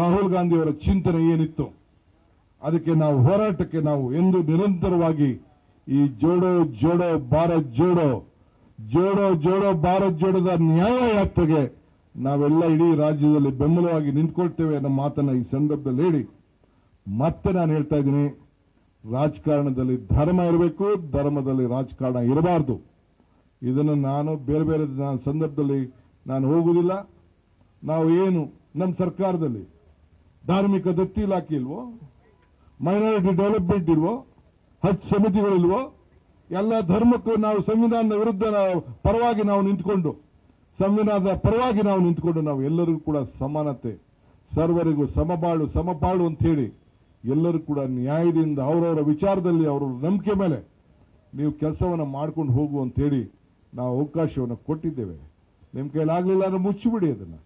ರಾಹುಲ್ ಗಾಂಧಿಯವರ ಚಿಂತನೆ ಏನಿತ್ತು ಅದಕ್ಕೆ ನಾವು ಹೋರಾಟಕ್ಕೆ ನಾವು ಎಂದು ನಿರಂತರವಾಗಿ ಈ ಜೋಡೋ ಜೋಡೋ ಭಾರತ್ ಜೋಡೋ, ಜೋಡೋ ಜೋಡೋ ಭಾರತ್ ಜೋಡೋದ ನ್ಯಾಯ ಯಾತ್ರೆಗೆ ನಾವೆಲ್ಲ ಇಡೀ ರಾಜ್ಯದಲ್ಲಿ ಬೆಂಬಲವಾಗಿ ನಿಂತ್ಕೊಳ್ತೇವೆ ಅನ್ನೋ ಮಾತನ್ನ ಈ ಸಂದರ್ಭದಲ್ಲಿ ಹೇಳಿ, ಮತ್ತೆ ನಾನು ಹೇಳ್ತಾ ಇದ್ದೀನಿ, ರಾಜಕಾರಣದಲ್ಲಿ ಧರ್ಮ ಇರಬೇಕು, ಧರ್ಮದಲ್ಲಿ ರಾಜಕಾರಣ ಇರಬಾರದು. ಇದನ್ನು ನಾನು ಬೇರೆ ಬೇರೆ ಸಂದರ್ಭದಲ್ಲಿ ನಾನು ಹೋಗುವುದಿಲ್ಲ. ನಾವು ನಮ್ಮ ಸರ್ಕಾರದಲ್ಲಿ ಧಾರ್ಮಿಕ ದತ್ತಿ ಇಲಾಖೆ ಇಲ್ವೋ, ಮೈನಾರಿಟಿ ಡೆವಲಪ್ಮೆಂಟ್ ಇಲ್ವೋ, ಹಜ್ ಸಮಿತಿಗಳಿಲ್ವೋ? ಎಲ್ಲ ಧರ್ಮಕ್ಕೂ ನಾವು ಸಂವಿಧಾನದ ವಿರುದ್ಧ ಪರವಾಗಿ ನಾವು ನಿಂತ್ಕೊಂಡು, ಸಂವಿಧಾನದ ಪರವಾಗಿ ನಾವು ನಿಂತ್ಕೊಂಡು ನಾವು ಎಲ್ಲರಿಗೂ ಕೂಡ ಸಮಾನತೆ, ಸರ್ವರಿಗೂ ಸಮಪಾಡು ಅಂತ ಹೇಳಿ ಎಲ್ಲರೂ ಕೂಡ ನ್ಯಾಯದಿಂದ ಅವರವರ ವಿಚಾರದಲ್ಲಿ ಅವರ ನಂಬಿಕೆ ಮೇಲೆ ನೀವು ಕೆಲಸವನ್ನು ಮಾಡ್ಕೊಂಡು ಹೋಗು ಅಂತ ಹೇಳಿ ನಾವು ಅವಕಾಶವನ್ನು ಕೊಟ್ಟಿದ್ದೇವೆ. ನಿಮ್ಮ ಕೈಲಾಗಲಿಲ್ಲ ಅಂದ್ರೆ ಮುಚ್ಚಿಬಿಡಿ ಅದನ್ನ.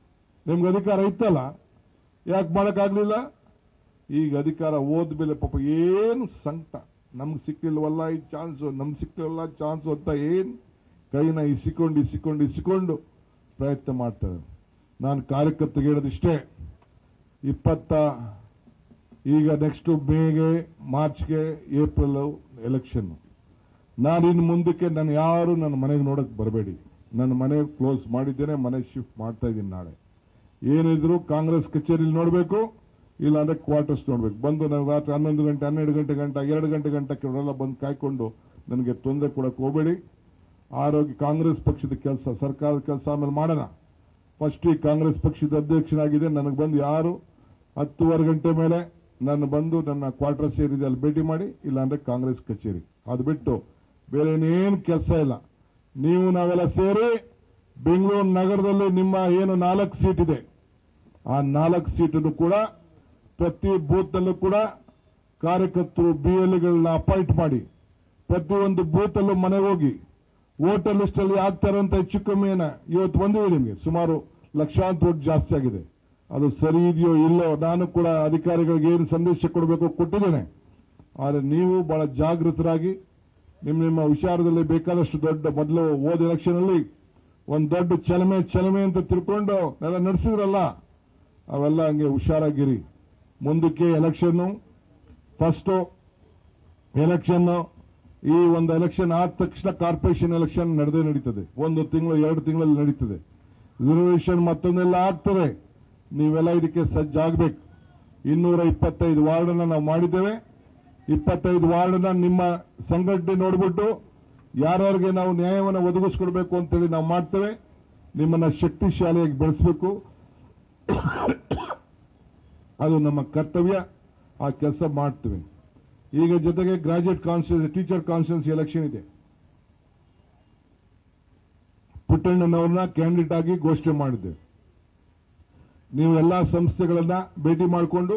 ನಿಮ್ಗೆ ಅಧಿಕಾರ ಇತ್ತಲ್ಲ, ಯಾಕೆ ಮಾಡೋಕ್ಕಾಗಲಿಲ್ಲ? ಈಗ ಅಧಿಕಾರ ಹೋದ್ಮೇಲೆ ಪಾಪ ಏನು ಸಂಕಟ, ನಮ್ಗೆ ಸಿಕ್ಕಿಲ್ವಲ್ಲ ಈ ಚಾನ್ಸು, ನಮ್ಗೆ ಸಿಕ್ಕಿಲ್ವಲ್ಲ ಚಾನ್ಸು ಅಂತ ಕೈನ ಇಸಿಕೊಂಡು ಪ್ರಯತ್ನ ಮಾಡ್ತಾರೆ. ನಾನು ಕಾರ್ಯಕರ್ತರಿಗೆ ಹೇಳೋದಿಷ್ಟೇ, ಈಗ ನೆಕ್ಸ್ಟ್ ಮೇಗೆ, ಮಾರ್ಚ್ಗೆ, ಏಪ್ರಿಲ್ ಎಲೆಕ್ಷನ್. ನಾನಿನ್ನು ಮುಂದಕ್ಕೆ ನಾನು ಯಾರು ನನ್ನ ಮನೆಗೆ ನೋಡಕ್ ಬರಬೇಡಿ. ನನ್ನ ಮನೆ ಕ್ಲೋಸ್ ಮಾಡಿದ್ದೇನೆ, ಮನೆ ಶಿಫ್ಟ್ ಮಾಡ್ತಾ ಇದ್ದೀನಿ. ನಾಳೆ ಏನಿದ್ರು ಕಾಂಗ್ರೆಸ್ ಕಚೇರಿಲಿ ನೋಡಬೇಕು, ಇಲ್ಲ ಅಂದ್ರೆ ಕ್ವಾರ್ಟರ್ಸ್ ನೋಡ್ಬೇಕು. ಬಂದು ನಾನು ರಾತ್ರಿ 11 ಗಂಟೆ 12 ಗಂಟೆ 2 ಗಂಟೆ ಕೆಲವರೆಲ್ಲ ಬಂದು ಕಾಯ್ಕೊಂಡು ನನಗೆ ತೊಂದರೆ ಕೊಡಕ್ಕೆ ಹೋಗಬೇಡಿ. ಆರೋಗ್ಯ ಕಾಂಗ್ರೆಸ್ ಪಕ್ಷದ ಕೆಲಸ, ಸರ್ಕಾರದ ಕೆಲಸ ಆಮೇಲೆ ಮಾಡೋಣ. ಫಸ್ಟ್ ಈ ಕಾಂಗ್ರೆಸ್ ಪಕ್ಷದ ಅಧ್ಯಕ್ಷನಾಗಿದೆ. ನನಗೆ ಬಂದು ಯಾರು 10:15 ಗಂಟೆ ಮೇಲೆ ನಾನು ಬಂದು ನನ್ನ ಕ್ವಾರ್ಟರ್ಸ್ ಏರಿದೆ ಅಲ್ಲಿ ಭೇಟಿ ಮಾಡಿ, ಇಲ್ಲಾಂದ್ರೆ ಕಾಂಗ್ರೆಸ್ ಕಚೇರಿ. ಅದು ಬಿಟ್ಟು ಬೇರೆ ಏನೇನು ಕೆಲಸ ಇಲ್ಲ. ನೀವು ನಾವೆಲ್ಲ ಸೇರಿ ಬೆಂಗಳೂರು ನಗರದಲ್ಲಿ ನಿಮ್ಮ ಏನು 4 ಸೀಟ್ ಇದೆ, ಆ 4 ಸೀಟನ್ನು ಕೂಡ ಪ್ರತಿ ಬೂತ್ನಲ್ಲೂ ಕೂಡ ಕಾರ್ಯಕರ್ತರು BLಗಳನ್ನ ಅಪಾಯಿಂಟ್ ಮಾಡಿ ಪ್ರತಿಯೊಂದು ಬೂತಲ್ಲೂ ಮನೆಗೆ ಹೋಗಿ ವೋಟರ್ ಲಿಸ್ಟ್ ಅಲ್ಲಿ ಆಗ್ತಾರಂತ ಹೆಚ್ಚು ಕಮ್ಮಿ ಇವತ್ತು ಬಂದಿದೆ. ನಿಮಗೆ ಸುಮಾರು ಲಕ್ಷಾಂತರ ವೋಟ್ ಜಾಸ್ತಿ ಆಗಿದೆ. ಅದು ಸರಿ ಇದೆಯೋ ಇಲ್ಲೋ ನಾನು ಕೂಡ ಅಧಿಕಾರಿಗಳಿಗೆ ಏನು ಸಂದೇಶ ಕೊಡಬೇಕು ಕೊಟ್ಟಿದ್ದೇನೆ. ಆದರೆ ನೀವು ಬಹಳ ಜಾಗೃತರಾಗಿ ನಿಮ್ಮ ವಿಚಾರದಲ್ಲಿ ಬೇಕಾದಷ್ಟು ದೊಡ್ಡ ಮೊದಲು ಹೋದ ಎಲೆಕ್ಷನ್ ಅಲ್ಲಿ ಒಂದು ದೊಡ್ಡ ಚಲಮೆ ಅಂತ ತಿಳ್ಕೊಂಡು ಎಲ್ಲ ನಡೆಸಿದ್ರಲ್ಲ, ಅವೆಲ್ಲ ಹಂಗೆ ಹುಷಾರಾಗಿರಿ. ಮುಂದಕ್ಕೆ ಫಸ್ಟ್ ಎಲೆಕ್ಷನ್ ಈ ಒಂದು ಎಲೆಕ್ಷನ್ ಆದ ತಕ್ಷಣ ಕಾರ್ಪೊರೇಷನ್ ಎಲೆಕ್ಷನ್ ನಡೀತದೆ. 1 ತಿಂಗಳು 2 ತಿಂಗಳಲ್ಲಿ ನಡೀತದೆ. ರಿಸರ್ವೇಷನ್ ಮತ್ತೊಂದೆಲ್ಲ ಆಗ್ತದೆ. ನೀವೆಲ್ಲ ಇದಕ್ಕೆ ಸಜ್ಜಾಗಬೇಕು. 225 ವಾರ್ಡನ್ನ ನಾವು ಮಾಡಿದ್ದೇವೆ. 25 ವಾರ್ಡನ್ನ ನಿಮ್ಮ ಸಂಘಟನೆ ನೋಡಿಬಿಟ್ಟು ಯಾರ್ಯಾರಿಗೆ ನಾವು ನ್ಯಾಯವನ್ನು ಒದಗಿಸ್ಕೊಡ್ಬೇಕು ಅಂತೇಳಿ ನಾವು ಮಾಡ್ತೇವೆ. ನಿಮ್ಮನ್ನ ಶಕ್ತಿಶಾಲಿಯಾಗಿ ಬೆಳೆಸಬೇಕು, ಅದು ನಮ್ಮ ಕರ್ತವ್ಯ. ಆ ಕೆಲಸ ಮಾಡ್ತೇವೆ. ಈಗ ಜೊತೆಗೆ graduate constituency, teacher constituency election ಇದೆ. ಪುಟ್ಟಣ್ಣನವ್ರನ್ನ ಕ್ಯಾಂಡಿಡೇಟ್ ಆಗಿ ಘೋಷಣೆ ಮಾಡಿದ್ದೇವೆ. ನೀವು ಎಲ್ಲಾ ಸಂಸ್ಥೆಗಳನ್ನ ಭೇಟಿ ಮಾಡಿಕೊಂಡು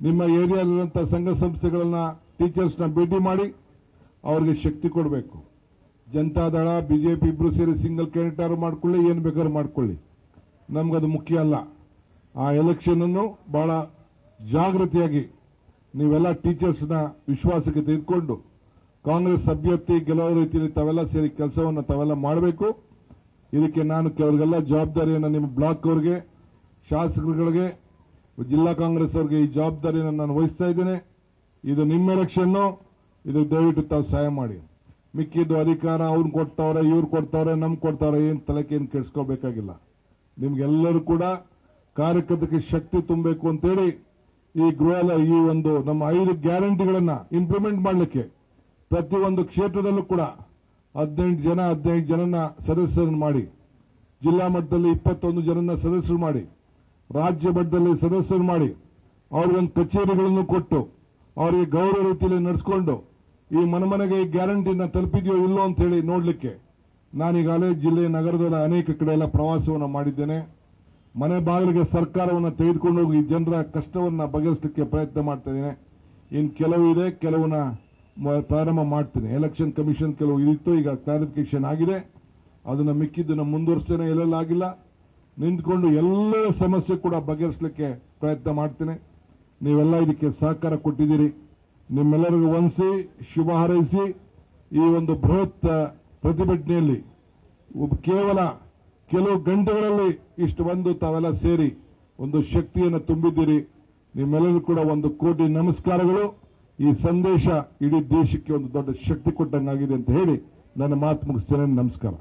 ನಿಮ್ಮ ಏರಿಯಾದಲ್ಲಿರುವಂತಹ ಸಂಘ ಸಂಸ್ಥೆಗಳನ್ನ ಟೀಚರ್ಸ್ನ ಭೇಟಿ ಮಾಡಿ ಅವರಿಗೆ ಶಕ್ತಿ ಕೊಡಬೇಕು. ಜನತಾದಳ ಬಿಜೆಪಿ ಇಬ್ರು ಸೇರಿ ಸಿಂಗಲ್ ಕ್ಯಾಂಡಿಡೇಟ್ ಮಾಡ್ಕೊಳ್ಳಿ, ಏನು ಬೇಕಾದ್ರೂ ಮಾಡ್ಕೊಳ್ಳಿ, ನಮ್ಗದು ಮುಖ್ಯ ಅಲ್ಲ. ಆ ಎಲೆಕ್ಷನ್ ಅನ್ನು ಬಹಳ ಜಾಗೃತಿಯಾಗಿ ನೀವೆಲ್ಲ ಟೀಚರ್ಸ್ನ ವಿಶ್ವಾಸಕ್ಕೆ ತೆಗೆದುಕೊಂಡು ಕಾಂಗ್ರೆಸ್ ಅಭ್ಯರ್ಥಿ ಗೆಲ್ಲುವ ರೀತಿಯಲ್ಲಿ ತಾವೆಲ್ಲ ಸೇರಿ ಕೆಲಸವನ್ನು ತಾವೆಲ್ಲ ಮಾಡಬೇಕು. ಇದಕ್ಕೆ ನಾನು ಅವರಿಗೆಲ್ಲ ಜವಾಬ್ದಾರಿಯನ್ನು ನಿಮ್ಮ ಬ್ಲಾಕ್ ಅವರಿಗೆ, ಶಾಸಕರುಗಳಿಗೆ, ಜಿಲ್ಲಾ ಕಾಂಗ್ರೆಸ್ ಅವರಿಗೆ ಈ ಜವಾಬ್ದಾರಿಯನ್ನು ನಾನು ವಹಿಸ್ತಾ ಇದ್ದೇನೆ. ಇದು ನಿಮ್ಮ ಎಲೆಕ್ಷನ್ನು, ಇದು ದಯವಿಟ್ಟು ತಾವು ಸಹಾಯ ಮಾಡಿ. ಮಿಕ್ಕಿದ್ದು ಅಧಿಕಾರ ಅವ್ರು ಕೊಡ್ತಾವ್ರೆ, ಇವ್ರು ಕೊಡ್ತಾವ್ರೆ, ನಮ್ಗೆ ಕೊಡ್ತಾವ್ರೆ, ಏನು ತಲೆಕೇನು ಕೆಡಿಸ್ಕೋಬೇಕಾಗಿಲ್ಲ. ನಿಮ್ಗೆಲ್ಲರೂ ಕೂಡ ಕಾರ್ಯಕರ್ತಕ್ಕೆ ಶಕ್ತಿ ತುಂಬಬೇಕು ಅಂತೇಳಿ ಈ ಒಂದು ನಮ್ಮ 5 ಗ್ಯಾರಂಟಿಗಳನ್ನ ಇಂಪ್ಲಿಮೆಂಟ್ ಮಾಡಲಿಕ್ಕೆ ಪ್ರತಿಯೊಂದು ಕ್ಷೇತ್ರದಲ್ಲೂ ಕೂಡ 15 ಜನನ ಸದಸ್ಯರನ್ನು ಮಾಡಿ, ಜಿಲ್ಲಾ ಮಟ್ಟದಲ್ಲಿ 21 ಜನನ ಸದಸ್ಯರು ಮಾಡಿ, ರಾಜ್ಯ ಮಟ್ಟದಲ್ಲಿ ಸದಸ್ಯರು ಮಾಡಿ, ಅವ್ರಿಗೊಂದು ಕಚೇರಿಗಳನ್ನು ಕೊಟ್ಟು ಅವರಿಗೆ ಗೌರವ ರೀತಿಯಲ್ಲಿ ನಡೆಸಿಕೊಂಡು ಈ ಮನೆಗೆ ಈ ಗ್ಯಾರಂಟಿನ ತಲುಪಿದೆಯೋ ಇಲ್ಲೋ ಅಂತ ಹೇಳಿ ನೋಡ್ಲಿಕ್ಕೆ ನಾನೀಗಾಗಲೇ ಜಿಲ್ಲೆ ನಗರದ ಅನೇಕ ಕಡೆ ಎಲ್ಲ ಪ್ರವಾಸವನ್ನು ಮಾಡಿದ್ದೇನೆ. ಮನೆ ಬಾಗಿಲಿಗೆ ಸರ್ಕಾರವನ್ನು ತೆಗೆದುಕೊಂಡು ಹೋಗಿ ಜನರ ಕಷ್ಟವನ್ನ ಬಗೆಹರಿಸಲಿಕ್ಕೆ ಪ್ರಯತ್ನ ಮಾಡ್ತಾ ಇದ್ದೇನೆ. ಇನ್ನು ಕೆಲವು ಇದೆ, ಕೆಲವನ್ನ ಪ್ರಾರಂಭ ಮಾಡ್ತೀನಿ. ಎಲೆಕ್ಷನ್ ಕಮಿಷನ್ ಕೆಲವು ಇತ್ತು, ಈಗ ಕ್ಲಾರಿಫಿಕೇಶನ್ ಆಗಿದೆ. ಅದನ್ನ ಮಿಕ್ಕಿದ್ದನ್ನ ಮುಂದುವರಿಸ್ತೇನೆ. ಎಲ್ಲೆಲ್ಲಾಗಿಲ್ಲ ನಿಂತ್ಕೊಂಡು ಎಲ್ಲರ ಸಮಸ್ಯೆ ಕೂಡ ಬಗೆಹರಿಸಲಿಕ್ಕೆ ಪ್ರಯತ್ನ ಮಾಡ್ತೇನೆ. ನೀವೆಲ್ಲ ಇದಕ್ಕೆ ಸಹಕಾರ ಕೊಟ್ಟಿದ್ದೀರಿ. ನಿಮ್ಮೆಲ್ಲರಿಗೂ ವಂದಿಸಿ ಶುಭ ಹಾರೈಸಿ ಈ ಒಂದು ಬೃಹತ್ ಪ್ರತಿಭಟನೆಯಲ್ಲಿ ಕೇವಲ ಕೆಲವು ಗಂಟೆಗಳಲ್ಲಿ ಇಷ್ಟು ಬಂದು ತಾವೆಲ್ಲ ಸೇರಿ ಒಂದು ಶಕ್ತಿಯನ್ನು ತುಂಬಿದ್ದೀರಿ. ನಿಮ್ಮೆಲ್ಲರೂ ಕೂಡ 1 ಕೋಟಿ ನಮಸ್ಕಾರಗಳು. ಈ ಸಂದೇಶ ಇಡೀ ದೇಶಕ್ಕೆ ಒಂದು ದೊಡ್ಡ ಶಕ್ತಿ ಕೊಟ್ಟಂಗಾಗಿದೆ ಅಂತ ಹೇಳಿ ನನ್ನ ಮಾತು ಮುಗಿಸ್ತೇನೆ. ನಮಸ್ಕಾರ.